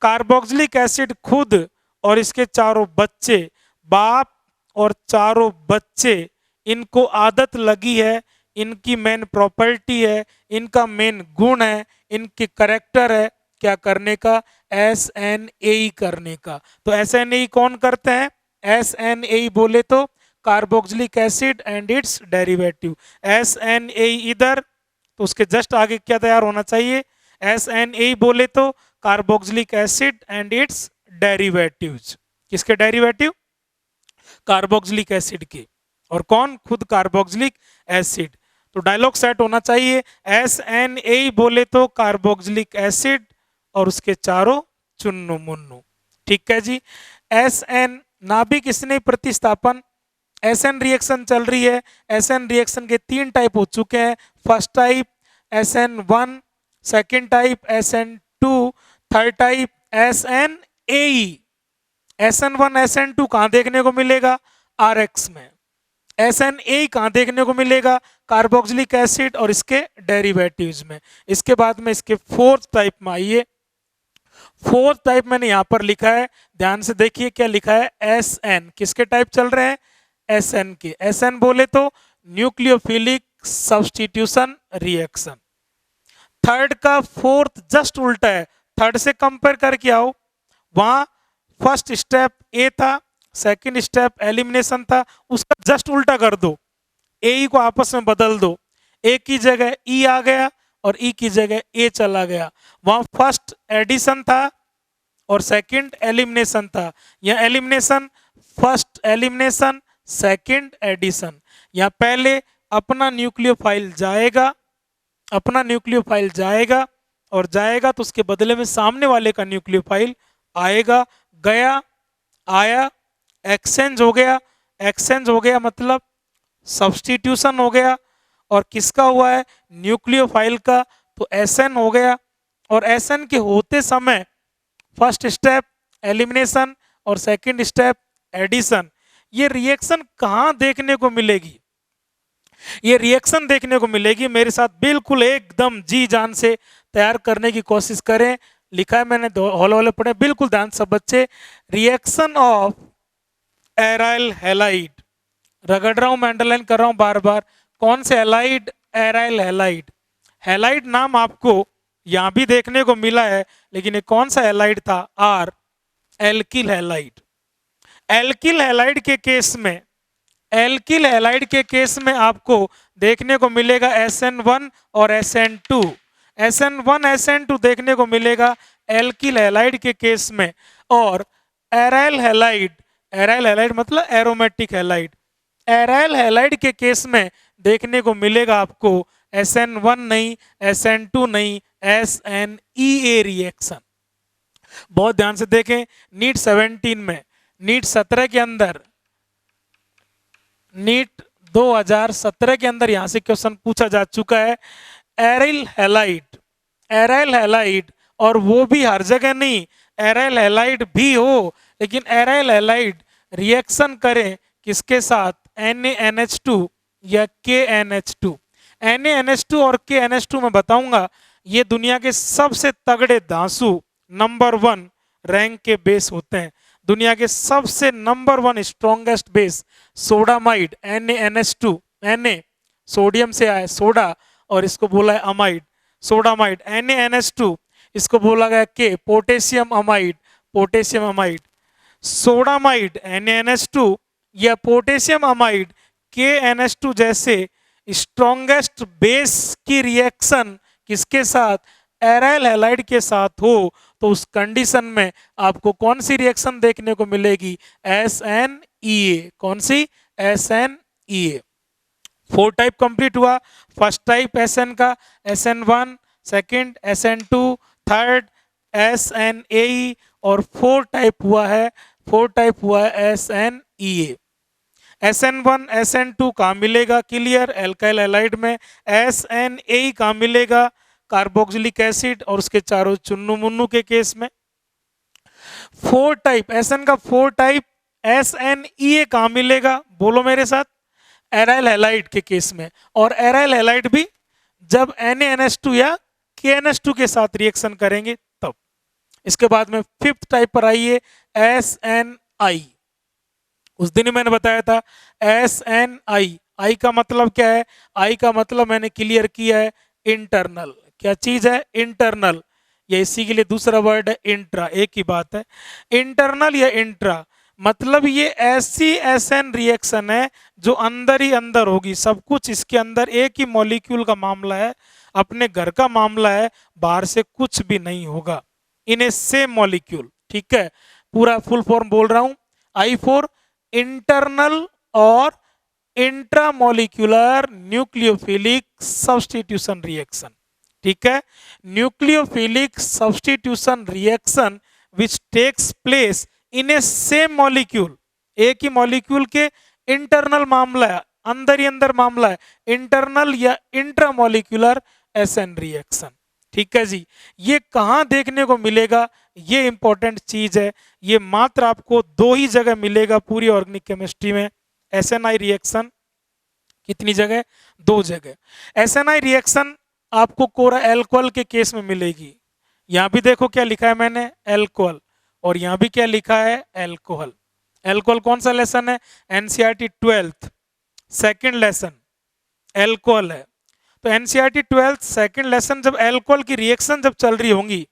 Carboxylic acid खुद और इसके चारों बच्चे, बाप और चारों बच्चे, इनको आदत लगी है, इनकी मेन प्रॉपर्टी है, इनका मेन गुण है, इनकी करेक्टर है क्या करने का, SNAE करने का। तो SNAE कौन करते हैं, SNAE बोले तो carboxylic acid and it's derivative. SNAE इधर तो उसके जस्ट आगे क्या तैयार होना चाहिए, SNAE बोले तो carboxylic acid and it's derivatives. किसके डेरिवेटिव, कार्बोक्सिलिक एसिड के, और कौन, खुद कार्बोक्सिलिक एसिड। तो डायलॉग सेट होना चाहिए, SNAE बोले तो कार्बोक्सिलिक एसिड और उसके चारों चुन्नू मुन्नू। ठीक है जी। SN नाभिक स्नेही प्रतिस्थापन, SN रिएक्शन चल रही है। SN रिएक्शन के 3 टाइप हो चुके हैं, first type SN1, second type SN2, third type SNAE। SN1 SN2 कहां देखने को मिलेगा, RX में। SNAE कहां देखने को मिलेगा, कार्बोक्सिलिक एसिड और इसके डेरिवेटिव्स में। इसके बाद में इसके फोर्थ टाइप में आइए, फोर्थ टाइप मैंने यहां पर लिखा है, ध्यान से देखिए क्या लिखा है, SN, किसके टाइप चल रहे हैं, SN के। SN बोले तो न्यूक्लियोफिलिक सब्स्टिट्यूशन रिएक्शन। थर्ड का फोर्थ जस्ट उल्टा है, थर्ड से कंपेयर करके आओ, वहां फर्स्ट स्टेप ए था, सेकंड स्टेप एलिमिनेशन था, उसका जस्ट उल्टा कर दो, ए को आपस में बदल दो, ए की जगह ई आ गया और ई की जगह ए चला गया। वहां फर्स्ट एडिशन था और सेकंड एलिमिनेशन था, यहाँ elimination, first elimination second edition. यहाँ पहले अपना न्यूक्लियोफाइल जाएगा, अपना न्यूक्लियोफाइल जाएगा और जाएगा तो उसके बदले में सामने वाले का न्यूक्लियोफाइल आएगा, गया, आया, एक्सचेंज हो गया, एक्सचेंज हो गया मतलब सब्स्टिट्यूशन हो गया, और किसका हुआ है, न्यूक्लियोफाइल का, तो SN हो गया। और SN के होते समय फर्स्ट स्टेप एलिमिनेशन और सेकंड स्टेप एडिशन। ये रिएक्शन कहां देखने को मिलेगी, ये रिएक्शन देखने को मिलेगी, मेरे साथ बिल्कुल एकदम जी जान से तैयार करने की कोशिश करें। लिखा है मैंने, हौले हौले पढ़े, बिल्कुल ध्यान सब बच्चे। रिएक्शन ऑफ एराइल हैलाइड, रगड़ रहा हूं मैं, अंडरलाइन कर रहा हूं बार बार, कौन से हैलाइड, एराइल हैलाइड। हैलाइड नाम आपको यहां भी देखने को मिला है, लेकिन ये कौन सा हैलाइड था, R, alkyl halide. Alkyl halide के केस में, एल्किल हैलाइड के केस में आपको देखने को मिलेगा SN1 और SN2, SN1 SN2 देखने को मिलेगा एल्किल हैलाइड के केस में। और एराइल हैलाइड, एराइल हैलाइड मतलब एरोमेटिक हैलाइड, एराइल हैलाइड के केस में देखने को मिलेगा आपको SN1 नहीं, SN2 नहीं, SNEA रिएक्शन। बहुत ध्यान से देखें, नीट 17 में, नीट 17 के अंदर, नीट 2017 के अंदर यहां से क्वेश्चन पूछा जा चुका है। एराइल हैलाइड, एराइल हैलाइड, और वो भी हर जगह नहीं, एराइल हैलाइड भी हो लेकिन एराइल हैलाइड रिएक्शन करें किसके साथ, NaNH2 या KNH2। NaNH2 और KNH2 मैं बताऊंगा, ये दुनिया के सबसे तगड़े धांसू नंबर 1 रैंक के बेस होते हैं। दुनिया के सबसे number 1 strongest base sodamide, NaNH2, Na sodium से आया सोडा और इसको बोला है अमाइड, सोडामाइड, NaNH2, इसको बोला गया के potassium amide, potassium amide, sodamide NaNH2 या पोटेशियम अमाइड KNH2 जैसे स्ट्रॉन्गेस्ट बेस की रिएक्शन किसके साथ, एराइल हैलाइड के साथ हो तो उस कंडीशन में आपको कौन सी रिएक्शन देखने को मिलेगी, SNEA। कौन सी, SNEA। 4 टाइप कंप्लीट हुआ। फर्स्ट टाइप SN का SN1, second SN2, third SNAE और 4 टाइप हुआ है, 4 टाइप हुआ है SNEA। SN1 SN2 कहाँ मिलेगा, क्लियर, एल्काइल हैलाइड में। SNAE कहाँ मिलेगा, कार्बोक्सिलिक एसिड और उसके चारों चुन्नू मुन्नू के केस में। 4 टाइप SN का 4 टाइप SNEA कहाँ मिलेगा, बोलो मेरे साथ, एराइल हैलाइड के केस में। और एराइल हैलाइड भी जब NaNH2 या KNH2 के साथ रिएक्शन करेंगे तब। इसके बाद में 5th टाइप पर आइए, SNI। उस दिन ही मैंने बताया था SNI, I का मतलब क्या है, I का मतलब मैंने क्लियर किया है, इंटरनल। क्या चीज है, इंटरनल। ये इसी के लिए दूसरा वर्ड है इंट्रा, एक ही बात है, इंटरनल या इंट्रा। मतलब ये ऐसी SN रिएक्शन है जो अंदर ही अंदर होगी, सब कुछ इसके अंदर, एक ही मॉलिक्यूल का मामला है, अपने घर का मामला है, बाहर से कुछ भी नहीं होगा, इन ए सेम मॉलिक्यूल। ठीक है, पूरा फुल फॉर्म बोल रहा हूं, I4 इंटरनल और इंट्रामोलिक्यूलर न्यूक्लियोफिलिक सब्स्टिट्यूशन रिएक्शन। ठीक है, nucleophilic substitution reaction which takes place in a same molecule, एक ही मॉलिक्यूल के इंटरनल मामला है, अंदर ही अंदर मामला है, इंटरनल या इंट्रामोलिक्यूलर SN रिएक्शन। ठीक है जी, ये कहाँ देखने को मिलेगा, ये इंपॉर्टेंट चीज है, ये मात्र आपको 2 ही जगह मिलेगा पूरी ऑर्गेनिक केमिस्ट्री में। SNI रिएक्शन कितनी जगह, 2 जगह। SNI रिएक्शन आपको कोरा एल्कोहल के केस में मिलेगी। यहां भी देखो क्या लिखा है मैंने, एल्कोहल, और यहां भी क्या लिखा है, एल्कोहल। एल्कोहल कौन सा लेसन है, NCERT 12th second lesson alcohol है। तो NCERT 12th सेकेंड लेसन जब एल्कोहल की रिएक्शन जब चल रही होंगी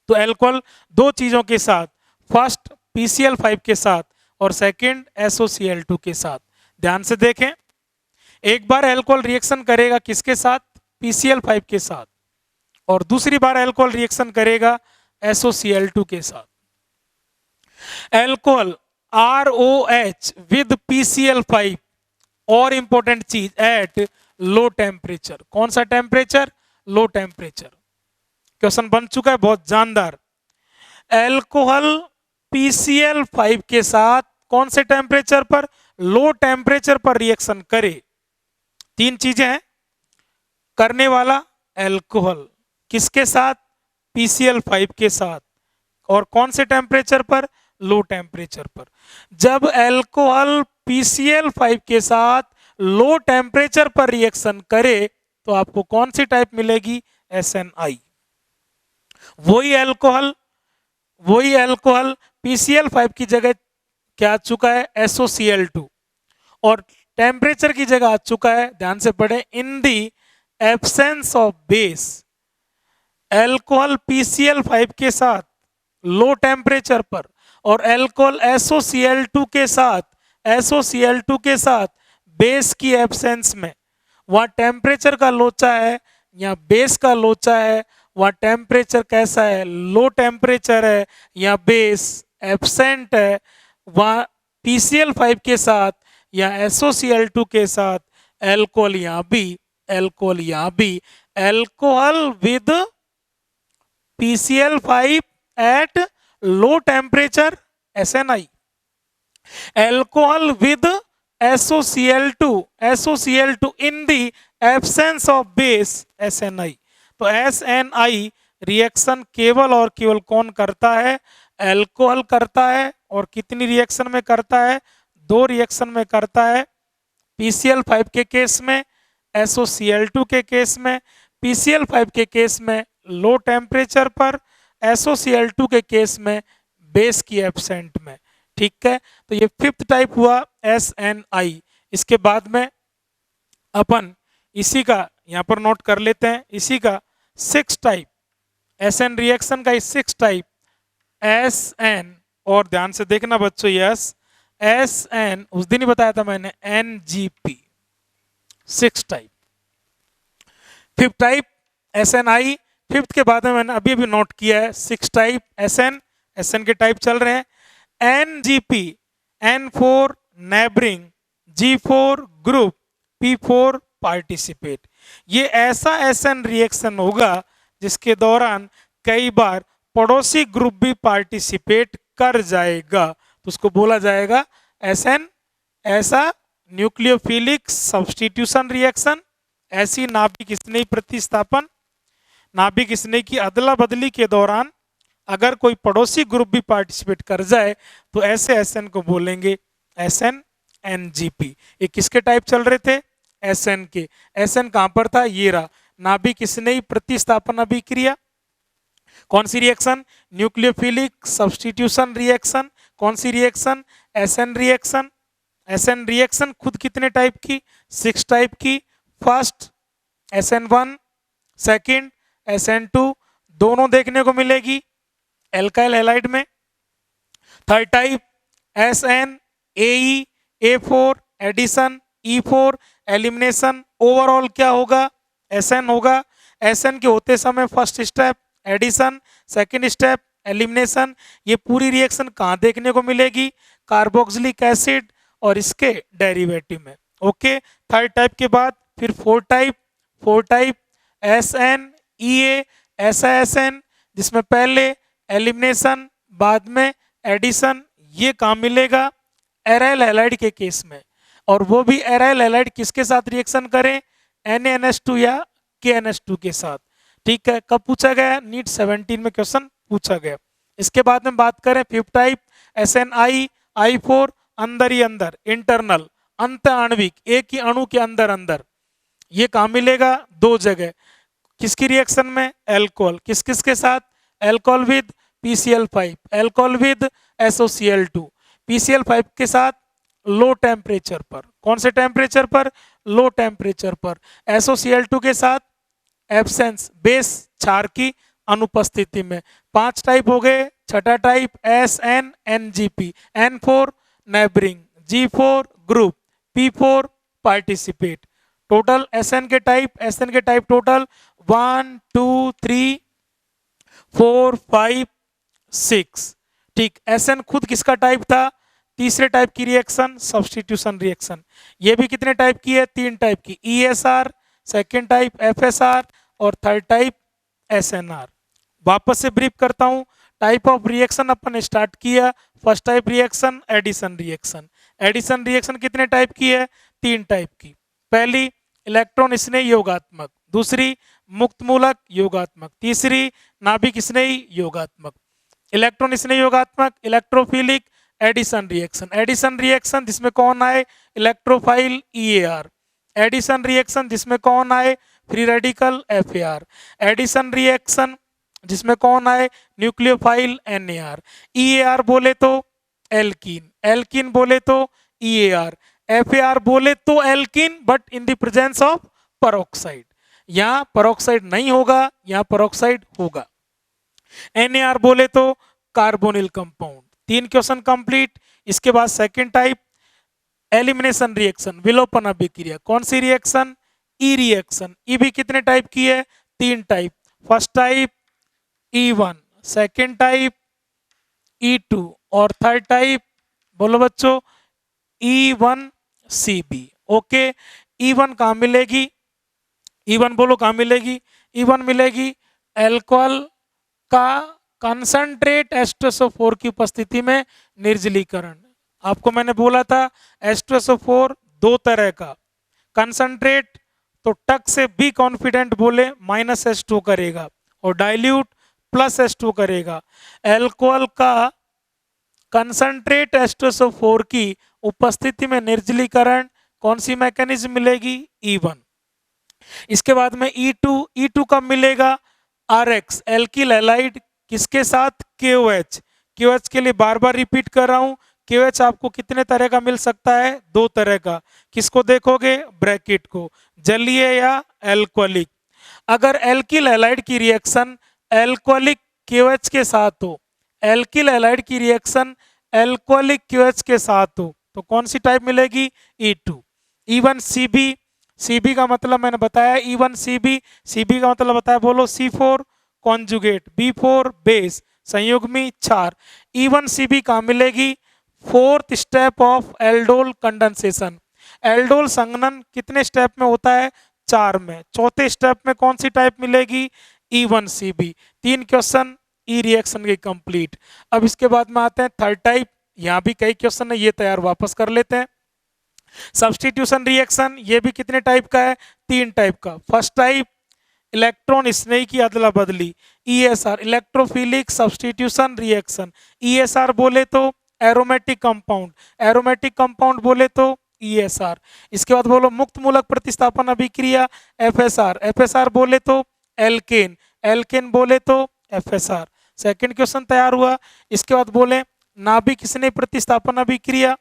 तो एल्कोहल 2 चीजों के साथ, फर्स्ट PCl5 के साथ और सेकंड SOCl2 के साथ। ध्यान से देखें, एक बार एल्कोहल रिएक्शन करेगा किसके साथ, PCl5 के साथ, और दूसरी बार एल्कोहल रिएक्शन करेगा SOCl2 के साथ। एल्कोहल ROH विद PCl5 और इंपॉर्टेंट चीज एट लो टेम्परेचर। कौन सा टेम्परेचर, लो टेम्परेचर। क्वेश्चन बन चुका है बहुत जानदार। एल्कोहल PCl5 के साथ कौन से टेम्परेचर पर, लो टेम्परेचर पर रिएक्शन करे। 3 चीजें हैं, करने वाला एल्कोहल किसके साथ, PCl5 के साथ, और कौन से टेम्परेचर पर, लो टेम्परेचर पर। जब एल्कोहल PCl5 के साथ लो टेम्परेचर पर रिएक्शन करे तो आपको कौन सी टाइप मिलेगी, SNI। वही एल्कोहल PCl5 की जगह क्या आ चुका है, SOCl2, और टेम्परेचर की जगह आ चुका है, ध्यान से पढ़े, in the absence of base. Alcohol PCl5 के साथ लो टेम्परेचर पर और एल्कोहल SOCl2 के साथ बेस की एब्सेंस में, वहां टेम्परेचर का लोचा है या बेस का लोचा है, वहां टेम्परेचर कैसा है, लो टेम्परेचर है या बेस एब्सेंट है वहाँ PCl5 के साथ या SOCl2 के साथ एल्कोहल यहाँ भी, एल्कोहल यहाँ भी, alcohol with PCl5 at low temperature SNI, alcohol with SOCl2 in the absence of base SNI। तो SNI रिएक्शन केवल और केवल कौन करता है? एल्कोहल करता है। और कितनी रिएक्शन में करता है? 2 रिएक्शन में करता है। PCl5 के केस में, SOCl2 के केस में। PCl5 के केस में लो टेम्परेचर पर, SOCl2 के केस में बेस की एब्सेंट में। ठीक है, तो ये 5th टाइप हुआ SNI। इसके बाद में अपन इसी का यहाँ पर नोट कर लेते हैं, इसी का 6th टाइप SN रिएक्शन का 6th टाइप SN, और ध्यान से देखना बच्चों, यस SN उस दिन ही बताया था मैंने, NGP 6th type. 5th type SNI, 5th के बाद में मैंने अभी अभी नोट किया है 6th टाइप SN के टाइप चल रहे हैं। NGP, N4 neighbouring, G4 group, P4 participate. ये ऐसा SN रिएक्शन होगा जिसके दौरान कई बार पड़ोसी ग्रुप भी पार्टिसिपेट कर जाएगा, तो उसको बोला जाएगा SN, ऐसा न्यूक्लियोफिलिक सब्स्टिट्यूशन रिएक्शन, ऐसी नाभिक स्नेही प्रतिस्थापन, नाभिक स्नेही की अदला बदली के दौरान अगर कोई पड़ोसी ग्रुप भी पार्टिसिपेट कर जाए तो ऐसे SN को बोलेंगे SN NGP। ये किसके टाइप चल रहे थे? SN के। SN कहां पर था? ये रहा, नाभिक स्नेही प्रतिस्थापन अभिक्रिया। कौन सी रिएक्शन? Nucleophilic substitution reaction. कौन सी reaction? SN reaction. SN reaction खुद कितने टाइप की? 6 टाइप की। फर्स्ट SN1, सेकंड SN2, दोनों देखने को मिलेगी एल्काइल हैलाइड में। 3rd type SN AE, A4 addition, E4 elimination. Overall क्या होगा? SN होगा। SN के होते समय first step addition, second step elimination. ये पूरी रिएक्शन कहाँ देखने को मिलेगी? कार्बोक्सिलिक एसिड और इसके डेरिवेटिव में। ओके, 3rd टाइप के बाद फिर 4th टाइप SN EA, ऐसा SN जिसमें पहले एलिमिनेशन बाद में एडिशन। ये कहाँ मिलेगा? एराइल हैलाइड के केस में, और वो भी एराइल हैलाइड किसके साथ रिएक्शन करें? NaNH2 या KNH2 के साथ। ठीक है, कब पूछा गया? नीट 17 में क्वेश्चन पूछा गया। इसके बाद में बात करें 5th टाइप SNI, I4 अंदर ही अंदर, इंटरनल, अंत आणविक, एक ही अणु के अंदर अंदर। ये कहाँ मिलेगा? 2 जगह। किसकी रिएक्शन में? एल्कोहल। किस किस के साथ? Alcohol with PCl5, alcohol with SOCl2। PCl5 के साथ लो टेम्परेचर पर। कौन से टेम्परेचर पर? लो टेम्परेचर पर। SOCl2 के साथ एब्सेंस, बेस क्षार की अनुपस्थिति में। 5 टाइप हो गए। 6ठा type SN NGP, N4 neighbouring, G4 group, P4 participate. Total SN के टाइप टोटल 1 2 3 4 5 6। ठीक, SN खुद किसका टाइप था? तीसरे टाइप की रिएक्शन, सब्स्टिट्यूशन रिएक्शन। ये भी कितने टाइप की है? 3 टाइप की, ESR, सेकेंड टाइप FSR और 3rd टाइप SNR। वापस से ब्रीफ करता हूं, टाइप ऑफ रिएक्शन अपन स्टार्ट किया। First type reaction addition reaction. Addition reaction कितने टाइप की है? 3 टाइप की। पहली इलेक्ट्रॉन स्नेही योगात्मक, दूसरी मुक्त मूलक योगात्मक, तीसरी नाभिक स्नेही योगात्मक। इलेक्ट्रॉन स्नेही योगात्मक इलेक्ट्रोफिलिक एडिशन रिएक्शन जिसमें कौन आए? Electrophile EAR। एडिशन रिएक्शन जिसमें कौन आए? Free radical FAR। Addition reaction जिसमें कौन आए? Nucleophile NAR। EAR बोले तो एल्कीन बोले तो EAR, FAR बोले तो alkene but in the presence of peroxide. यहाँ पेरोक्साइड नहीं होगा, यहाँ पेरोक्साइड होगा। NAR बोले तो कार्बोनिल कंपाउंड। 3 question complete. इसके बाद सेकेंड टाइप एलिमिनेशन रिएक्शन, विलोपन अभिक्रिया। कौन सी रिएक्शन? ई रिएक्शन। ई भी कितने टाइप की है? 3 type. First type E1, second type E2 और थर्ड टाइप बोलो बच्चों E1CB। ओके, E1 कहाँ मिलेगी? E1 बोलो कहाँ मिलेगी? E1 मिलेगी एल्कोहल का कंसंट्रेट H2SO4 की उपस्थिति में निर्जलीकरण। आपको मैंने बोला था H2SO4 दो तरह का, कंसंट्रेट तो टक से बी कॉन्फिडेंट बोले -H2 करेगा और डाइल्यूट +H2 करेगा। एल्कोहल का कंसंट्रेट H2SO4 की उपस्थिति में निर्जलीकरण कौन सी मैकेनिज्म मिलेगी? E1। इसके बाद में E2 कब मिलेगा? RX एल्किल हैलाइड किसके साथ? KOH। KOH के लिए बार बार रिपीट कर रहा हूं, KOH आपको कितने तरह का मिल सकता है? दो तरह का। किसको देखोगे? ब्रैकेट को, जलीय या एल्कोहलिक। अगर एल्किल हैलाइड की रिएक्शन एल्कोहलिक KOH के साथ हो, एल्किल हैलाइड की रिएक्शन एल्कोहलिक KOH के साथ हो तो कौन सी टाइप मिलेगी? E2। E1CB, CB का मतलब मैंने बताया E1CB, CB का मतलब बताया बोलो C4 कॉन्जुगेट, B4 बेस, संयुग्मी क्षार। E1CB कहाँ मिलेगी? Fourth step of aldol condensation. Aldol संघनन कितने स्टेप में होता है? 4 में। चौथे स्टेप में कौन सी टाइप मिलेगी? E1CB। 3 क्वेश्चन ई रिएक्शन के कंप्लीट। अब इसके बाद में आते हैं थर्ड टाइप। यहाँ भी कई क्वेश्चन है, ये तैयार वापस कर लेते हैं। सब्स्टिट्यूशन रिएक्शन, ये भी कितने टाइप का है? 3 टाइप का। फर्स्ट टाइप इलेक्ट्रॉन स्नेही की अदला बदली, ESR electrophilic substitution reaction. ESR बोले तो एरोमेटिक कंपाउंड, एरोमेटिक कंपाउंड बोले तो ESR। इसके बाद बोलो मुक्त मूलक प्रतिस्थापन अभिक्रिया FSR, FSR बोले तो एल्केन, एल्केन बोले तो FSR। सेकंड क्वेश्चन तैयार हुआ। इसके बाद बोले नाभिक स्नेह प्रतिस्थापन अभिक्रिया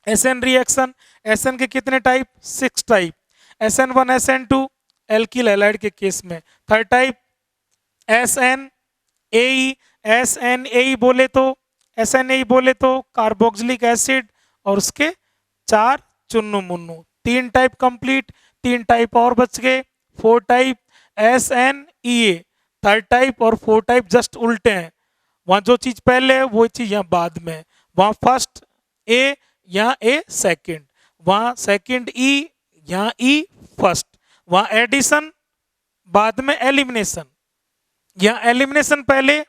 SN रिएक्शन। SN के कितने type? 6 type. SN1 SN2 alkyl halide के केस में। थर्ड टाइप SNAE, SNAE बोले तो कार्बोक्सिलिक एसिड और उसके 4 Chunnu Munnu. 3 type complete, 3 type और बच गए। 4 टाइप SNEA, थर्ड टाइप और 4 टाइप जस्ट उल्टे हैं। वहां जो चीज पहले है वो चीज यहाँ बाद में। वहां फर्स्ट ए, यहाँ ए सेकंड, वहां सेकंड ई, यहाँ ई फर्स्ट, वहां एडिशन बाद में एलिमिनेशन, यहाँ एलिमिनेशन पहले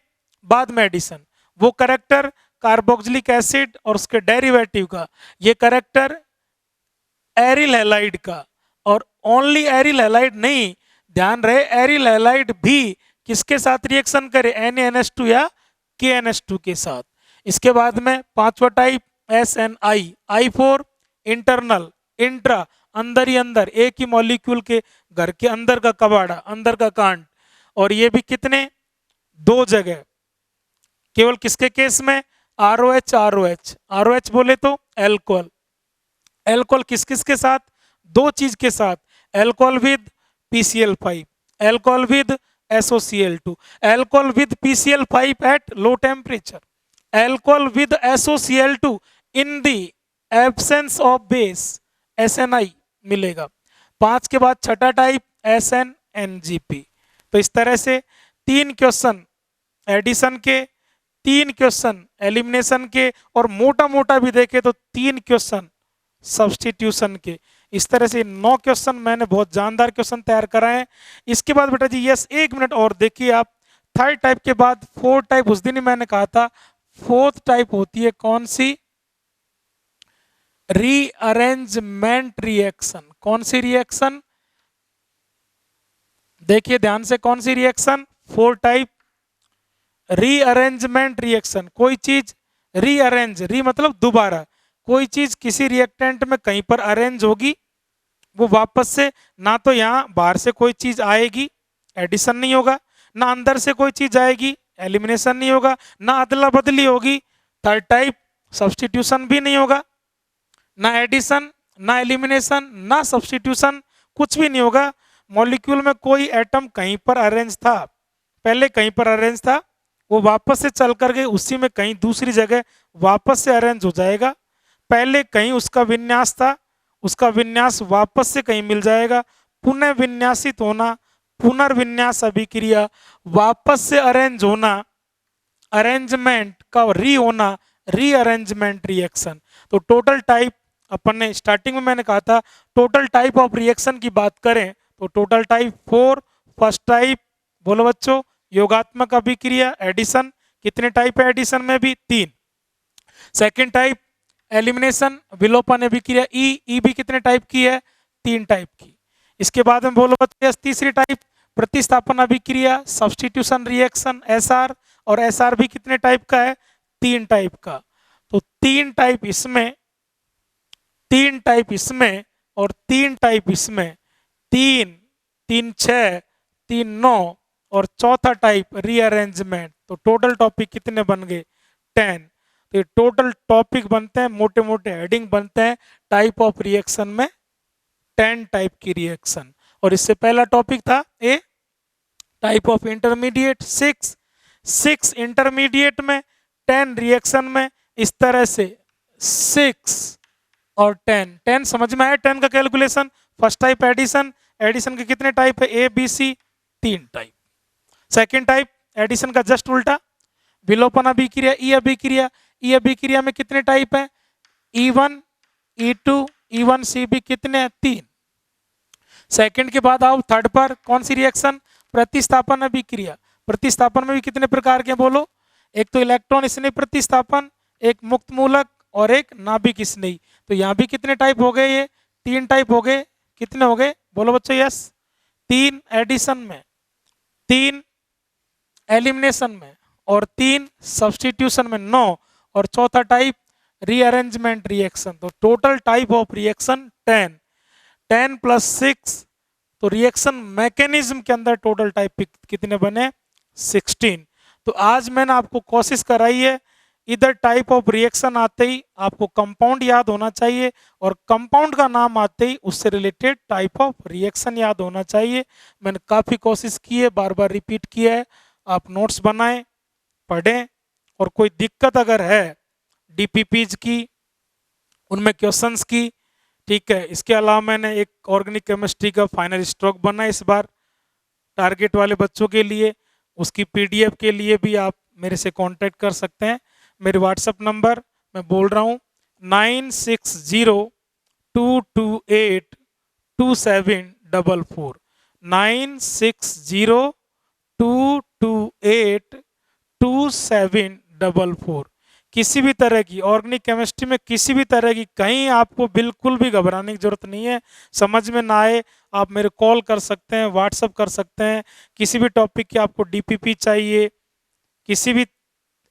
बाद में एडिशन। वो करेक्टर कार्बोक्सिलिक एसिड और उसके डेरिवेटिव का, ये करेक्टर एरिल हैलाइड का। और ओनली एरिल हैलाइड नहीं, ध्यान रहे एरिल हैलाइड भी किसके साथ रिएक्शन करे? NaNH2 या KNH2 के साथ। इसके बाद में पांचवा type SNI, I4 internal, intra अंदर ही अंदर, एक ही मॉलिक्यूल के घर के अंदर का कबाड़ा, अंदर का कांड। और ये भी कितने? 2 जगह। केवल किसके केस में? ROH, ROH, ROH बोले तो एल्कोहल। एल्कोहल किस किस के साथ? 2 चीज के साथ, alcohol with PCl5, alcohol with SOCl2, alcohol with PCl5 at low temperature, alcohol with SOCl2 in the absence of base, SNI मिलेगा। 5 के बाद छठा टाइप SNNGP। तो इस तरह से 3 क्वेश्चन एडिशन के, 3 क्वेश्चन एलिमिनेशन के और मोटा मोटा भी देखे तो 3 क्वेश्चन सब्स्टिट्यूशन के। इस तरह से 9 क्वेश्चन मैंने बहुत जानदार क्वेश्चन तैयार कराए हैं। इसके बाद बेटा जी यस 1 मिनट और देखिए आप, थर्ड टाइप के बाद 4th टाइप, उस दिन ही मैंने कहा था 4th टाइप होती है कौन सी? Rearrangement reaction. कौन सी रिएक्शन? देखिए ध्यान से, कौन सी रिएक्शन? 4 type rearrangement reaction. कोई चीज रीअरेंज, री मतलब दोबारा, कोई चीज किसी रिएक्टेंट में कहीं पर अरेंज होगी, वो वापस से ना तो यहाँ बाहर से कोई चीज आएगी, एडिशन नहीं होगा, ना अंदर से कोई चीज आएगी, एलिमिनेशन नहीं होगा, ना अदला बदली होगी। थर्ड टाइप सब्स्टिट्यूशन भी नहीं होगा, ना एडिशन, ना एलिमिनेशन, ना सब्स्टिट्यूशन, कुछ भी नहीं होगा। मॉलिक्यूल में कोई एटम कहीं पर अरेंज था, पहले कहीं पर अरेंज था, वो वापस से चल करके उसी में कहीं दूसरी जगह वापस से अरेंज हो जाएगा। पहले कहीं उसका विन्यास था, उसका विन्यास वापस से कहीं मिल जाएगा। पुनः विन्यासित होना, पुनर्विन्यास अभिक्रिया, वापस से अरेंज होना, अरेंजमेंट का री होना, रीअरेंजमेंट रिएक्शन। तो टोटल टाइप अपन ने स्टार्टिंग में मैंने कहा था, टोटल टाइप ऑफ रिएक्शन की बात करें तो टोटल टाइप 4। फर्स्ट टाइप बोलो बच्चों, योगात्मक अभिक्रिया एडिशन। कितने टाइप है एडिशन में भी? 3। सेकेंड टाइप एलिमिनेशन विलोपन अभिक्रिया ई भी कितने टाइप की है? 3 टाइप की। इसके बाद में बोलो बच्चों तीसरी टाइप प्रतिस्थापन अभिक्रिया सब्स्टिट्यूशन रिएक्शन एसआर, और एसआर भी कितने टाइप का है? 3 टाइप का। तो 3 टाइप इसमें, 3 टाइप इसमें और 3 टाइप इसमें, 3 3 6 3 9 और चौथा टाइप रीअरेंजमेंट। तो टोटल टॉपिक कितने बन गए? 10। तो ये टोटल टॉपिक बनते हैं, मोटे मोटे हेडिंग बनते हैं टाइप ऑफ रिएक्शन में 10 टाइप की रिएक्शन। और इससे पहला टॉपिक था ए टाइप ऑफ इंटरमीडिएट 6 इंटरमीडिएट में 10 रिएक्शन में। इस तरह से 6 और 10 समझ में आया? 10 का calculation. First type addition, addition के कितने टाइप है? A B C 3 type. Second type addition का जस्ट उल्टा विलोपन अभिक्रिया ई अभिक्रिया। ई अभिक्रिया में कितने टाइप है? E1 E2 E1 सी भी कितने हैं? 3। सेकंड के बाद आओ थर्ड पर, कौन सी रिएक्शन? प्रतिस्थापन अभिक्रिया। प्रतिस्थापन में भी कितने प्रकार के बोलो? एक तो इलेक्ट्रॉन स्नेही प्रतिस्थापन, एक मुक्त मूलक और एक नाभिक स्नेही। तो यहाँ भी कितने टाइप हो गए? ये 3 टाइप हो गए। कितने हो गए बोलो बच्चों? यस 3 एडिशन में, 3 एलिमिनेशन में और 3 सब्स्टिट्यूशन में 9 और चौथा टाइप रीअरेंजमेंट रिएक्शन। तो total type of reaction 10 plus 6। तो रिएक्शन मैकेनिज्म के अंदर टोटल टाइप कितने बने? 16। तो आज मैंने आपको कोशिश कराई है, इधर टाइप ऑफ रिएक्शन आते ही आपको कंपाउंड याद होना चाहिए और कंपाउंड का नाम आते ही उससे रिलेटेड टाइप ऑफ रिएक्शन याद होना चाहिए। मैंने काफ़ी कोशिश की है, बार बार रिपीट किया है। आप नोट्स बनाएं, पढ़ें, और कोई दिक्कत अगर है डीपीपीज की, उनमें क्वेश्चंस की, ठीक है। इसके अलावा मैंने एक ऑर्गेनिक केमिस्ट्री का फाइनल स्ट्रोक बना है इस बार टारगेट वाले बच्चों के लिए। उसकी पीडीएफ के लिए भी आप मेरे से कांटेक्ट कर सकते हैं। मेरे व्हाट्सएप नंबर मैं बोल रहा हूँ 9602282744 9602282744। किसी भी तरह की ऑर्गेनिक केमिस्ट्री में किसी भी तरह की कहीं आपको बिल्कुल भी घबराने की जरूरत नहीं है। समझ में ना आए आप मेरे कॉल कर सकते हैं, व्हाट्सअप कर सकते हैं। किसी भी टॉपिक की आपको डीपीपी चाहिए, किसी भी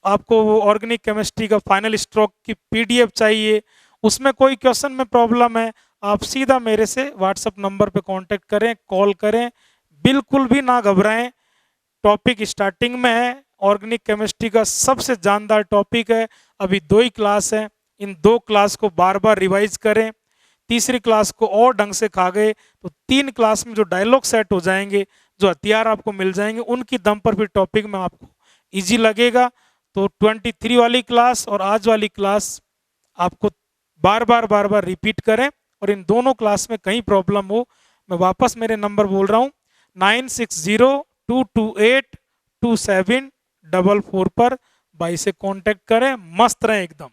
आपको ऑर्गेनिक केमिस्ट्री का फाइनल स्ट्रोक की पीडीएफ चाहिए, उसमें कोई क्वेश्चन में प्रॉब्लम है, आप सीधा मेरे से व्हाट्सअप नंबर पे कांटेक्ट करें, कॉल करें। बिल्कुल भी ना घबराएं। टॉपिक स्टार्टिंग में है, ऑर्गेनिक केमिस्ट्री का सबसे जानदार टॉपिक है। अभी 2 ही क्लास है, इन 2 क्लास को बार बार रिवाइज करें। तीसरी क्लास को और ढंग से खा गए तो 3 क्लास में जो डायलॉग सेट हो जाएंगे, जो हथियार आपको मिल जाएंगे, उनकी दम पर फिर टॉपिक में आपको ईजी लगेगा। तो 23 वाली क्लास और आज वाली क्लास आपको बार बार रिपीट करें, और इन दोनों क्लास में कहीं प्रॉब्लम हो, मैं वापस मेरे नंबर बोल रहा हूँ 9602282744 पर भाई से कांटेक्ट करें। मस्त रहें एकदम।